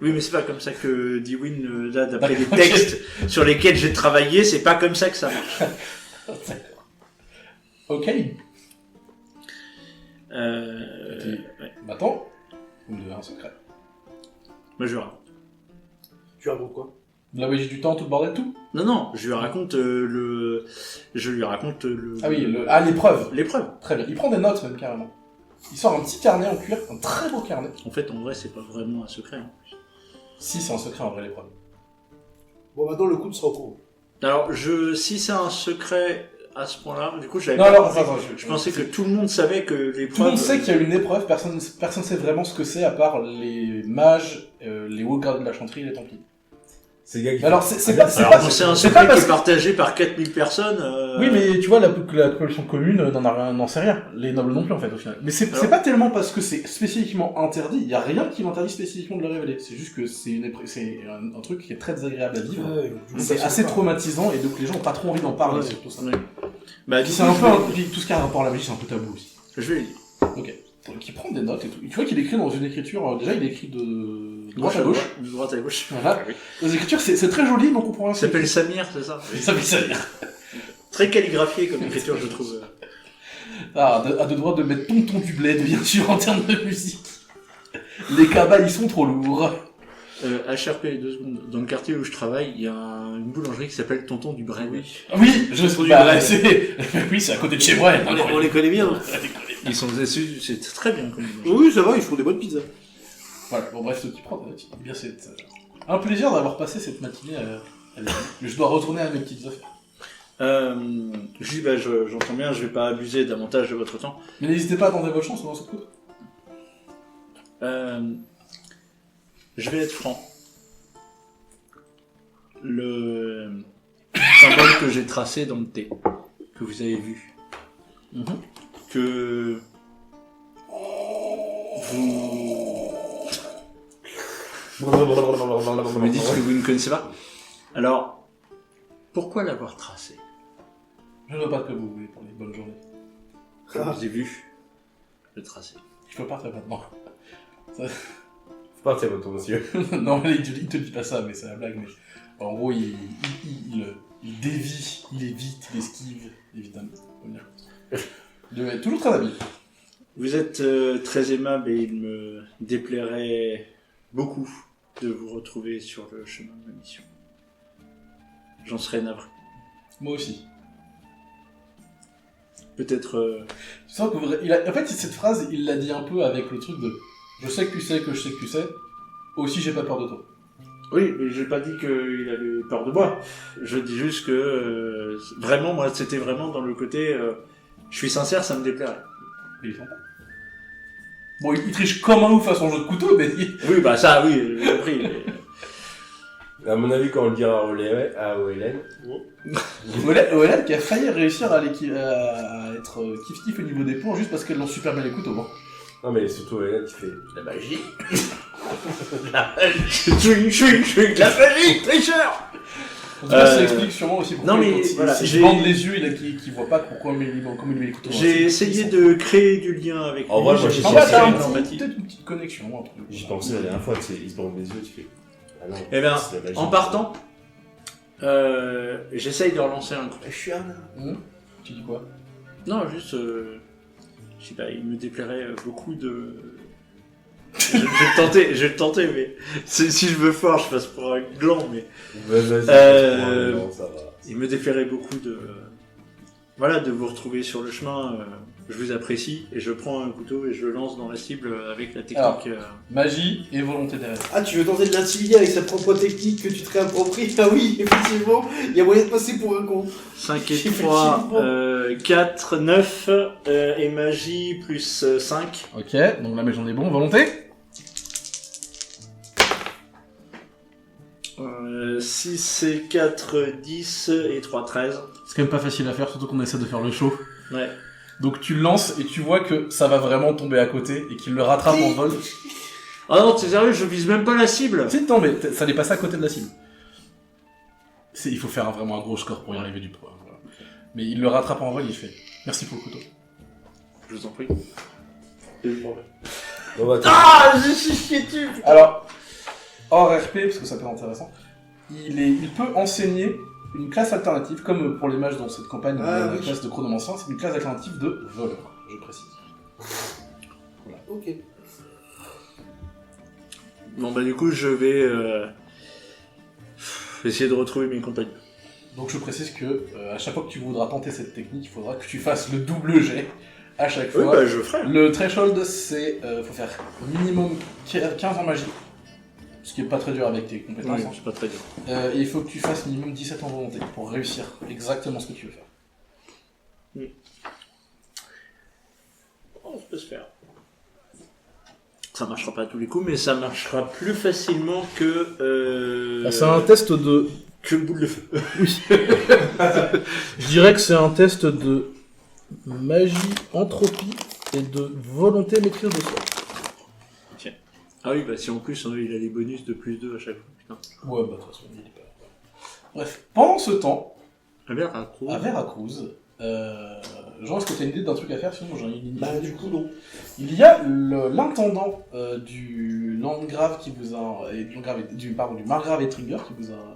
Speaker 1: Oui, mais c'est pas comme ça que Dewin, là, d'après les
Speaker 2: D'accord,
Speaker 1: textes sur lesquels j'ai travaillé, c'est pas comme ça que ça marche.
Speaker 2: D'accord. Ok. Maintenant, vous me devez un secret.
Speaker 1: Moi, je lui raconte.
Speaker 5: Tu racontes quoi?
Speaker 2: De la magie du temps, tout le bordel, tout.
Speaker 1: Non, je lui raconte le.
Speaker 2: Ah oui, l'épreuve.
Speaker 1: L'épreuve.
Speaker 2: Très bien. Il prend des notes même carrément. Il sort un petit carnet en cuir, un très beau carnet.
Speaker 1: En fait, en vrai, c'est pas vraiment un secret. Hein.
Speaker 2: Si, c'est un secret en vrai l'épreuve.
Speaker 5: Bon, maintenant, le coup sera au courant.
Speaker 1: Alors, si c'est un secret à ce point-là, du coup, je l'avais
Speaker 2: Non,
Speaker 1: pas
Speaker 2: alors,
Speaker 1: compris.
Speaker 2: attends,
Speaker 1: Je pensais que tout le monde savait que l'épreuve.
Speaker 2: Tout le monde sait qu'il y a une épreuve, personne sait vraiment ce que c'est à part les mages, les hauts gardes de la chanterie et les templiers.
Speaker 3: C'est le gars qui
Speaker 2: Mais alors, c'est pas
Speaker 1: C'est un
Speaker 2: c'est
Speaker 1: secret
Speaker 2: pas parce
Speaker 1: qui est partagé par 4000 personnes.
Speaker 2: Oui, mais tu vois, la population commune n'en sait rien. Les nobles non plus, en fait, au final. Mais c'est pas tellement parce que c'est spécifiquement interdit. Il y a rien qui m'interdit spécifiquement de le révéler. C'est juste que c'est un truc qui est très désagréable à vivre. C'est assez traumatisant et donc les gens ont pas trop envie d'en parler,
Speaker 1: Ouais.
Speaker 2: surtout ça.
Speaker 1: Ouais. Bah, du
Speaker 2: C'est
Speaker 1: coup,
Speaker 2: un
Speaker 1: je
Speaker 2: peu
Speaker 1: vais-
Speaker 2: tout ce qui a rapport à la magie, c'est un peu tabou aussi.
Speaker 1: Je vais lui dire.
Speaker 2: Ok. Donc il prend des notes et tout. Tu vois qu'il écrit dans une écriture, déjà il écrit de droite à gauche.
Speaker 1: De droite à gauche.
Speaker 2: Voilà.
Speaker 1: Ah oui.
Speaker 2: Les écritures, c'est très joli, donc on comprend rien.
Speaker 1: Il s'appelle Samir, c'est ça?
Speaker 2: Ça fait ça.
Speaker 1: Très calligraphié comme écriture, je trouve.
Speaker 2: À deux doigts de mettre Tonton du Bled, bien sûr, en termes de musique. Les cabas, ils sont trop lourds.
Speaker 1: HRP, 2 secondes. Dans le quartier où je travaille, il y a une boulangerie qui s'appelle Tonton du Bren.
Speaker 2: Oui, je suis oui, c'est à côté de chez moi.
Speaker 5: On les connaît bien.
Speaker 1: Ils sont déçus, c'est très bien comme boulangerie.
Speaker 5: Oui, ça va, ils font des bonnes pizzas.
Speaker 2: Voilà, bon bref, ce qui prend, eh bien c'est un plaisir d'avoir passé cette matinée avec vous. Mais je dois retourner à mes petites affaires.
Speaker 1: J'entends bien, je vais pas abuser davantage de votre temps.
Speaker 2: Mais n'hésitez pas à tenter votre chance pendant cette coupe.
Speaker 1: Je vais être franc. Le symbole que j'ai tracé dans le thé, que vous avez vu, que vous me dites que vous ne connaissez pas. Alors, pourquoi l'avoir tracé?
Speaker 2: Je ne vois pas ce que vous voulez pour les bonnes journées.
Speaker 1: Je vous ai vu le tracer.
Speaker 2: Je peux partir maintenant.
Speaker 3: Faut partir votre monsieur.
Speaker 2: Non, mais il te dit pas ça, mais c'est la blague. Mais en gros, il dévie, il évite, il esquive, évidemment. Il est toujours très habile.
Speaker 1: Vous êtes très aimable et il me déplairait beaucoup de vous retrouver sur le chemin de ma mission. J'en serais navré.
Speaker 2: Moi aussi.
Speaker 1: Peut-être...
Speaker 2: Tu sens que en fait, cette phrase, il l'a dit un peu avec le truc de je sais que tu sais que je sais que tu sais, aussi j'ai pas peur de toi.
Speaker 1: Oui, mais j'ai pas dit qu'il avait peur de moi. Je dis juste que vraiment, moi, c'était vraiment dans le côté je suis sincère, ça me déplairait.
Speaker 2: Mais il est sympa. Bon, il triche comme un ouf à son jeu de couteau, mais...
Speaker 1: Oui, bah ça, oui, j'ai compris. Mais...
Speaker 3: À mon avis, quand on le dira à OLN,
Speaker 2: Oled qui a failli réussir à être kiff-kiff au niveau des points juste parce qu'elle lance super bien les couteaux. Hein.
Speaker 3: non mais surtout OLN qui fait la magie.
Speaker 1: Je la magie, tricheur.
Speaker 2: En tout cas, ça explique sûrement aussi pourquoi
Speaker 1: non, mais voilà,
Speaker 2: s'il bande les yeux, il voit pas pourquoi il met les couteaux.
Speaker 1: J'ai essayé de créer du lien avec
Speaker 3: En
Speaker 1: lui.
Speaker 3: vrai, moi, j'ai
Speaker 2: En
Speaker 3: essayé
Speaker 2: vrai, t'as
Speaker 3: de
Speaker 2: peut-être une petite connexion. Un truc.
Speaker 3: J'y pensais la dernière fois, tu sais, il se bande les yeux, tu fais. Ah non,
Speaker 1: Eh bien,
Speaker 3: c'est la magie.
Speaker 1: en partant, j'essaye de relancer un coup.
Speaker 5: Je suis un nain.
Speaker 2: Tu dis quoi?
Speaker 1: Non, juste, je sais pas, il me déplairait beaucoup de... je vais le tenter, mais si je veux fort, je passe pour un gland, mais
Speaker 3: Vas-y, non, ça va.
Speaker 1: il me déplairait beaucoup de... Voilà, de vous retrouver sur le chemin. Je vous apprécie, et je prends un couteau et je le lance dans la cible avec la technique...
Speaker 2: Magie et volonté derrière.
Speaker 5: Ah, tu veux tenter de l'intimider avec sa propre technique que tu te réappropries? Ah oui, effectivement, il y a moyen de passer pour un con.
Speaker 1: 5 et 3, 4, 9, et magie plus 5.
Speaker 2: Ok, donc là, mais j'en ai bon. Volonté?
Speaker 1: 6 et 4, 10 et 3, 13.
Speaker 2: C'est quand même pas facile à faire, surtout qu'on essaie de faire le show.
Speaker 1: Ouais.
Speaker 2: Donc tu le lances et tu vois que ça va vraiment tomber à côté et qu'il le rattrape en vol.
Speaker 1: Ah non, t'es sérieux, je vise même pas la cible.
Speaker 2: Si, non, mais ça n'est passé à côté de la cible. Il faut faire vraiment un gros score pour y arriver du point. Voilà. Mais il le rattrape en vol, il fait merci pour le couteau.
Speaker 1: Je vous en prie.
Speaker 3: Bon, bah,
Speaker 1: Ah, j'ai chié dessus.
Speaker 2: Alors, hors RP, parce que ça peut être intéressant, il peut enseigner une classe alternative, comme pour les mages dans cette campagne, la classe de chronomancien, c'est une classe alternative de voleur, je précise. Voilà.
Speaker 5: Ok.
Speaker 1: Bon bah du coup, je vais essayer de retrouver mes compagnons.
Speaker 2: Donc je précise que à chaque fois que tu voudras tenter cette technique, il faudra que tu fasses le double jet à chaque fois.
Speaker 1: Oui, bah je ferai.
Speaker 2: Le threshold, c'est faut faire minimum 15 en magie, ce qui est pas très dur avec tes compétences.
Speaker 1: Oui,
Speaker 2: hein.
Speaker 1: c'est pas très dur.
Speaker 2: Et il faut que tu fasses minimum 17 en volonté pour réussir exactement ce que tu veux faire.
Speaker 1: Oh, ça peut se faire. Ça marchera pas à tous les coups, mais ça marchera plus facilement que...
Speaker 7: C'est un test de...
Speaker 1: que le boule de feu.
Speaker 7: Oui. Je dirais que c'est un test de magie, entropie et de volonté maîtrise de soi.
Speaker 1: Ah oui, bah si en plus il a les bonus de plus 2 à chaque fois, putain.
Speaker 2: Ouais, bah de toute façon, il est pas... Bref, pendant ce temps,
Speaker 1: À Veracruz.
Speaker 2: à Veracruz, Jean, est-ce que t'as une idée d'un truc à faire? Sinon, j'en ai une idée.
Speaker 5: Bah, du coup, non.
Speaker 2: Il y a l'intendant du Landgrave qui vous a... du Margrave Ettringer qui vous a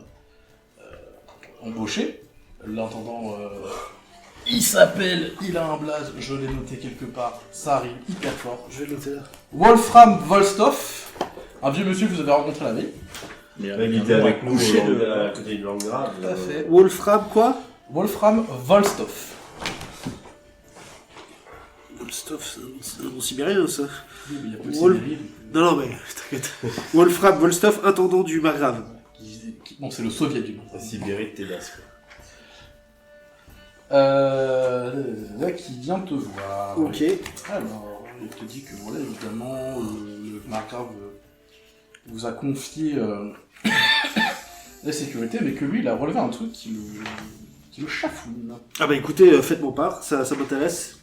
Speaker 2: embauché. L'intendant Il a un blaze, je l'ai noté quelque part, ça arrive hyper fort.
Speaker 5: Je vais le noter là.
Speaker 2: Wolfram Volstoff, un vieux monsieur que vous avez rencontré la veille.
Speaker 1: Mais
Speaker 3: Il était avec nous
Speaker 1: couché
Speaker 3: à côté de Landgrave.
Speaker 2: Tout à fait.
Speaker 5: Wolfram quoi?
Speaker 2: Wolfram Volstoff.
Speaker 5: Volstov, c'est un nom sibérien ça.
Speaker 2: Il y a peu de
Speaker 5: Wolf-
Speaker 2: Sibérie.
Speaker 5: Non mais t'inquiète. Wolfram Volstov, intendant du Margrave.
Speaker 2: Bon, c'est le soviet du monde.
Speaker 3: La Sibérie de Tédas.
Speaker 2: Là qui vient te voir.
Speaker 5: Ok.
Speaker 2: Alors, il te dit que voilà, évidemment, le margrave vous a confié la sécurité, mais que lui, il a relevé un truc qui le chafouine.
Speaker 5: Ah bah écoutez, faites-moi part, ça m'intéresse.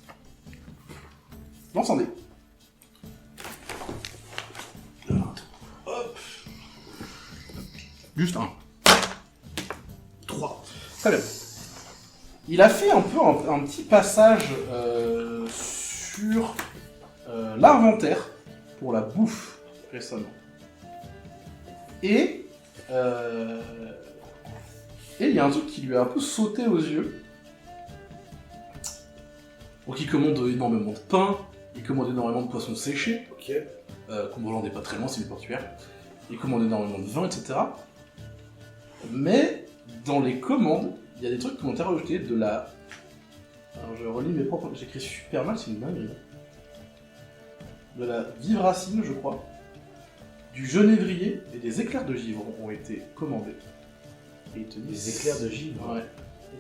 Speaker 2: Lance un dé. Juste un.
Speaker 5: 3.
Speaker 2: Très bien. Il a fait un peu un petit passage sur l'inventaire pour la bouffe récemment. Et il y a un truc qui lui a un peu sauté aux yeux. Donc il commande énormément de pain, il commande énormément de poissons séchés,
Speaker 5: Ok.
Speaker 2: Cumberland n'est pas très loin, c'est le portuaire. Il commande énormément de vin, etc. Mais dans les commandes, il y a des trucs qui ont été rajoutés de la... Alors je relis mes propres... J'écris super mal, c'est une dinguerie. De la vivracine, je crois. Du genévrier et des éclairs de givre ont été commandés. Et ils te disent...
Speaker 3: Des éclairs de givre.
Speaker 2: Ouais.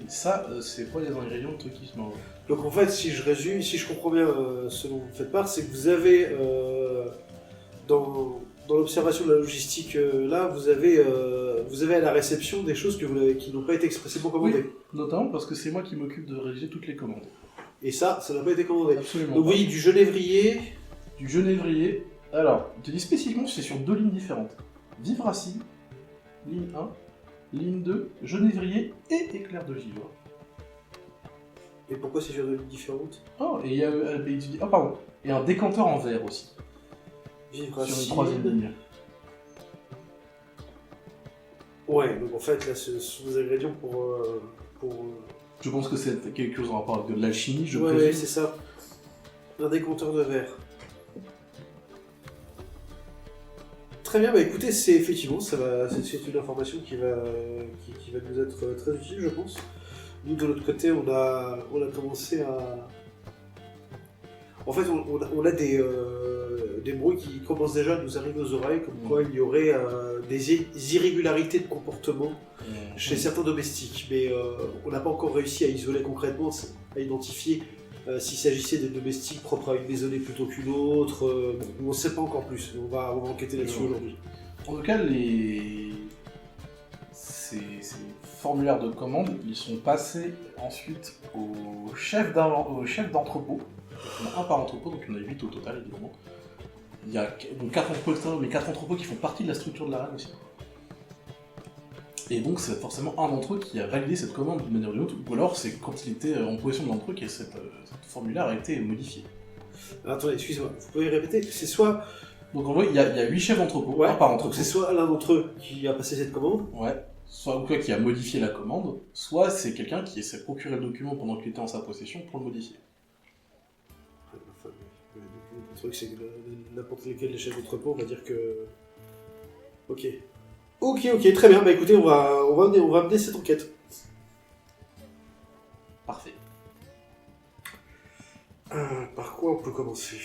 Speaker 2: Et ça, c'est pas des ingrédients de trucs qui se mangent.
Speaker 5: Donc en fait, si je résume, si je comprends bien ce dont vous faites part, c'est que vous avez dans l'observation de la logistique là, vous avez à la réception des choses qui n'ont pas été expressément commandées.
Speaker 2: Notamment parce que c'est moi qui m'occupe de rédiger toutes les commandes.
Speaker 5: Et ça n'a pas été commandé.
Speaker 2: Absolument.
Speaker 5: Donc vous
Speaker 2: pas.
Speaker 5: voyez du genévrier.
Speaker 2: Du genévrier. Alors, il te dit spécifiquement que c'est sur 2 lignes différentes. Vivracine, ligne 1, ligne 2, genévrier et éclair de givre.
Speaker 5: Et pourquoi c'est sur deux lignes différentes?
Speaker 2: Oh, et il y a il te dit, oh, pardon, et un décanteur en verre aussi, sur une
Speaker 5: Vivracine.
Speaker 2: 3ème ligne.
Speaker 5: Ouais, donc en fait là, ce sont des ingrédients pour
Speaker 2: Je pense que c'est quelque chose en rapport avec de l'alchimie, je
Speaker 5: ouais,
Speaker 2: présume.
Speaker 5: ouais, c'est ça. Un décompteur de verre. Très bien, bah écoutez, c'est effectivement, c'est une information qui va nous être très utile, je pense. Nous, de l'autre côté, on a commencé à... En fait, on a des bruits qui commencent déjà à nous arriver aux oreilles, comme quoi il y aurait des irrégularités de comportement chez certains domestiques. Mais on n'a pas encore réussi à isoler concrètement, à identifier s'il s'agissait des domestiques propres à une maisonnée plutôt qu'une autre. On ne sait pas encore plus. On va enquêter là-dessus aujourd'hui.
Speaker 2: En tout cas, ces formulaires de commande, ils sont passés ensuite au chef d'entrepôt. Il y en a un par entrepôt, donc il y en a 8 au total, évidemment. Il y a donc 4 entrepôts, mais 4 entrepôts qui font partie de la structure de la reine aussi. Et donc c'est forcément un d'entre eux qui a validé cette commande d'une manière ou d'une autre, ou alors c'est quand il était en possession de l'entre eux que cette formulaire a été modifié.
Speaker 5: Alors, attendez, excusez-moi, vous pouvez répéter? C'est soit...
Speaker 2: Donc en vrai, il y a 8 chefs d'entrepôt,
Speaker 5: Ouais,
Speaker 2: un par
Speaker 5: donc
Speaker 2: entrepôt.
Speaker 5: c'est soit l'un d'entre eux qui a passé cette commande,
Speaker 2: Ouais. Soit quelqu'un qui a modifié la commande, soit c'est quelqu'un qui s'est procuré le document pendant qu'il était en sa possession pour le modifier.
Speaker 5: enfin, le truc c'est que n'importe lequel des chefs d'entrepôt, on va dire que... Ok, très bien, bah écoutez, on va mener cette enquête.
Speaker 2: Parfait.
Speaker 5: Par quoi on peut commencer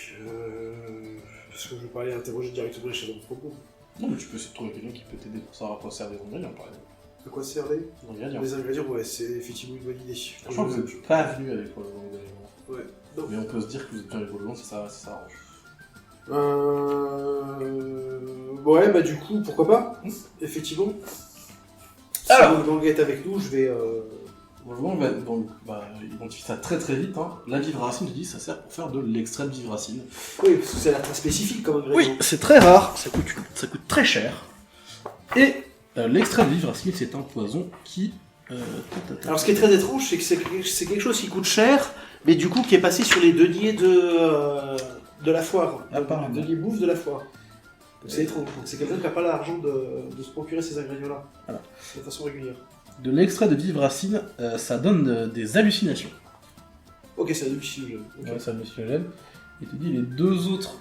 Speaker 5: Parce que je vais pas aller interroger directement les chefs d'entrepôt.
Speaker 2: Non, mais tu peux essayer de trouver quelqu'un qui peut t'aider pour savoir à quoi servent les ingrédients, par exemple.
Speaker 5: À quoi servent les
Speaker 2: Ingrédients.
Speaker 5: Les ingrédients, ouais, c'est effectivement une bonne idée.
Speaker 2: Franchement, vous n'êtes pas venu avec les ingrédients.
Speaker 5: Ouais. Non.
Speaker 2: Mais on peut se dire que vous êtes bien évoluant si ça s'arrange.
Speaker 5: Ouais, bah du coup, pourquoi pas effectivement.
Speaker 2: Alors.
Speaker 5: Si Gang est avec nous, je vais...
Speaker 2: Bon, bah, identifie ça très très vite. Hein. La vivracine, tu dis, ça sert pour faire de l'extrait de vivracine.
Speaker 5: Oui, parce que ça a l'air très spécifique comme ingrédient.
Speaker 2: Oui, c'est très rare, ça coûte très cher. Et l'extrait de vivracine, c'est un poison qui...
Speaker 5: Alors ce qui est très étrange, c'est que c'est quelque chose qui coûte cher, mais du coup qui est passé sur les deniers de la foire.
Speaker 2: Apparemment.
Speaker 5: Les deniers bouffe de la foire. Donc c'est étrange. Donc c'est quelqu'un qui n'a pas l'argent de se procurer ces ingrédients-là.
Speaker 2: Voilà.
Speaker 5: De façon régulière.
Speaker 2: De l'extrait de vivracine, ça donne des hallucinations.
Speaker 5: Ok, c'est un hallucinogène. Ok.
Speaker 7: Ouais, c'est hallucinogène. Il te dit les 2 autres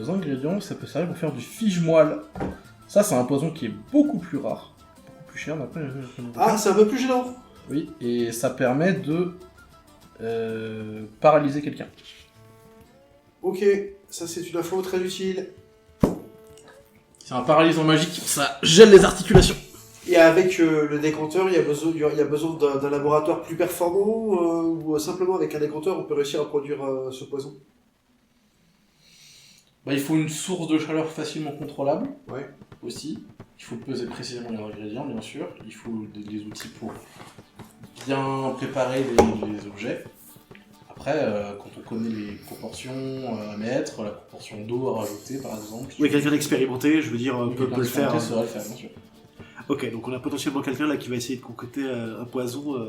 Speaker 7: ingrédients, ça peut servir pour faire du fige-moelle. Ça, c'est un poison qui est beaucoup plus rare, beaucoup plus cher. D'après,
Speaker 5: Ah, c'est un peu plus gênant.
Speaker 7: oui, et ça permet de paralyser quelqu'un.
Speaker 5: Ok, ça c'est une info très utile.
Speaker 7: C'est un paralysant magique, ça gèle les articulations.
Speaker 5: Et avec le décanteur, il y a besoin d'un laboratoire plus performant ou simplement avec un décanteur on peut réussir à produire ce poison?
Speaker 7: Bah, il faut une source de chaleur facilement contrôlable.
Speaker 5: Ouais.
Speaker 7: Aussi. Il faut peser précisément les ingrédients, bien sûr. Il faut des outils pour bien préparer les objets. Après, quand on connaît les proportions à mettre, la proportion d'eau à rajouter, par exemple.
Speaker 6: Oui, quelqu'un d'expérimenté, je veux dire, peut le faire.
Speaker 7: Ça saurait le faire, bien sûr.
Speaker 6: Ok, donc on a potentiellement quelqu'un là qui va essayer de concocter un poison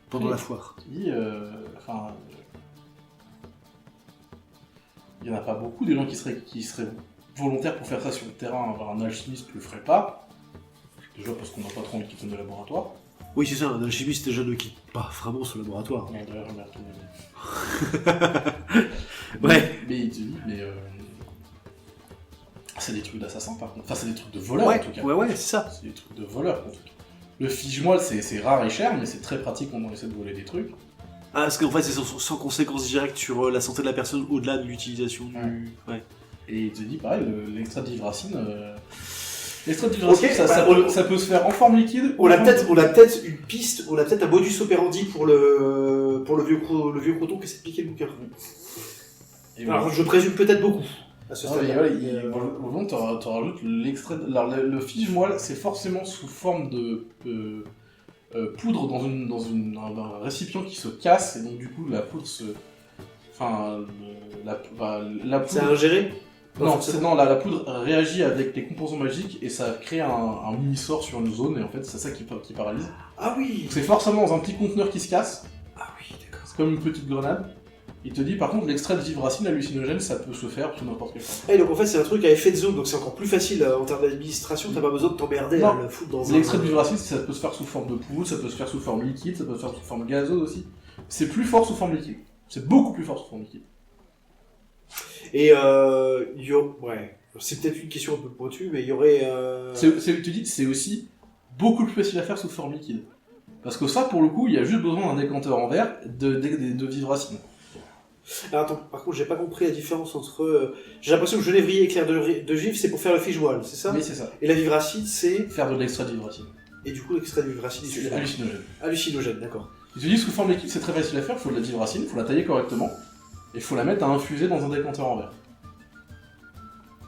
Speaker 6: pendant
Speaker 7: Oui.
Speaker 6: la foire.
Speaker 7: Il n'y en a pas beaucoup des gens qui seraient volontaires pour faire ça sur le terrain. Un alchimiste ne le ferait pas. Déjà parce qu'on n'a pas trop d'équipement de laboratoire.
Speaker 6: Oui, c'est ça, un alchimiste déjà ne quitte pas vraiment son laboratoire.
Speaker 7: Non, d'ailleurs, je m'ai retourné.
Speaker 6: Ouais.
Speaker 7: Mais il te dit, c'est des trucs d'assassins par contre. Enfin, c'est des trucs de voleurs
Speaker 6: Ouais,
Speaker 7: en tout cas.
Speaker 6: ouais, c'est ça.
Speaker 7: C'est des trucs de voleurs en tout cas. Le fige-moelle, c'est rare et cher, mais c'est très pratique quand on essaie de voler des trucs.
Speaker 6: Ah, parce qu'en fait, c'est sans conséquence directe sur la santé de la personne au-delà de l'utilisation du. Ouais.
Speaker 7: Et il te dit pareil, l'extrait de vivracine. L'extrait de vivracine,
Speaker 5: Ok,
Speaker 7: ça peut se faire en forme liquide.
Speaker 5: On a peut-être une piste, on a peut-être un modus operandi pour le vieux croton qui essaie de piquer le bouquin.
Speaker 7: Et
Speaker 5: Alors
Speaker 7: voilà.
Speaker 5: je présume peut-être beaucoup à ce
Speaker 7: Non, mais
Speaker 5: stade.
Speaker 7: voilà, au fond, tu rajoutes l'extrait. Alors, le fige-moelle, c'est forcément sous forme de poudre dans un récipient qui se casse, et donc du coup, la poudre se. Enfin, la
Speaker 5: C'est
Speaker 7: poudre.
Speaker 5: ingéré?
Speaker 7: Non, la poudre réagit avec les composants magiques et ça crée un mini-sort sur une zone, et en fait, c'est ça qui paralyse.
Speaker 5: Ah oui.
Speaker 7: C'est forcément dans un petit conteneur qui se casse,
Speaker 5: Ah oui, d'accord.
Speaker 7: c'est comme une petite grenade. Il te dit par contre, l'extrait de vivracine hallucinogène, ça peut se faire sous n'importe quelle forme.
Speaker 5: Et donc en fait c'est un truc à effet de zone, donc c'est encore plus facile en termes d'administration, t'as pas besoin de t'emmerder
Speaker 7: Non.
Speaker 5: à le foutre dans un...
Speaker 7: L'extrait de vivracine, ça peut se faire sous forme de poudre, ça peut se faire sous forme liquide, ça peut se faire sous forme gazeuse aussi. C'est plus fort sous forme liquide. C'est beaucoup plus fort sous forme liquide.
Speaker 5: Et ouais, c'est peut-être une question un peu pointue, mais il y aurait...
Speaker 7: Tu te dis, c'est aussi beaucoup plus facile à faire sous forme liquide. Parce que ça, pour le coup, il y a juste besoin d'un décanteur en verre de vivracine.
Speaker 5: Alors, attends, par contre j'ai pas compris la différence entre... J'ai l'impression que genévrier et clair de givre c'est pour faire le fige-moelle, c'est ça?
Speaker 7: Oui, c'est ça.
Speaker 5: Et la vivracine c'est...
Speaker 7: Faire de l'extrait de vivracine.
Speaker 5: Et du coup l'extrait de vivracine
Speaker 7: C'est
Speaker 5: c'est
Speaker 7: hallucinogène.
Speaker 5: hallucinogène, d'accord.
Speaker 7: Il te dit, sous forme liquide, c'est très facile à faire, il faut de la vivracine, il faut la tailler correctement, et il faut la mettre à infuser dans un décanteur en verre.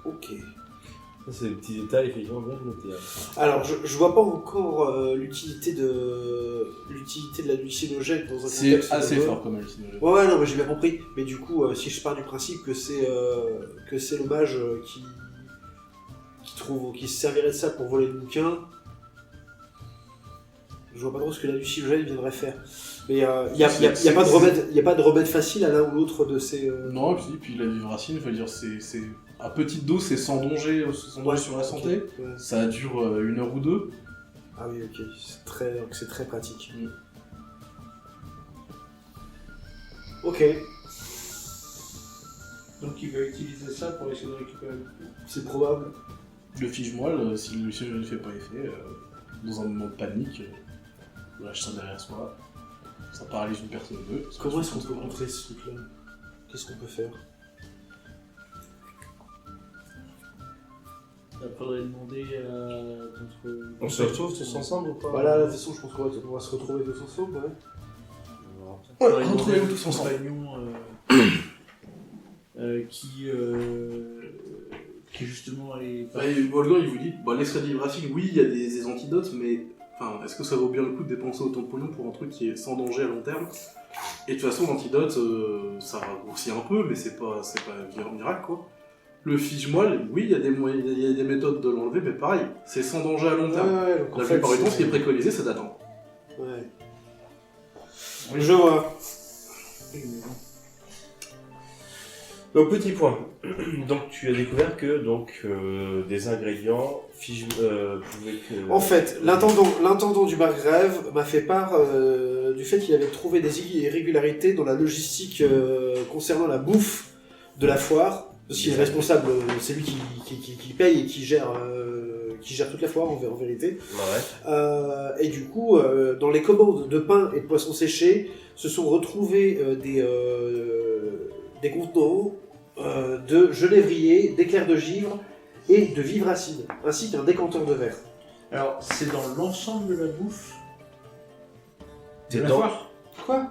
Speaker 5: Ok.
Speaker 3: Ça, c'est des petits détails, effectivement, bien notés.
Speaker 5: Alors je vois pas encore l'utilité de l'hallucinogène dans un
Speaker 7: C'est
Speaker 5: contexte
Speaker 7: assez
Speaker 5: de vol.
Speaker 7: fort comme hallucinogène.
Speaker 5: Ouais, non, mais j'ai bien compris. Mais du coup, si je pars du principe que c'est le mage qui se servirait de ça pour voler le bouquin, je vois pas trop ce que l'hallucinogène viendrait faire. Mais il y a pas de remède facile à l'un ou l'autre de ces.
Speaker 7: Non, et puis la vivracine, je veux dire, c'est à petite dose, c'est sans danger sur la santé.
Speaker 5: Ouais.
Speaker 7: Ça dure 1 heure ou 2.
Speaker 5: Ah oui, ok, c'est très pratique.
Speaker 7: Mm.
Speaker 8: Ok. Donc il va utiliser ça pour essayer de récupérer le coup.
Speaker 5: C'est probable.
Speaker 7: Le fige-moelle, si le fige ne fait pas effet, dans un moment de panique, on lâche ça derrière soi. Ça paralyse une personne ou deux.
Speaker 5: Comment est-ce qu'on peut contrer ce truc-là? Qu'est-ce qu'on peut faire?
Speaker 1: Il faudrait demander à notre...
Speaker 3: On se retrouve tous ensemble ou pas?
Speaker 5: Voilà, de toute façon, je pense qu'on va se retrouver tous ensemble, ouais.
Speaker 7: Retrouvez-vous tous ensemble.
Speaker 1: Qui justement est...
Speaker 7: Volgan, il vous dit, l'extrait de vivracine, oui, il y a des antidotes, mais enfin, est-ce que ça vaut bien le coup de dépenser autant de pognon pour un truc qui est sans danger à long terme? Et de toute façon, l'antidote, ça raccourcit un peu, mais c'est pas un miracle, quoi. Le fige-moelle, oui, il y a des moyens, il y a des méthodes de l'enlever, mais pareil, c'est sans danger à long terme.
Speaker 5: Ouais, donc en
Speaker 7: La
Speaker 5: fait,
Speaker 7: plupart du temps, ce qui est préconisé, c'est d'attendre.
Speaker 5: Ouais. Je vois.
Speaker 3: Donc petit point. Donc tu as découvert que des ingrédients pouvaient que...
Speaker 5: En fait, l'intendant du Margrève m'a fait part du fait qu'il avait trouvé des irrégularités dans la logistique concernant la bouffe de la foire. Parce qu'il est responsable, c'est lui qui paye et qui gère toute la foire en vérité.
Speaker 3: Ouais.
Speaker 5: Et du coup, dans les commandes de pain et de poissons séchés, se sont retrouvés des contenants de genévrier, d'éclairs de givre et de vivracine, ainsi qu'un décanteur de verre.
Speaker 1: Alors, c'est dans l'ensemble de la bouffe de
Speaker 3: C'est
Speaker 1: la
Speaker 3: dans-
Speaker 1: foire.
Speaker 5: Quoi?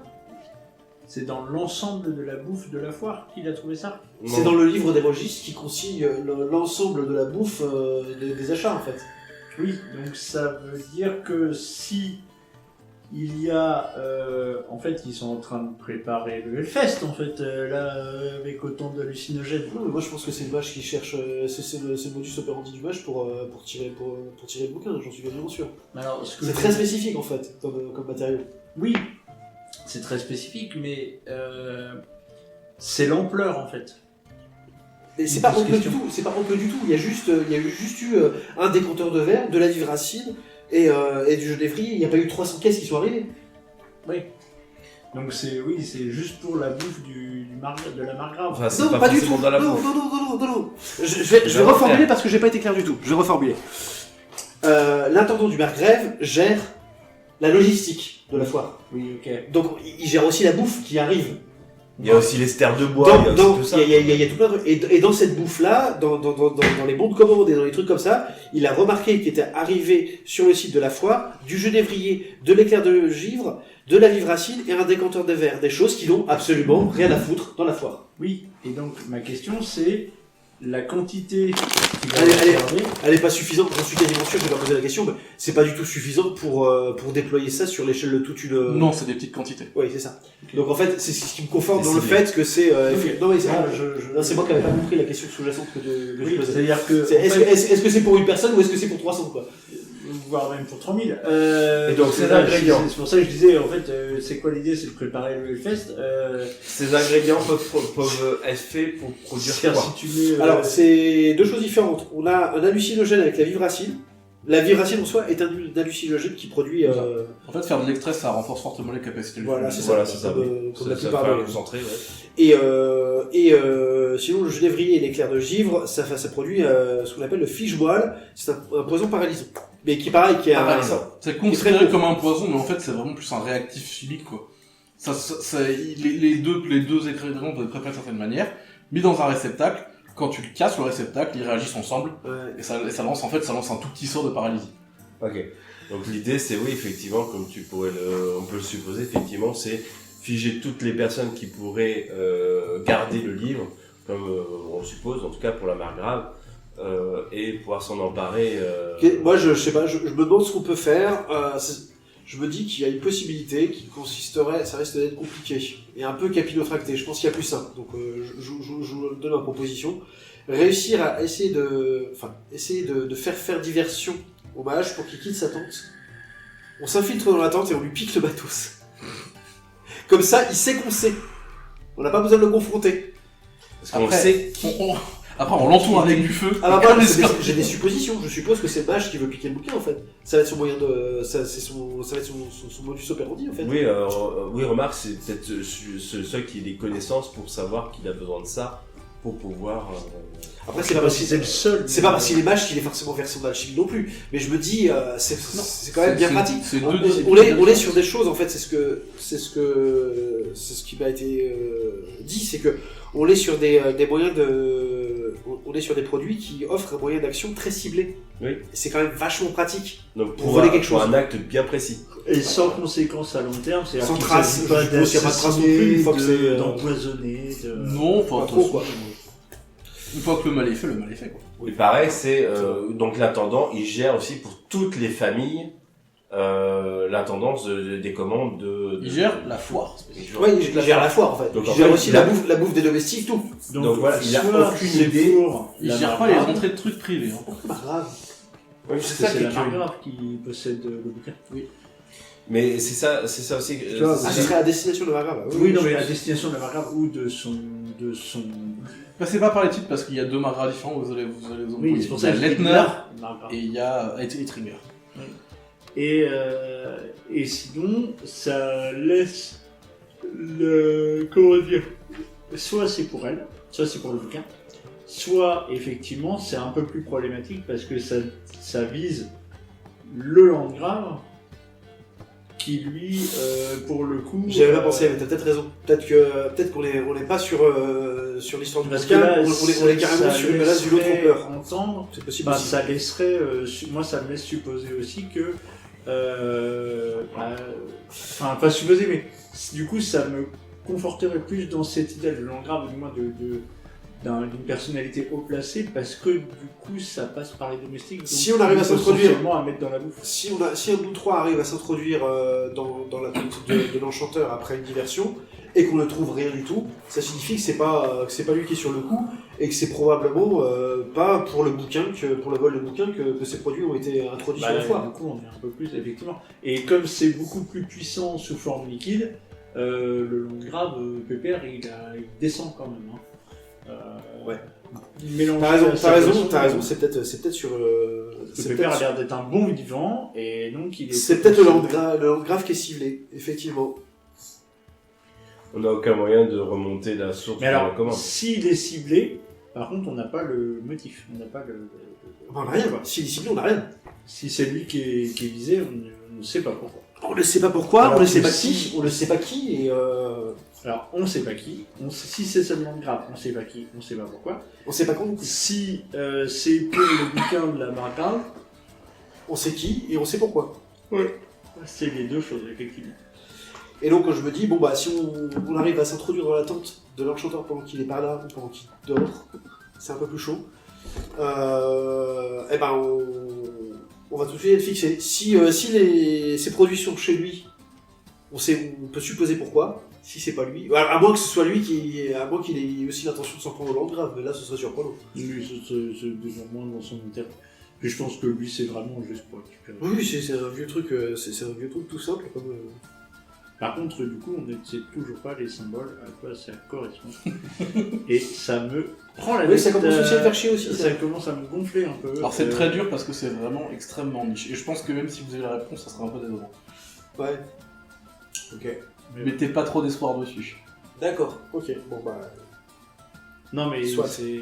Speaker 1: C'est dans l'ensemble de la bouffe de la foire qu'il a trouvé ça.
Speaker 5: C'est dans le livre des registres qui consigne l'ensemble de la bouffe des achats en fait.
Speaker 1: Oui, donc ça veut dire que si il y a... en fait, ils sont en train de préparer le Hellfest, en fait, avec autant d'hallucinogènes.
Speaker 5: Non, mais moi je pense que c'est le mage qui cherche, c'est le modus operandi du mage pour tirer le bouquin, j'en suis quasiment sûr.
Speaker 1: Alors, ce que
Speaker 5: C'est
Speaker 1: je-
Speaker 5: très spécifique en fait, comme matériau.
Speaker 1: Oui, c'est très spécifique, mais c'est l'ampleur, en fait.
Speaker 5: Mais c'est
Speaker 1: Une
Speaker 5: pas
Speaker 1: grosse
Speaker 5: ample du
Speaker 1: question.
Speaker 5: tout, c'est pas ample du tout. Il y a juste eu un décanteur de verre, de la vivracine et du genévrier. Il n'y a pas eu 300 caisses qui sont arrivées.
Speaker 1: Oui. Donc c'est juste pour la bouffe de la margrave.
Speaker 3: Enfin, c'est
Speaker 5: Non,
Speaker 3: pas,
Speaker 5: pas du
Speaker 3: forcément
Speaker 5: tout.
Speaker 3: dans la
Speaker 5: Non,
Speaker 3: bouffe.
Speaker 5: non. Je vais reformuler parce que j'ai pas été clair du tout. Je vais reformuler. L'intendant du margrave gère la logistique de la foire.
Speaker 1: Oui, ok.
Speaker 5: Donc il gère aussi la bouffe qui arrive.
Speaker 3: Il y a aussi les stères de bois, il y a aussi tout ça.
Speaker 5: Il y a tout plein de trucs. Et dans cette bouffe-là, dans les bons de commande et dans les trucs comme ça, il a remarqué qu'il était arrivé sur le site de la foire du genévrier, de l'éclair de givre, de la vivracine et un décanteur de verre. Des choses qui n'ont absolument rien à foutre dans la foire.
Speaker 1: Oui, et donc ma question c'est la quantité qui va
Speaker 5: Allez,
Speaker 1: être gardée.
Speaker 5: Elle est pas suffisante, j'en suis quasiment sûr, je vais pas poser la question, mais c'est pas du tout suffisant pour déployer ça sur l'échelle de toute une...
Speaker 7: Non, c'est des petites quantités.
Speaker 5: Oui, c'est ça. Donc en fait, c'est ce qui me conforte
Speaker 3: C'est
Speaker 5: dans le
Speaker 3: ciblé.
Speaker 5: fait que c'est... Non, mais c'est
Speaker 1: Ah,
Speaker 5: non, c'est moi qui avais pas compris la question sous-jacente que je
Speaker 1: Oui,
Speaker 5: posais.
Speaker 1: c'est-à-dire que
Speaker 5: Est-ce que c'est pour une personne ou est-ce que c'est pour 300 quoi?
Speaker 1: voire même pour 3000.
Speaker 3: Et donc, ces
Speaker 1: là,
Speaker 3: ingrédients.
Speaker 1: C'est pour ça que je disais, en fait, c'est quoi l'idée? C'est de préparer le Hellfest.
Speaker 3: Ces ingrédients peuvent être faits pour produire
Speaker 1: Car
Speaker 3: quoi?
Speaker 1: si tu mets...
Speaker 5: Alors, c'est deux choses différentes. On a un hallucinogène avec la vivracine. La vivracine en soi est un hallucinogène qui produit...
Speaker 7: En fait, faire de l'extrait, ça renforce fortement les capacités du
Speaker 5: Voilà,
Speaker 7: film.
Speaker 5: c'est
Speaker 3: Voilà,
Speaker 5: ça.
Speaker 3: c'est ça,
Speaker 5: Comme la
Speaker 3: Ça
Speaker 5: plupart
Speaker 3: fait un
Speaker 5: des-
Speaker 3: concentré, ouais.
Speaker 5: Sinon, le genévrier et l'éclair de givre, ça produit ce qu'on appelle le fiche-moelle. C'est un poison paralysant. Mais qui, pareil, qui est un...
Speaker 7: C'est
Speaker 5: Qui est très
Speaker 7: considéré
Speaker 5: court.
Speaker 7: comme un poison, mais en fait, c'est vraiment plus un réactif chimique, quoi. Les deux ingrédients doivent être préparés de certaine manière, mis dans un réceptacle. Quand tu le casses, le réceptacle, ils réagissent ensemble,
Speaker 5: Ouais.
Speaker 7: et ça lance un tout petit sort de paralysie.
Speaker 3: Ok. Donc l'idée, c'est oui, effectivement, comme on peut le supposer, effectivement, c'est figer toutes les personnes qui pourraient garder le livre, comme on le suppose, en tout cas pour la margrave, et pouvoir s'en emparer.
Speaker 5: Ok, moi, je sais pas, je me demande ce qu'on peut faire. Je me dis qu'il y a une possibilité qui consisterait, ça risque d'être compliqué, et un peu capillotracté. Je pense qu'il y a plus simple. Donc, je vous donne ma proposition. Réussir à essayer de faire diversion au mage pour qu'il quitte sa tente. On s'infiltre dans la tente et on lui pique le matos. Comme ça, il sait qu'on sait. On n'a pas besoin de le confronter.
Speaker 3: Parce qu'on
Speaker 7: Après,
Speaker 3: sait
Speaker 7: Après, on l'entoure avec du feu.
Speaker 5: Ah bah
Speaker 7: comme
Speaker 5: voilà,
Speaker 7: les scorpions.
Speaker 5: j'ai des suppositions. Je suppose que c'est le mage qui veut piquer le bouquin en fait. Ça va être son moyen de, ça va être son modus operandi en fait.
Speaker 3: Oui, oui, remarque, c'est peut-être seul qui ait des connaissances pour savoir qu'il a besoin de ça pour pouvoir.
Speaker 5: Après c'est pas parce qu'il
Speaker 1: c'est le seul.
Speaker 5: c'est pas parce qu'il est mage qu'il est forcément versé dans l'alchimie non plus. Mais je me dis, c'est quand même bien pratique.
Speaker 7: C'est
Speaker 5: On,
Speaker 7: deux
Speaker 5: on
Speaker 7: disciplines
Speaker 5: est
Speaker 7: différentes.
Speaker 5: sur des choses en fait. C'est ce qui m'a été dit, c'est que on est sur des moyens de, on est sur des produits qui offrent un moyen d'action très ciblé.
Speaker 3: Oui.
Speaker 5: Et c'est quand même vachement pratique.
Speaker 3: Donc
Speaker 5: Pour voler quelque
Speaker 3: pour
Speaker 5: chose.
Speaker 3: un acte bien précis.
Speaker 1: Et sans conséquence à long terme, c'est-à-dire
Speaker 5: Sans
Speaker 1: qu'il
Speaker 5: trace,
Speaker 1: s'agit pas
Speaker 5: je suppose qu'il y a pas de trace non plus, une fois que c'est,
Speaker 1: d'empoisonner.
Speaker 7: Non,
Speaker 5: Pas
Speaker 7: pas
Speaker 5: trop,
Speaker 7: trop,
Speaker 5: quoi.
Speaker 7: Une fois que le mal est fait, quoi.
Speaker 3: Et pareil, c'est donc l'intendant, il gère aussi pour toutes les familles l'intendance des commandes de.
Speaker 7: Il gère la foire.
Speaker 5: Ouais, il gère la foire en fait.
Speaker 3: Donc,
Speaker 5: il
Speaker 3: en
Speaker 5: gère
Speaker 3: fait,
Speaker 5: aussi
Speaker 3: il a-
Speaker 5: la bouffe des domestiques, tout.
Speaker 3: Donc voilà, il a
Speaker 1: soit
Speaker 3: aucune
Speaker 1: c'est
Speaker 3: idée.
Speaker 1: pour
Speaker 7: Il
Speaker 1: la
Speaker 7: gère pas les
Speaker 1: margrave,
Speaker 7: entrées de trucs privés. Hein.
Speaker 5: C'est pas grave.
Speaker 3: Oui,
Speaker 1: parce
Speaker 3: c'est
Speaker 1: que
Speaker 3: ça
Speaker 1: c'est
Speaker 3: qui est
Speaker 1: la
Speaker 3: curieux.
Speaker 1: margrave qui possède le bouquin.
Speaker 3: Mais c'est ça aussi.
Speaker 5: Tu vois, ce serait à destination de la grave.
Speaker 1: Oui, non, mais à destination de la margrave ou de son.
Speaker 7: Passez pas par les titres parce qu'il y a deux margras différents, vous allez
Speaker 1: Oui, c'est pour ça
Speaker 7: il y
Speaker 1: que
Speaker 7: a
Speaker 1: je dis
Speaker 7: Lettner
Speaker 1: la margrave.
Speaker 7: et il y a Ettringer.
Speaker 1: Et sinon, ça laisse comment dire, soit c'est pour elle, soit c'est pour le bouquin, soit effectivement c'est un peu plus problématique parce que ça vise le Landgrave qui lui, pour le coup...
Speaker 5: J'avais pas pensé, mais t'as peut-être raison. Peut-être qu'on n'est pas sur l'histoire du
Speaker 1: parce que
Speaker 5: bouquin,
Speaker 1: là,
Speaker 5: on est carrément sur une menace du lot trompeur.
Speaker 1: Entendre,
Speaker 5: C'est possible
Speaker 1: bah,
Speaker 5: aussi.
Speaker 1: ça laisserait, moi ça me laisse supposer aussi que, enfin pas supposer, mais du coup ça me conforterait plus dans cette idée de Landgrave, du moins d'une personnalité haut placée, parce que du coup ça passe par les domestiques. Donc,
Speaker 5: Si on arrive à s'introduire,
Speaker 1: à mettre dans la bouffe.
Speaker 5: si un de nous trois arrive à s'introduire dans la tente de l'enchanteur après une diversion, et qu'on ne trouve rien du tout, ça signifie que c'est pas lui qui est sur le coup, et que c'est probablement pas pour le bouquin, pour le vol de bouquin que ces produits ont été introduits sur la
Speaker 1: Du
Speaker 5: foire.
Speaker 1: coup on est un peu plus, effectivement. Et comme c'est beaucoup plus puissant sous forme liquide, le Landgrave Pépère il descend quand même. Hein.
Speaker 5: Ouais.
Speaker 1: Mélangé
Speaker 5: T'as
Speaker 1: à
Speaker 5: raison,
Speaker 1: sa
Speaker 5: t'as
Speaker 1: façon,
Speaker 5: raison, c'est peut-être sur...
Speaker 1: Le Pépère a l'air d'être un bon vivant, et donc il est...
Speaker 5: C'est peut-être le Landgrave qui est ciblé, effectivement.
Speaker 3: On n'a aucun moyen de remonter la source
Speaker 1: Mais
Speaker 3: de la
Speaker 1: alors,
Speaker 3: commande.
Speaker 1: s'il est ciblé, par contre on n'a pas le motif, on n'a pas le...
Speaker 5: On n'a rien, s'il est ciblé, on n'a rien.
Speaker 1: Si c'est lui qui est visé, on ne sait pas pourquoi.
Speaker 5: On ne sait pas pourquoi,
Speaker 1: Alors
Speaker 5: on ne sait
Speaker 1: que
Speaker 5: pas
Speaker 1: si-
Speaker 5: qui, on ne sait pas qui, et
Speaker 1: Alors, on ne sait pas qui, si c'est seulement grave, on ne sait pas qui, on ne sait pas pourquoi.
Speaker 5: on ne sait pas quand.
Speaker 1: Si c'est pour le bouquin de la margrave,
Speaker 5: On sait qui, et on sait pourquoi.
Speaker 1: c'est les deux choses, effectivement.
Speaker 5: Et donc je me dis, bon bah si on arrive à s'introduire dans la tente de l'enchanteur pendant qu'il est pas là, ou pendant qu'il dort, c'est un peu plus chaud, eh ben on va tout de suite être fixé. Si ces produits sont chez lui, on peut supposer pourquoi. Si c'est pas lui, à moins que ce soit lui à moins qu'il ait aussi l'intention de s'en prendre au Landgrave, mais là ce serait surprenant.
Speaker 1: Lui, c'est déjà moins dans son intérêt. Puis je pense que lui, c'est vraiment juste pour récupérer.
Speaker 5: Oui, c'est un vieux truc, c'est un vieux truc tout simple comme.
Speaker 1: Par contre, du coup, on ne sait toujours pas les symboles, à quoi ça correspond. Et ça me prend la
Speaker 5: Oui,
Speaker 1: tête.
Speaker 5: ça commence aussi à faire chier aussi.
Speaker 1: Ça commence à me gonfler un peu.
Speaker 7: Alors c'est très dur parce que c'est vraiment extrêmement niche. Et je pense que même si vous avez la réponse, ça sera un peu décevant.
Speaker 5: Ouais. Ok.
Speaker 7: Mettez pas trop d'espoir dessus.
Speaker 5: D'accord. Ok. Bon bah.
Speaker 1: Non, mais
Speaker 5: Soit.
Speaker 1: c'est...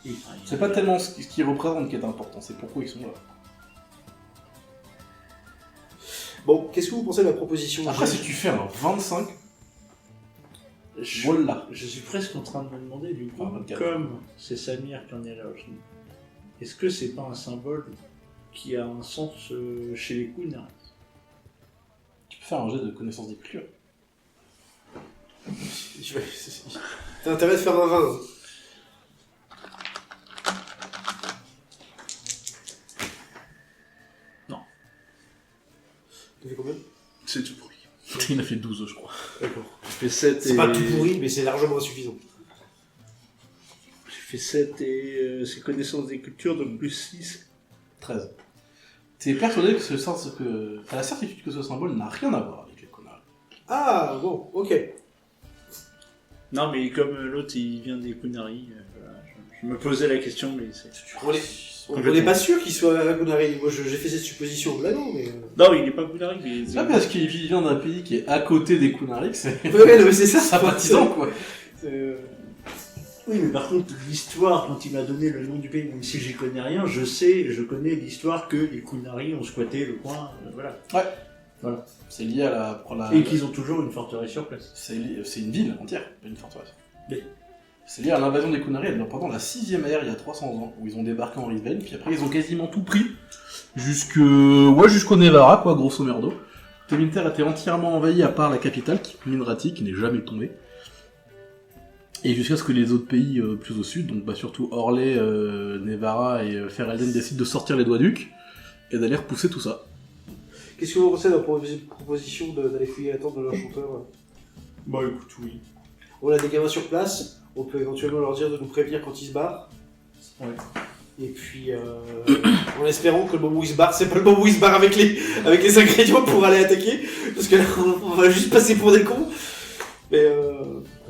Speaker 1: Oui,
Speaker 7: C'est pas tellement ce qu'ils représentent qui est important, c'est pourquoi ils sont là.
Speaker 5: Bon, qu'est-ce que vous pensez de la proposition
Speaker 7: Après,
Speaker 5: J'ai-
Speaker 7: si tu fais un 25,
Speaker 1: Je,
Speaker 7: voilà.
Speaker 1: je suis presque en train de me demander, du coup,
Speaker 7: Ah, 24.
Speaker 1: comme c'est Samir qui en est là aujourd'hui, est-ce que c'est pas un symbole qui a un sens chez les Kunari?
Speaker 7: Tu peux faire un jet de connaissance des cultures.
Speaker 5: T'as intérêt de faire un 20.
Speaker 1: Non.
Speaker 5: T'as fait combien?
Speaker 1: C'est tout pourri.
Speaker 7: Il a fait 12, je crois.
Speaker 5: D'accord.
Speaker 1: J'ai fait 7
Speaker 5: C'est pas tout pourri, mais c'est largement insuffisant.
Speaker 1: J'ai fait 7 et c'est connaissance des cultures, donc plus 6.
Speaker 7: 13. T'es persuadé que ce sens que. T'as la certitude que ce symbole n'a rien à voir avec les connards.
Speaker 5: Ah, bon, ok.
Speaker 1: Non, mais comme l'autre il vient des Kunari, voilà, je me posais la question, mais c'est...
Speaker 5: On n'est pas sûr qu'il soit à Kunari. Moi, j'ai fait cette supposition là, non, mais.
Speaker 1: Non, mais il n'est pas Kunari, mais...
Speaker 7: C'est pas parce qu'il vient d'un pays qui est à côté des Kunari que c'est
Speaker 5: Ouais, non, mais c'est ça.
Speaker 7: sympathisant, quoi.
Speaker 1: Oui, mais par contre, l'histoire, quand il m'a donné le nom du pays, même si j'y connais rien, je connais l'histoire que les Kunari ont squatté le coin, voilà.
Speaker 7: C'est lié à la...
Speaker 1: Et qu'ils ont toujours une forteresse sur place.
Speaker 7: C'est une ville entière, pas une forteresse.
Speaker 1: Oui.
Speaker 7: C'est lié à l'invasion des Kunari pendant la 6ème ère, il y a 300 ans, où ils ont débarqué en Rivenne, puis après ils ont quasiment tout pris, jusqu'au Nevara, quoi, grosso merdo. Tevinter était entièrement envahi à part la capitale, Minrati, qui n'est jamais tombée. Et jusqu'à ce que les autres pays plus au sud, donc surtout Orlais, Nevara et Ferelden décident de sortir les Doigt-Ducs, et d'aller repousser tout ça.
Speaker 5: Qu'est-ce que vous pensez de la proposition d'aller fouiller la tente de l'enchanteur?
Speaker 1: Bah écoute, oui.
Speaker 5: On a des gamins sur place, on peut éventuellement leur dire de nous prévenir quand ils se barrent.
Speaker 1: Ouais.
Speaker 5: Et puis, en espérant que le moment où ils se barrent, c'est pas le moment où ils se barrent avec les ingrédients pour aller attaquer, parce que là, on va juste passer pour des cons. Mais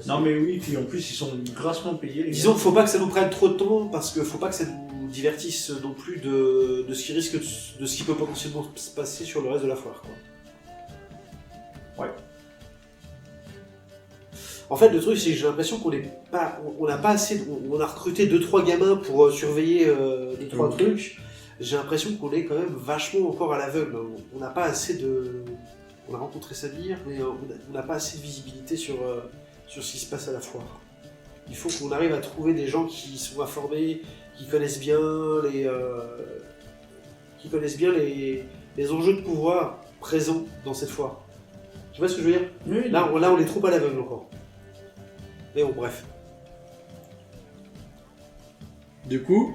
Speaker 1: Non mais oui, puis en plus ils sont grassement payés. Les
Speaker 5: disons
Speaker 1: gars.
Speaker 5: qu'il faut pas que ça nous prenne trop de temps, parce que faut pas que ça nous divertisse non plus de ce qui risque de ce qui peut potentiellement se passer sur le reste de la foire, quoi.
Speaker 8: Ouais.
Speaker 5: En fait, le truc, c'est que j'ai l'impression qu'on n'a pas assez, on a recruté 2-3 gamins pour surveiller 2-3 trucs. J'ai l'impression qu'on est quand même vachement encore à l'aveugle. On n'a pas assez de, on a rencontré Samir, mais on n'a pas assez de visibilité sur ce qui se passe à la foire. Il faut qu'on arrive à trouver des gens qui sont informés, qui connaissent bien les enjeux de pouvoir présents dans cette foire. Tu vois ce que je veux dire ?
Speaker 8: Oui,
Speaker 5: Là, on est trop à l'aveugle encore. Mais bon, bref.
Speaker 2: Du coup,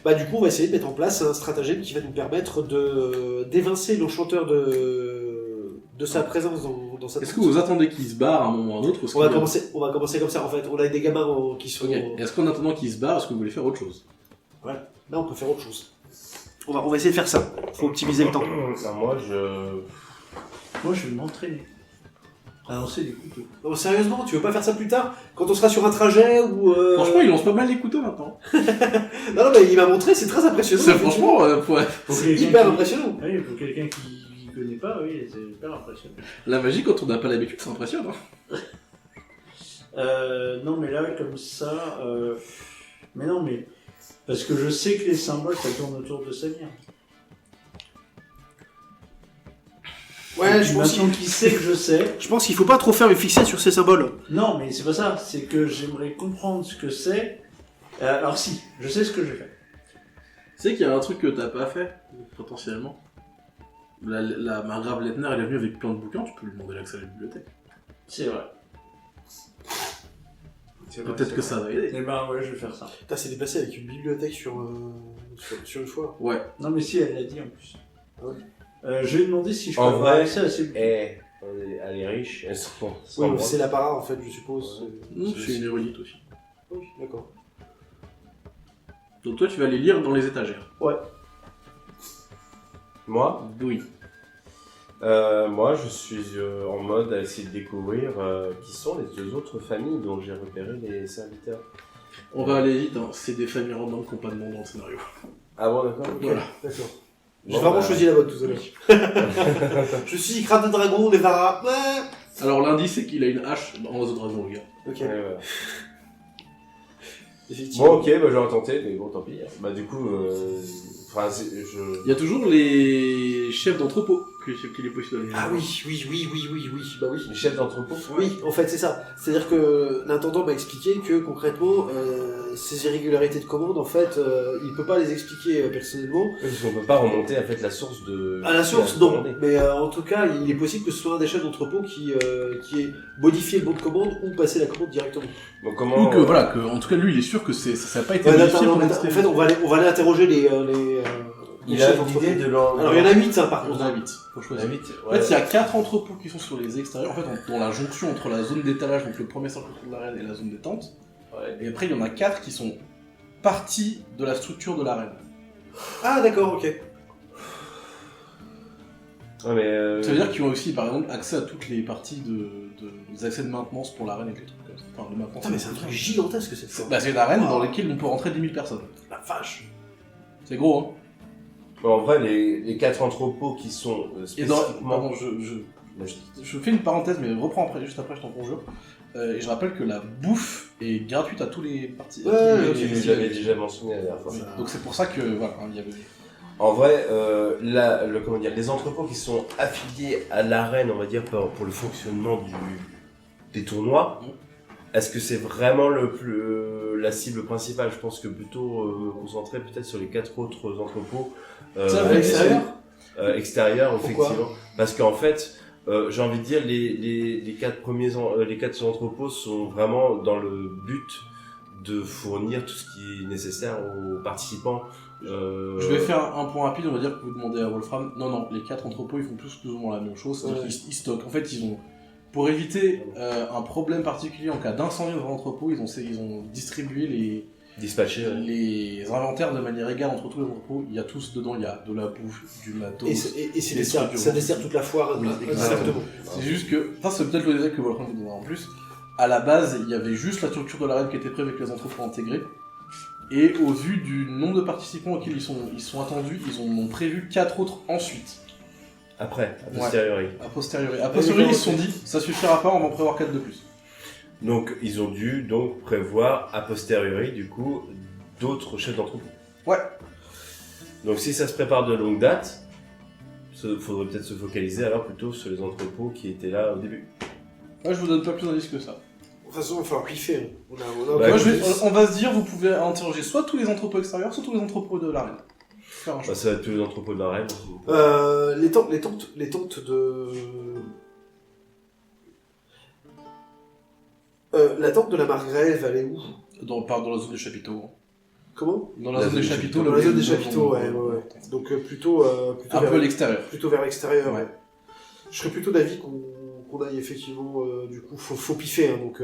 Speaker 5: On va essayer de mettre en place un stratagème qui va nous permettre d'évincer l'enchanteur de sa présence dans sa
Speaker 2: est-ce que vous attendez qu'il se barre à un moment ou à un autre
Speaker 5: on va commencer comme ça, en fait. On a des gamins qui sont...
Speaker 2: Ok. Est-ce qu'en attendant qu'il se barre, est-ce que vous voulez faire autre chose?
Speaker 5: Là, on peut faire autre chose. On va essayer de faire ça. Faut optimiser le temps.
Speaker 3: Ben, moi,
Speaker 8: je vais m'entraîner à lancer des couteaux.
Speaker 5: Non, sérieusement, tu veux pas faire ça plus tard? Quand on sera sur un trajet ou...
Speaker 2: Franchement, il lance pas mal les couteaux maintenant.
Speaker 5: Non, mais il m'a montré, c'est très impressionnant.
Speaker 2: C'est franchement,
Speaker 5: C'est hyper impressionnant.
Speaker 8: Oui, pour quelqu'un qui connaît pas, oui, c'est hyper impressionnant.
Speaker 2: la magie, quand on n'a pas l'habitude, ça impressionne.
Speaker 8: Non, mais là, comme ça... Mais non, mais... Parce que je sais que les symboles, ça tourne autour de Samir.
Speaker 5: Ouais, je pense
Speaker 8: Maintenant qu'il sait que je sais...
Speaker 5: Je pense qu'il faut pas trop faire une fixette sur ces symboles.
Speaker 8: Non, mais c'est pas ça. C'est que j'aimerais comprendre ce que c'est. Alors si, je sais ce que je vais faire.
Speaker 2: Tu sais qu'il y a un truc que t'as pas fait, potentiellement. La margrave Lettner, elle est venue avec plein de bouquins, tu peux lui demander l'accès à la bibliothèque.
Speaker 8: C'est vrai.
Speaker 2: Peut-être que ça va aider.
Speaker 8: Eh ben ouais, je vais faire ça.
Speaker 5: Putain, c'est déplacé avec une bibliothèque sur une fois.
Speaker 2: Ouais.
Speaker 8: Non mais si, elle l'a dit en plus.
Speaker 5: Ah ouais.
Speaker 8: Je vais demander si je peux
Speaker 3: En
Speaker 8: avoir
Speaker 3: vrai,
Speaker 8: accès à ces bouquins.
Speaker 3: elle est riche, elle s'en
Speaker 5: Oui,
Speaker 3: branle.
Speaker 5: c'est l'apparat en fait, je suppose.
Speaker 2: Non, c'est une érudite aussi.
Speaker 5: Oui, d'accord.
Speaker 2: Donc toi, tu vas les lire dans les étagères.
Speaker 3: Moi,
Speaker 2: Oui.
Speaker 3: moi, je suis en mode à essayer de découvrir qui sont les deux autres familles dont j'ai repéré les serviteurs.
Speaker 2: On va aller vite, hein. C'est des familles random qui n'ont pas de nom dans le scénario.
Speaker 3: Ah bon, d'accord.
Speaker 2: Voilà.
Speaker 5: D'accord.
Speaker 3: Bon,
Speaker 5: J'ai vraiment
Speaker 3: bah,
Speaker 5: choisi la bonne tout à l'heure. Je suis dit crâne de dragon, des varas. Ouais.
Speaker 2: Alors l'indice, c'est qu'il a une hache en oiseau dragon, le gars.
Speaker 5: Ok.
Speaker 3: ouais, voilà.
Speaker 5: Effectivement.
Speaker 3: Bon, ok, bah, j'aurais tenté, mais bon, tant pis. Bah, du coup,
Speaker 2: Il y a toujours les chefs d'entrepôt qu'il est possible d'aller.
Speaker 5: Ah oui. Bah oui.
Speaker 3: Les chefs d'entrepôt.
Speaker 5: Oui, en fait, c'est ça. C'est-à-dire que l'intendant m'a expliqué que concrètement, ces irrégularités de commande, en fait, il peut pas les expliquer personnellement.
Speaker 3: Parce qu'on peut pas remonter en fait la source de.
Speaker 5: À la source,
Speaker 3: qui a
Speaker 5: non.
Speaker 3: commandé.
Speaker 5: Mais en tout cas, il est possible que ce soit un des chefs d'entrepôt qui ait modifié le bon de commande ou passé la commande directement.
Speaker 3: Donc comment.
Speaker 2: Ou que, voilà, que, en tout cas, lui, il est sûr que ça n'a pas été
Speaker 5: Ouais,
Speaker 2: modifié
Speaker 5: attends,
Speaker 2: pour
Speaker 5: en fait, on va aller interroger les
Speaker 3: il a
Speaker 5: chefs
Speaker 3: l'idée
Speaker 5: d'entrepôt.
Speaker 3: de l'en.
Speaker 5: Alors, il y en a 8, par
Speaker 2: Il y en
Speaker 5: contre.
Speaker 2: a 8, faut
Speaker 3: Il y en
Speaker 2: choisir.
Speaker 3: a 8.
Speaker 2: En fait, il y a 4 entrepôts qui sont sur les extérieurs, en fait, dans la jonction entre la zone d'étalage, donc le premier cercle de l'arène, et la zone détente.
Speaker 3: Ouais.
Speaker 2: Et après, il y en a 4 qui sont partie de la structure de l'arène.
Speaker 5: Ah, d'accord, ok.
Speaker 3: Ouais, mais.
Speaker 2: Ça veut dire qu'ils ont aussi, par exemple, accès à toutes les parties des accès de maintenance pour l'arène et des trucs comme ça. Enfin, de maintenance.
Speaker 5: Putain, mais c'est un truc gigantesque cette fois.
Speaker 2: Bah, c'est une arène dans laquelle on peut rentrer 10 000 personnes.
Speaker 5: La vache.
Speaker 2: C'est gros, hein.
Speaker 3: Bon, en vrai, les 4 entrepôts qui sont
Speaker 2: Et dans...
Speaker 3: spécifiquement.
Speaker 2: Pardon, je fais une parenthèse, mais reprends après, juste après, je t'en conjure. Et je rappelle que la bouffe est gratuite à tous les parties.
Speaker 5: Ouais,
Speaker 2: à tous
Speaker 5: ok,
Speaker 2: les-
Speaker 3: Je l'avais déjà mentionné la dernière fois.
Speaker 2: Oui. Donc c'est pour ça que, voilà, il y avait...
Speaker 3: En vrai, comment dire, les entrepôts qui sont affiliés à l'arène, on va dire, pour le fonctionnement des tournois, est-ce que c'est vraiment la cible principale? Je pense que plutôt me concentrer peut-être sur les 4 autres entrepôts
Speaker 2: Ça, l'extérieur
Speaker 3: extérieurs,
Speaker 5: Pourquoi
Speaker 3: effectivement. Parce qu'en fait, j'ai envie de dire, les 4 premiers les 4 entrepôts sont vraiment dans le but de fournir tout ce qui est nécessaire aux participants.
Speaker 2: Je vais faire un point rapide, on va dire que vous demandez à Wolfram. Non, les 4 entrepôts, ils font tous plus ou moins la même chose. C'est-à-dire
Speaker 5: Ouais.
Speaker 2: qu'ils stockent. En fait, ils ont... Pour éviter un problème particulier en cas d'incendie dans l'entrepôt, ils ont distribué
Speaker 3: Dispatchés.
Speaker 2: les inventaires de manière égale entre tous les entrepôts. Il y a tous dedans, il y a de la bouffe, du matos.
Speaker 5: Et c'est
Speaker 2: des
Speaker 5: dessert,
Speaker 2: structures.
Speaker 5: ça dessert toute la foire.
Speaker 2: Oui,
Speaker 5: Exactement.
Speaker 2: C'est juste que, enfin, c'est peut-être le détail que Wolfram vous donnera en plus. À la base, il y avait juste la structure de l'arène qui était prête avec les entrepôts intégrés. Et au vu du nombre de participants auxquels ils sont attendus, ils en ont prévu 4 autres ensuite.
Speaker 3: Après, a posteriori.
Speaker 2: A posteriori. A posteriori, ils se sont dit, ça suffira pas, on va en prévoir 4 de plus.
Speaker 3: Donc, ils ont dû donc prévoir a posteriori, du coup, d'autres chefs d'entrepôt.
Speaker 2: Ouais.
Speaker 3: Donc, si ça se prépare de longue date, il faudrait peut-être se focaliser alors plutôt sur les entrepôts qui étaient là au début.
Speaker 2: Moi, je vous donne pas plus d'indices que ça.
Speaker 5: De toute façon, il va falloir piffer.
Speaker 3: Bah,
Speaker 2: Moi, on va se dire, vous pouvez interroger soit tous les entrepôts extérieurs, soit tous les entrepôts de l'arène. Faire un choix.
Speaker 3: Bah, ça va être tous les entrepôts de la reine.
Speaker 5: Les tentes de... la tente de la Margrève, elle est où?
Speaker 2: Dans la zone des chapiteaux.
Speaker 5: Comment?
Speaker 2: Dans la zone des chapiteaux.
Speaker 5: Dans
Speaker 2: là
Speaker 5: la
Speaker 2: où
Speaker 5: zone
Speaker 2: les
Speaker 5: des
Speaker 2: gens
Speaker 5: chapiteaux,
Speaker 2: vont-
Speaker 5: ouais. Donc plutôt
Speaker 2: Un peu à l'extérieur.
Speaker 5: plutôt vers l'extérieur.
Speaker 2: Ouais.
Speaker 5: Ouais. Je serais plutôt d'avis qu'on aille effectivement, du coup, faut piffer, hein, donc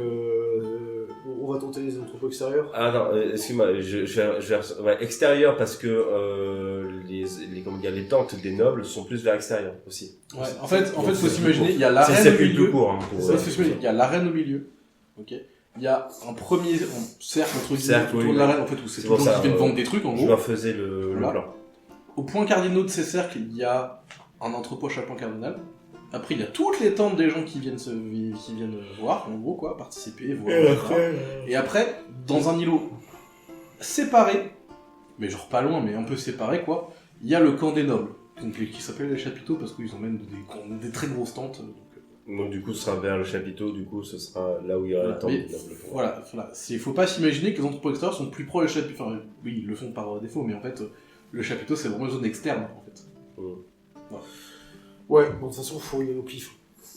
Speaker 5: on va tenter les entrepôts extérieurs.
Speaker 3: Ah non, excuse-moi, ouais, extérieur parce que les tentes des nobles sont plus vers l'extérieur aussi.
Speaker 2: Ouais. En fait, faut s'imaginer, il y a
Speaker 3: C'est
Speaker 2: l'arène au
Speaker 3: circuit plus
Speaker 2: milieu.
Speaker 3: court. Hein, pour,
Speaker 2: Faut s'imaginer, il y a l'arène au milieu. Ok. Il y a un premier cercle entre guillemets
Speaker 3: Cercle,
Speaker 2: autour
Speaker 3: oui.
Speaker 2: de l'arène, en fait, où c'est
Speaker 3: C'est
Speaker 2: tout le
Speaker 3: pour
Speaker 2: monde
Speaker 3: ça,
Speaker 2: qui viennent vendre des trucs, en
Speaker 3: je
Speaker 2: gros.
Speaker 3: leur faisais le
Speaker 2: Voilà.
Speaker 3: plan.
Speaker 2: Au point cardinal de ces cercles, il y a un entrepôt à chaque point cardinal. Après, il y a toutes les tentes des gens qui viennent voir, en gros, quoi, participer, voir. etc. Et après, dans un îlot séparé, mais genre pas loin, mais un peu séparé, quoi, il y a le camp des nobles, donc, qui s'appelle les chapiteaux parce qu'ils emmènent des très grosses tentes.
Speaker 3: Donc du coup, ce sera vers le chapiteau, du coup, ce sera là où il y aura
Speaker 2: Voilà,
Speaker 3: les tentes
Speaker 2: mais
Speaker 3: des nobles.
Speaker 2: Voilà. Faut pas s'imaginer que les entrepôts extérieurs sont plus proches des chapiteaux. Enfin, oui, ils le font par défaut, mais en fait, le chapiteau, c'est vraiment une zone externe, en fait.
Speaker 5: Ouais, bon, de toute façon, faut y aller au pif.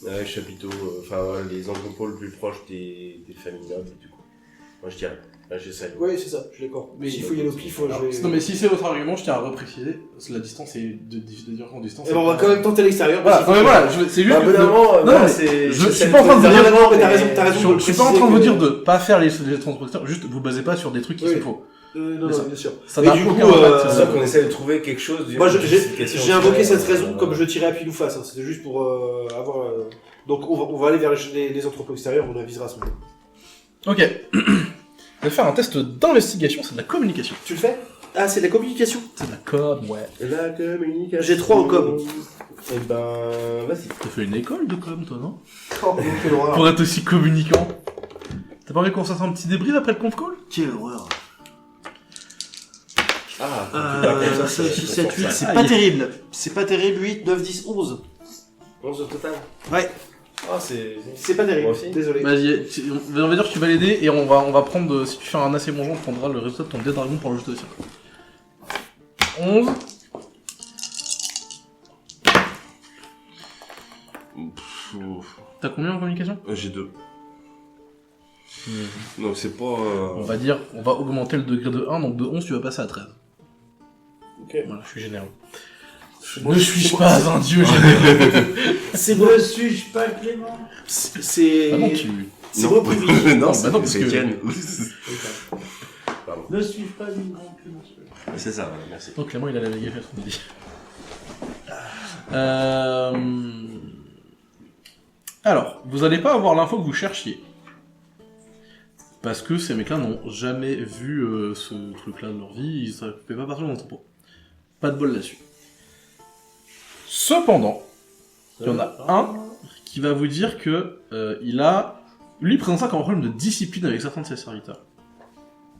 Speaker 3: Ouais, chapiteau, enfin voilà, les entrepôts le plus proches des familles nobles, du coup. Moi, je dirais. Là, j'essaie.
Speaker 5: Ouais, c'est ça, je suis d'accord.
Speaker 2: Mais
Speaker 5: S'il faut y aller au pif,
Speaker 2: Alors,
Speaker 5: je vais...
Speaker 2: non, mais si c'est votre argument, je tiens à repréciser, la distance est de dire qu'en distance.
Speaker 5: Eh ben, on va quand même tenter l'extérieur.
Speaker 2: Voilà,
Speaker 5: parce
Speaker 2: non, mais
Speaker 5: qu'il faut-
Speaker 2: voilà, c'est juste
Speaker 3: Bah,
Speaker 2: que.
Speaker 3: évidemment,
Speaker 2: non,
Speaker 3: voilà,
Speaker 2: mais
Speaker 3: c'est.
Speaker 2: je suis pas en train de vous
Speaker 5: T'as
Speaker 2: dire.
Speaker 5: raison, mais t'as raison.
Speaker 2: Je suis pas en train de vous dire de pas faire les transports extérieurs, juste vous basez pas sur des trucs qui
Speaker 5: Oui.
Speaker 2: sont faux.
Speaker 5: Non,
Speaker 2: ça-
Speaker 5: bien sûr.
Speaker 2: Ça
Speaker 5: Mais
Speaker 2: n'a
Speaker 5: du coup,
Speaker 2: aucun impact.
Speaker 3: C'est sûr qu'on essaie de trouver quelque chose.
Speaker 5: Moi,
Speaker 3: cette question
Speaker 5: j'ai invoqué
Speaker 3: sur,
Speaker 5: cette raison comme je tirais à pile ou face. Hein. C'était juste pour avoir. Donc, on va aller vers les entrepôts extérieurs. On avisera son.
Speaker 2: Ok. Je vais faire un test d'investigation, c'est de la communication.
Speaker 5: Tu le fais? Ah, c'est de la communication.
Speaker 2: C'est de la com, ouais.
Speaker 3: la communication.
Speaker 5: J'ai 3 en com.
Speaker 3: Eh ben, vas-y.
Speaker 2: T'as fait une école de com, toi, non?
Speaker 5: Oh, quelle horreur.
Speaker 2: Pour être aussi communicant. T'as pas envie qu'on se fasse un petit débrief après le conf call?
Speaker 6: Quelle horreur.
Speaker 3: Ah,
Speaker 6: 5, 6, 7, 8, c'est
Speaker 2: Ah,
Speaker 6: pas
Speaker 2: il-
Speaker 6: terrible. C'est pas terrible, 8, 9, 10, 11.
Speaker 3: 11 au total.
Speaker 6: Ouais.
Speaker 3: Ah, c'est.
Speaker 5: C'est pas terrible.
Speaker 3: Moi aussi.
Speaker 5: Désolé.
Speaker 2: Vas-y, on va dire que tu vas l'aider et on va prendre, si tu fais un assez bon jeu, on prendra le résultat de ton dé dragon pour le jeu de cirque. 11. T'as combien en communication?
Speaker 3: J'ai 2. Donc c'est pas.
Speaker 2: On va dire, on va augmenter le degré de 1, donc de 11 tu vas passer à 13.
Speaker 5: Ok.
Speaker 2: Voilà, je suis généreux. Ne suis-je pas un dieu généreux?
Speaker 5: C'est bon.
Speaker 8: Ne suis-je pas Clément?
Speaker 5: C'est.
Speaker 2: Ah non, tu...
Speaker 5: C'est moi privilégié.
Speaker 2: Non, bah non, parce que-
Speaker 3: Étienne.
Speaker 8: Ne suis-je pas une grande Clément?
Speaker 3: C'est ça, voilà, merci.
Speaker 2: Donc Clément il a la gaffe à son dit. Alors, vous allez pas avoir l'info que vous cherchiez. Parce que ces mecs-là n'ont jamais vu ce truc-là de leur vie, ça fait pas partie de l'entrepôt. Pas de bol là-dessus. Cependant, il y en a un qui va vous dire que lui présente ça comme un problème de discipline avec certains de ses serviteurs.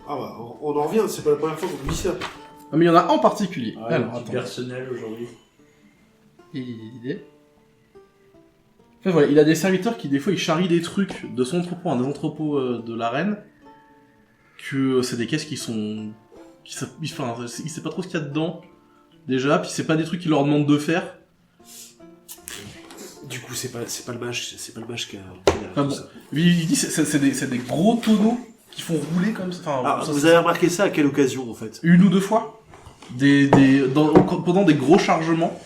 Speaker 5: Ah bah, on en revient, c'est pas la première fois qu'on nous dit ça.
Speaker 2: Ah, mais il y en a un en particulier.
Speaker 8: Ah,
Speaker 2: Alors,
Speaker 8: petit
Speaker 2: attends.
Speaker 8: personnel aujourd'hui.
Speaker 2: Idée. En fait, voilà, il a des serviteurs qui, des fois, ils charrient des trucs de son entrepôt à des entrepôts de l'arène, que c'est des caisses qui sont... Enfin, il sait pas trop ce qu'il y a dedans, déjà, puis c'est pas des trucs qu'il leur demande de faire.
Speaker 6: Du coup, c'est pas le mage qui a
Speaker 2: Ah bon.
Speaker 6: ça.
Speaker 2: Il dit c'est des gros tonneaux qui font rouler comme ça. Enfin,
Speaker 6: Ah,
Speaker 2: ça,
Speaker 6: vous
Speaker 2: c'est-
Speaker 6: avez remarqué ça à quelle occasion, en fait?
Speaker 2: une ou deux fois, pendant des gros chargements,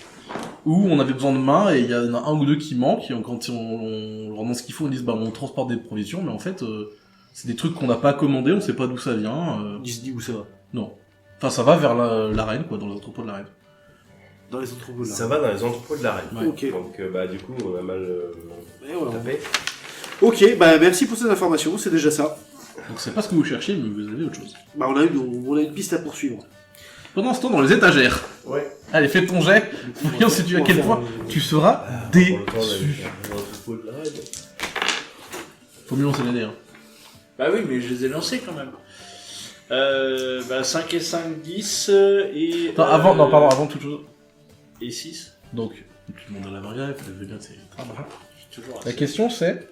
Speaker 2: où on avait besoin de mains, et il y en a un ou deux qui manquent, et quand on leur demande ce qu'il faut, ils disent bah on transporte des provisions, mais en fait c'est des trucs qu'on n'a pas commandés, on sait pas d'où ça vient.
Speaker 6: Il se dit où ça va?
Speaker 2: Non. Enfin ça va vers l'arène, quoi, dans les entrepôts de l'arène.
Speaker 6: Dans les entrepôts, là.
Speaker 3: Ça va dans les entrepôts de la reine.
Speaker 2: Ouais.
Speaker 6: Ok.
Speaker 3: Donc bah du coup on a mal
Speaker 6: Et voilà.
Speaker 3: tapé.
Speaker 5: Ok, bah merci pour ces informations, c'est déjà ça.
Speaker 2: Donc c'est pas ce que vous cherchez, mais vous avez autre chose.
Speaker 6: Bah, on a une piste à poursuivre.
Speaker 2: Pendant ce temps, dans les étagères.
Speaker 8: Ouais.
Speaker 2: Allez, fais ton jet. Voyons si tu à quel point tu seras déçu. Faut mieux lancer les dés. Hein.
Speaker 1: Bah oui, mais je les ai lancés quand même. 5 et 5, 10 et...
Speaker 2: Attends, avant toute chose.
Speaker 1: Et 6.
Speaker 2: Donc, tu demandes à la Margaret, elle veut bien de ses
Speaker 1: Toujours
Speaker 2: La question c'est...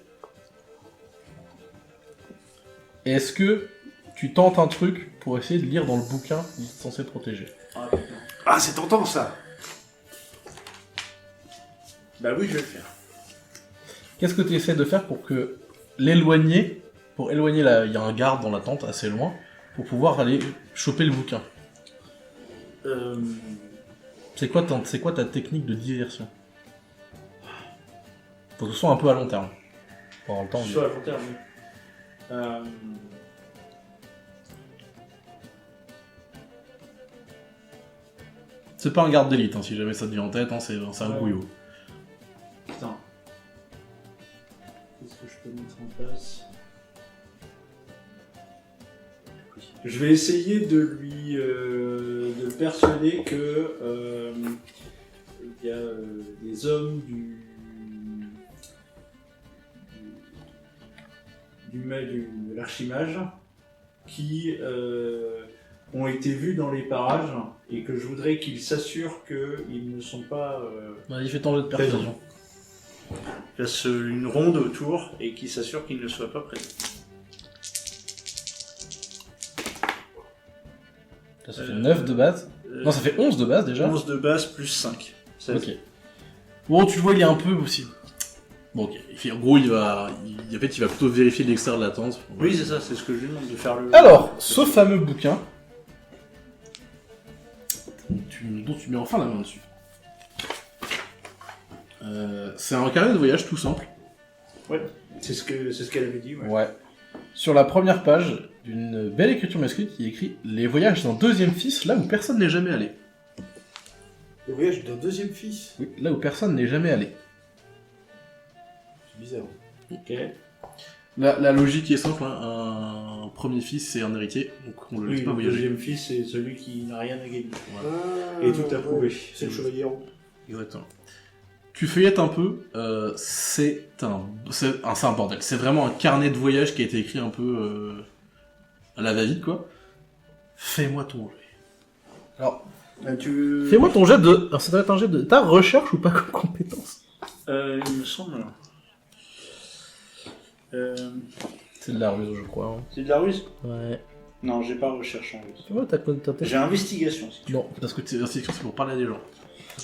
Speaker 2: Est-ce que tu tentes un truc pour essayer de lire dans le bouquin qui est censé te protéger?
Speaker 6: Ah, c'est tentant ça.
Speaker 1: Bah oui, je vais le faire.
Speaker 2: Qu'est-ce que tu essaies de faire pour que pour éloigner il y a un garde dans la tente assez loin, pour pouvoir aller choper le bouquin? C'est quoi ta technique de diversion? Faut que ce soit un peu à long terme. Pour avoir le temps.
Speaker 1: Soit à long terme, oui.
Speaker 2: C'est pas un garde d'élite, hein, si jamais ça te vient en tête, hein, c'est un grouillot.
Speaker 1: Putain. Qu'est-ce que je peux mettre en place? Je vais essayer de lui de le persuader que il y a des hommes de l'archimage qui ont été vus dans les parages et que je voudrais qu'ils s'assurent qu'ils ne sont pas
Speaker 2: Vas-y, fais ton jet de persuasion.
Speaker 1: fassent une ronde autour et qu'ils s'assurent qu'ils ne soient pas présents.
Speaker 2: Ça fait 9 de base. Non, ça fait 11 de base déjà.
Speaker 1: 11 de base plus 5. 16.
Speaker 2: Ok. Bon, tu vois, il est un peu aussi. Bon, ok. En gros, il va plutôt vérifier l'extérieur de la tente.
Speaker 1: Oui, c'est ça, c'est ce que je lui demande de faire le.
Speaker 2: Alors, ce fameux bouquin, dont tu mets enfin la main dessus. C'est un carnet de voyage tout simple.
Speaker 1: Ouais, c'est ce qu'elle avait dit. Ouais.
Speaker 2: Ouais. Sur la première page, d'une belle écriture manuscrite qui écrit « Les voyages d'un deuxième fils, là où personne n'est jamais allé
Speaker 5: Le voyage d'un deuxième fils ».
Speaker 2: Oui, là où personne n'est jamais allé.
Speaker 5: C'est bizarre.
Speaker 1: Ok.
Speaker 2: La logique est simple, hein. Un premier fils c'est un héritier, donc on le laisse
Speaker 1: Oui,
Speaker 2: pas
Speaker 1: le
Speaker 2: voyager.
Speaker 1: deuxième fils, c'est celui qui n'a rien à gagner.
Speaker 5: Ah,
Speaker 1: Et tout approuvé.
Speaker 5: ouais, c'est le chevalier rond.
Speaker 2: Exactement. Tu feuillettes un peu, c'est un bordel. C'est vraiment un carnet de voyage qui a été écrit un peu à la va-vite, quoi. Fais-moi ton jet. Alors, fais-moi ton jet de... Alors, ça doit être un jet de... T'as recherche ou pas comme compétence?
Speaker 1: Il me semble.
Speaker 2: C'est de la ruse, je crois. Hein.
Speaker 1: C'est de la ruse?
Speaker 2: Ouais.
Speaker 1: Non, j'ai pas recherche en ruse.
Speaker 2: Tu vois, t'as...
Speaker 1: J'ai investigation. Si tu
Speaker 2: Non, parce que l'investigation, c'est pour parler à des gens.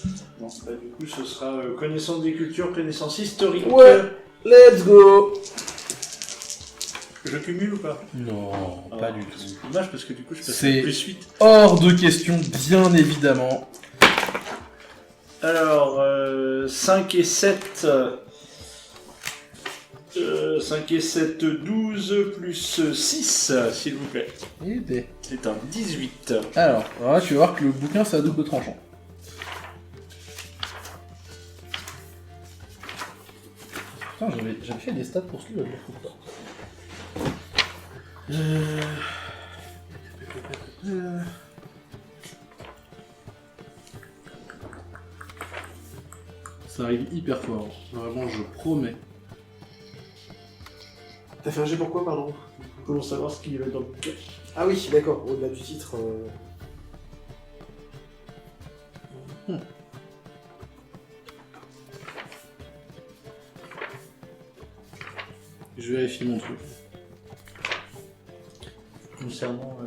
Speaker 1: veux. Non, bah, du coup, ce sera connaissance des cultures, connaissance historique.
Speaker 2: Ouais. Let's go.
Speaker 1: Je cumule ou pas?
Speaker 2: Non, pas du tout.
Speaker 1: C'est dommage parce que du coup, je passe
Speaker 2: C'est-
Speaker 1: plus 8.
Speaker 2: Hors de question, bien évidemment.
Speaker 1: Alors, 5 et 7... 5 et 7, 12, plus 6, s'il vous plaît.
Speaker 2: Eh ben.
Speaker 1: C'est un 18.
Speaker 2: Alors là, tu vas voir que le bouquin, c'est à double tranchant. Putain, j'avais fait des stats pour ce livre, je le trouve pas. Ça arrive hyper fort, vraiment, je promets.
Speaker 5: T'as fait un jet pourquoi, pardon?
Speaker 1: Pour savoir ce qu'il y avait dans le bouquin.
Speaker 5: Ah oui, d'accord, au-delà du titre.
Speaker 2: Je vérifie mon truc.
Speaker 1: Concernant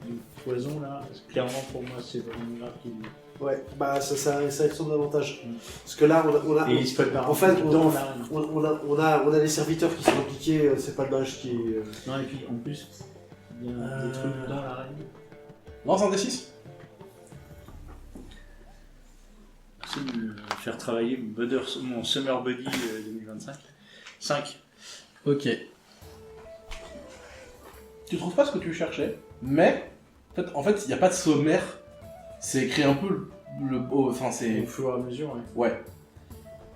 Speaker 1: les poisons, là, clairement pour moi, c'est vraiment là qui...
Speaker 5: Ouais, bah ça ressemble davantage. Parce que là, on a
Speaker 1: Et il se prépare
Speaker 5: en fait,
Speaker 1: dans l'arène.
Speaker 5: on a les serviteurs qui sont impliqués, c'est pas le mage qui est...
Speaker 1: Non, et puis en plus, il y a des trucs dans l'arène.
Speaker 2: Lance un D6.
Speaker 1: C'est de faire travailler mon Summer Buddy 2025. 5.
Speaker 2: Ok. Tu trouves pas ce que tu cherchais, mais en fait, il n'y a pas de sommaire. C'est écrit un peu enfin, c'est...
Speaker 1: Au fur et à mesure, ouais.
Speaker 2: Ouais.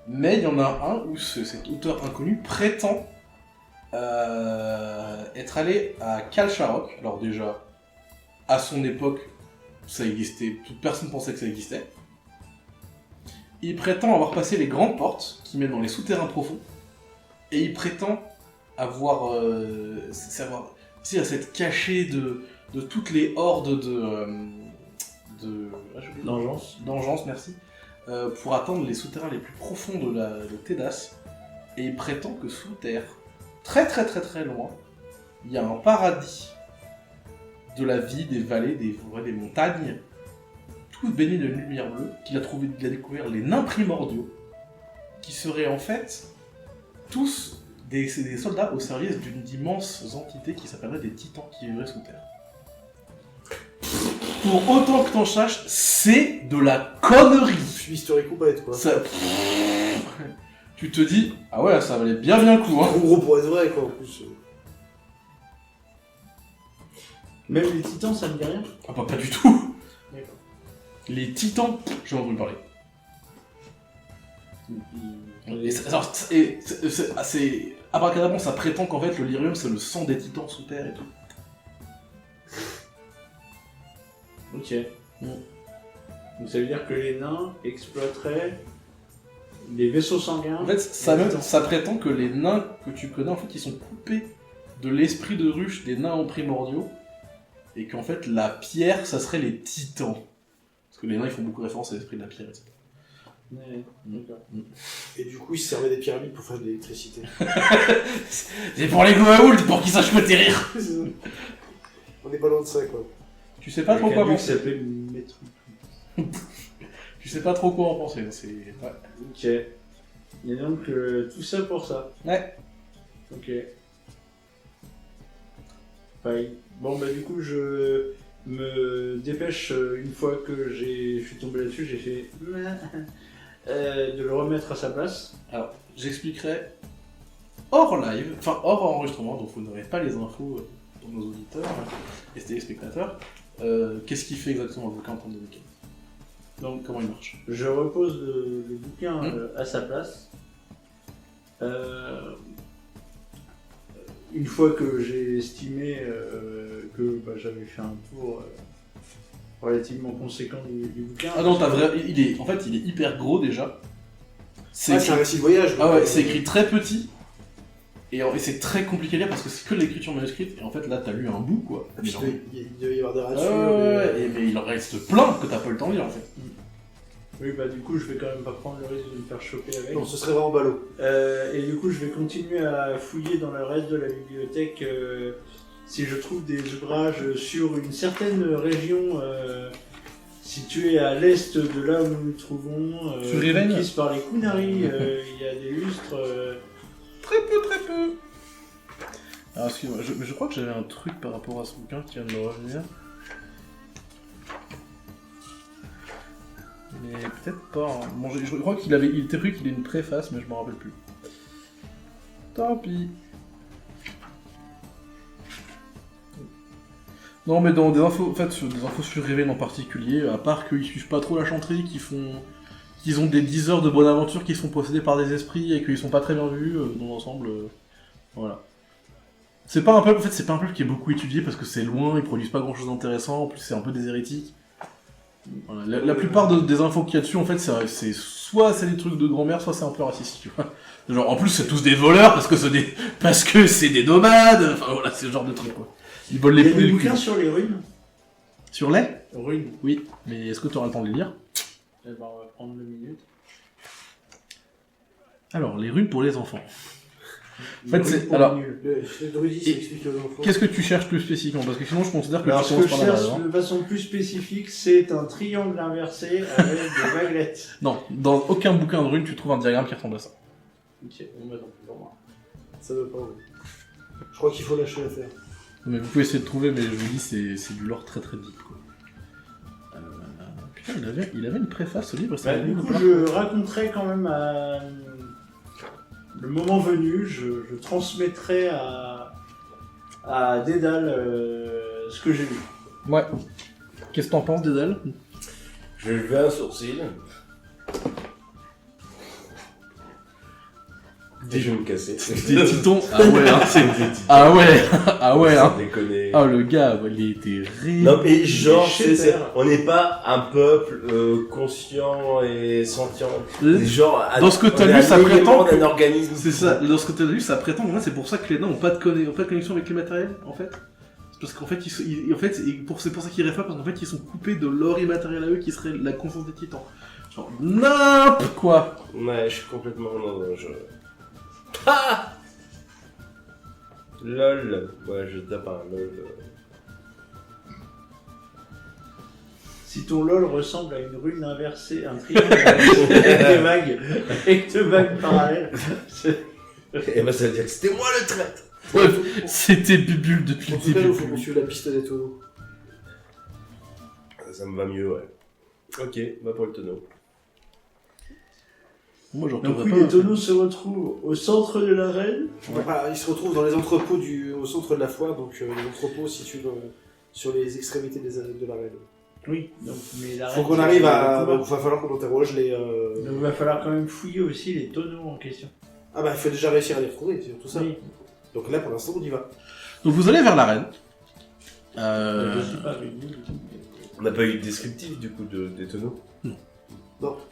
Speaker 2: Mais il y en a un où cet auteur inconnu prétend être
Speaker 7: être allé à Kalsharok. Alors déjà, à son époque, ça existait, toute personne pensait que ça existait. Il prétend avoir passé les grandes portes qui mènent dans les souterrains profonds, et il prétend avoir aussi à s'être caché de toutes les hordes d'engeance, merci, pour atteindre les souterrains les plus profonds de Tédas, et il prétend que sous terre, très très très très loin, il y a un paradis de la vie, des vallées, des forêts, des montagnes, tout baigné de lumière bleue, qu'il a découvert les nains primordiaux, qui seraient en fait tous des soldats au service d'une immense entité qui s'appellerait des titans qui vivraient sous terre. Pour autant que t'en saches, c'est de la connerie.
Speaker 5: Historique ou bête, quoi.
Speaker 7: Ça... Tu te dis, ah ouais, ça valait bien le coup, hein.
Speaker 5: Trop gros pour être vrai, quoi, en plus.
Speaker 8: Même les titans, ça me dit rien.
Speaker 7: Ah bah pas du tout.
Speaker 8: D'accord.
Speaker 7: Les titans, j'ai entendu parler. C'est abracadabra, ça prétend qu'en fait le lyrium c'est le sang des titans sous terre et tout.
Speaker 8: Ok. Donc ça veut dire que les nains exploiteraient les vaisseaux sanguins.
Speaker 7: En fait, ça prétend que les nains que tu connais, en fait, ils sont coupés de l'esprit de ruche des nains en primordiaux, et qu'en fait la pierre, ça serait les titans. Parce que les nains ils font beaucoup référence à l'esprit de la pierre, etc.
Speaker 8: Ouais, d'accord.
Speaker 5: Et du coup, ils se servaient des pyramides pour faire de l'électricité.
Speaker 7: C'est pour les Goa'uld, pour qu'ils sachent me rire.
Speaker 5: On est pas loin de ça, quoi.
Speaker 7: Tu sais pas trop quoi
Speaker 8: qui
Speaker 7: penser.
Speaker 8: s'appelait Metro.
Speaker 7: Tu sais pas trop quoi en penser, c'est... Ouais.
Speaker 8: Ok. Et donc, tout ça pour ça.
Speaker 7: Ouais.
Speaker 8: Ok. Pareil. Bon, bah du coup, je me dépêche, une fois que je suis tombé là-dessus, j'ai fait... de le remettre à sa place.
Speaker 7: Alors, j'expliquerai hors live, enfin hors enregistrement, donc vous n'aurez pas les infos pour nos auditeurs et téléspectateurs. Qu'est-ce qu'il fait exactement le bouquin en termes de mécanique? Donc, comment il marche?
Speaker 8: Je repose le bouquin à sa place. Une fois que j'ai estimé que j'avais fait un tour relativement conséquent du bouquin.
Speaker 7: Ah non, il est hyper gros déjà.
Speaker 5: C'est un récit de voyage.
Speaker 7: Ah ouais, c'est écrit très petit. Et c'est très compliqué à lire parce que c'est que de l'écriture manuscrite. Et en fait, là, t'as lu un bout, quoi.
Speaker 5: Il devait y avoir des ratures.
Speaker 7: Mais il en reste plein que t'as pas le temps de lire, en fait.
Speaker 8: Oui, bah du coup, je vais quand même pas prendre le risque de me faire choper avec.
Speaker 5: Non, ce serait vraiment ballot.
Speaker 8: Et du coup, je vais continuer à fouiller dans le reste de la bibliothèque si je trouve des ouvrages sur une certaine région située à l'est de là où nous nous trouvons,
Speaker 7: sur Riven,
Speaker 8: conquise par les Kunari. Il y a des lustres.
Speaker 7: Très peu. Alors, excuse-moi, je crois que j'avais un truc par rapport à ce bouquin qui vient de me revenir. Mais peut-être pas. Hein. Bon, je crois qu'il était prévu qu'il ait une préface, mais je m'en rappelle plus. Tant pis. Non, mais dans des infos, en fait, des infos sur Riven en particulier, à part qu'ils suivent pas trop la chanterie, qu'ils ont des 10 heures de bonne aventure qui sont possédés par des esprits et qu'ils sont pas très bien vus dans l'ensemble. Voilà. C'est pas un peuple, en fait, c'est pas un peuple qui est beaucoup étudié parce que c'est loin, ils produisent pas grand chose d'intéressant, en plus c'est un peu des hérétiques. Voilà. La plupart des infos qu'il y a dessus, en fait, c'est soit c'est des trucs de grand-mère, soit c'est un peu raciste, tu vois. Genre, en plus, c'est tous des voleurs parce que c'est des nomades, enfin voilà, c'est ce genre de truc, quoi. Ils volent les
Speaker 8: Il y a
Speaker 7: poules.
Speaker 8: des bouquins sur les runes.
Speaker 7: Sur les
Speaker 8: Runes.
Speaker 7: Oui, mais est-ce que tu auras le temps de les lire?
Speaker 8: Eh ben, on va prendre 2 minutes.
Speaker 7: Alors, les runes pour les enfants. En fait,
Speaker 8: Runes
Speaker 7: c'est...
Speaker 8: pour
Speaker 7: Alors,
Speaker 8: les nuls.
Speaker 5: Le druidisme, ça explique aux enfants.
Speaker 7: qu'est-ce que tu cherches plus spécifiquement? Parce que sinon, je considère que
Speaker 8: Alors,
Speaker 7: tu
Speaker 8: ce que
Speaker 7: commences
Speaker 8: je
Speaker 7: par là.
Speaker 8: cherche de façon plus spécifique, c'est un triangle inversé avec des vaguelettes.
Speaker 7: Non, dans aucun bouquin de runes, tu trouves un diagramme qui ressemble à ça.
Speaker 8: Ok, on va donc pour moi.
Speaker 5: Ça veut pas, oui. Je crois qu'il faut lâcher l'affaire.
Speaker 7: Mais vous pouvez essayer de trouver, mais je vous dis, c'est du lore très très deep, quoi. Putain, il avait une préface au livre, ça
Speaker 8: Bah, du coup, je raconterai quand même le moment venu, je transmettrai à Dédale ce que j'ai lu.
Speaker 7: Ouais. Qu'est-ce que t'en penses, Dédale?
Speaker 3: Je vais lever un sourcil. Des genoux cassés.
Speaker 2: Des titons. Ah ouais, hein, c'est... Ah ouais, ah ouais, hein.
Speaker 3: Sans déconner.
Speaker 2: Ah le gars, il était
Speaker 3: Non mais genre,
Speaker 5: Chez père.
Speaker 3: on n'est pas un peuple conscient et sentient.
Speaker 2: Euh,
Speaker 3: Genre,
Speaker 2: dans ce que t'as
Speaker 3: on est
Speaker 2: lu,
Speaker 3: un
Speaker 2: ça
Speaker 3: élément
Speaker 2: prétend
Speaker 3: d'un organisme.
Speaker 2: C'est ça, dans ce que t'as lu, ça prétend, en fait, c'est pour ça que les nains ont pas de connexion avec les matériels, en fait. C'est parce qu'en fait, c'est pour ça qu'ils rêvent pas, parce qu'en fait, ils sont coupés de leur immatériel à eux, qui serait la conscience des titans. Genre, n'importe quoi.
Speaker 3: Ouais, je suis complètement... Non, Ah LOL. Ouais, je tape un LOL.
Speaker 8: Si ton LOL ressemble à une rune inversée, un triangle avec deux vagues parallèles,
Speaker 3: Et bah ça veut dire que c'était moi le traître.
Speaker 2: C'était Bubule depuis
Speaker 5: En
Speaker 2: le
Speaker 5: tout cas, il faut
Speaker 2: début.
Speaker 5: poursuivre la piste des tonneaux.
Speaker 3: Ça me va mieux, ouais. Ok, va pour le tonneau.
Speaker 2: Moi, j'en
Speaker 8: donc
Speaker 2: retrouverai
Speaker 8: oui,
Speaker 2: pas.
Speaker 8: les tonneaux se retrouvent au centre de l'arène.
Speaker 5: Voilà, ils se retrouvent dans les entrepôts au centre de la foire, donc les entrepôts situés sur les extrémités de l'arène.
Speaker 8: Oui, donc mais l'arène.
Speaker 5: Faut qu'on arrive à...
Speaker 8: Donc,
Speaker 5: Donc, va falloir qu'on interroge les...
Speaker 8: il va falloir quand même fouiller aussi les tonneaux en question.
Speaker 5: Ah bah, il faut déjà réussir à les retrouver, c'est tout ça.
Speaker 8: Oui.
Speaker 5: Donc là, pour l'instant, on y va.
Speaker 2: Donc vous allez vers l'arène.
Speaker 8: Je sais pas, mais nous,
Speaker 3: On n'a pas eu de descriptif du coup des tonneaux.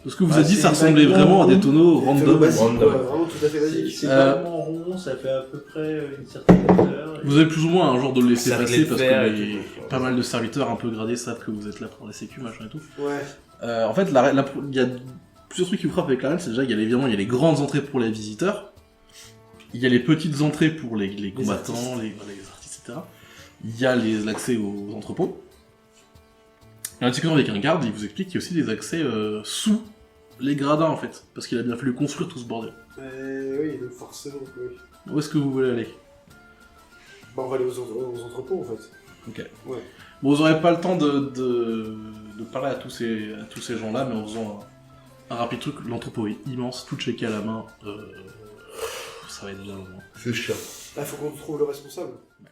Speaker 2: Ce que vous
Speaker 8: Ah,
Speaker 2: a dit,
Speaker 8: c'est
Speaker 2: ça ressemblait
Speaker 8: vaguement
Speaker 2: vraiment à des
Speaker 8: rond.
Speaker 2: tonneaux
Speaker 5: Tonneaux
Speaker 2: random.
Speaker 5: basiques,
Speaker 3: random.
Speaker 5: quoi, vraiment tout à fait basique.
Speaker 8: c'est
Speaker 2: Euh,
Speaker 8: vaguement rond, ça fait à peu près une certaine hauteur.
Speaker 2: Vous avez plus ou moins un genre de laisser
Speaker 3: Cerclé
Speaker 2: passer
Speaker 3: de
Speaker 2: parce
Speaker 3: fer
Speaker 2: que
Speaker 3: et
Speaker 2: les-
Speaker 3: tout.
Speaker 2: pas mal de serviteurs un peu gradés savent que vous êtes là pour la sécu, machin et tout.
Speaker 5: Ouais.
Speaker 2: En fait, il y a plusieurs trucs qui vous frappent avec l'arène. C'est déjà, évidemment, il y a les grandes entrées pour les visiteurs. Il y a les petites entrées pour les combattants, les artistes, etc. Il y a l'accès aux entrepôts. Et en discutant avec un garde, il vous explique qu'il y a aussi des accès sous les gradins, en fait. Parce qu'il a bien fallu construire tout ce bordel.
Speaker 5: Oui, donc forcément, oui.
Speaker 2: Où est-ce que vous voulez aller?
Speaker 5: Bah, on va aller aux entrepôts, en fait.
Speaker 2: Ok.
Speaker 5: Ouais.
Speaker 2: Bon, vous aurez pas le temps de parler à tous ces gens-là, mais en faisant un rapide truc, l'entrepôt est immense, tout checké à la main, ça va être bien long.
Speaker 3: C'est chiant.
Speaker 5: Là, il faut qu'on trouve le responsable.
Speaker 2: Ouais.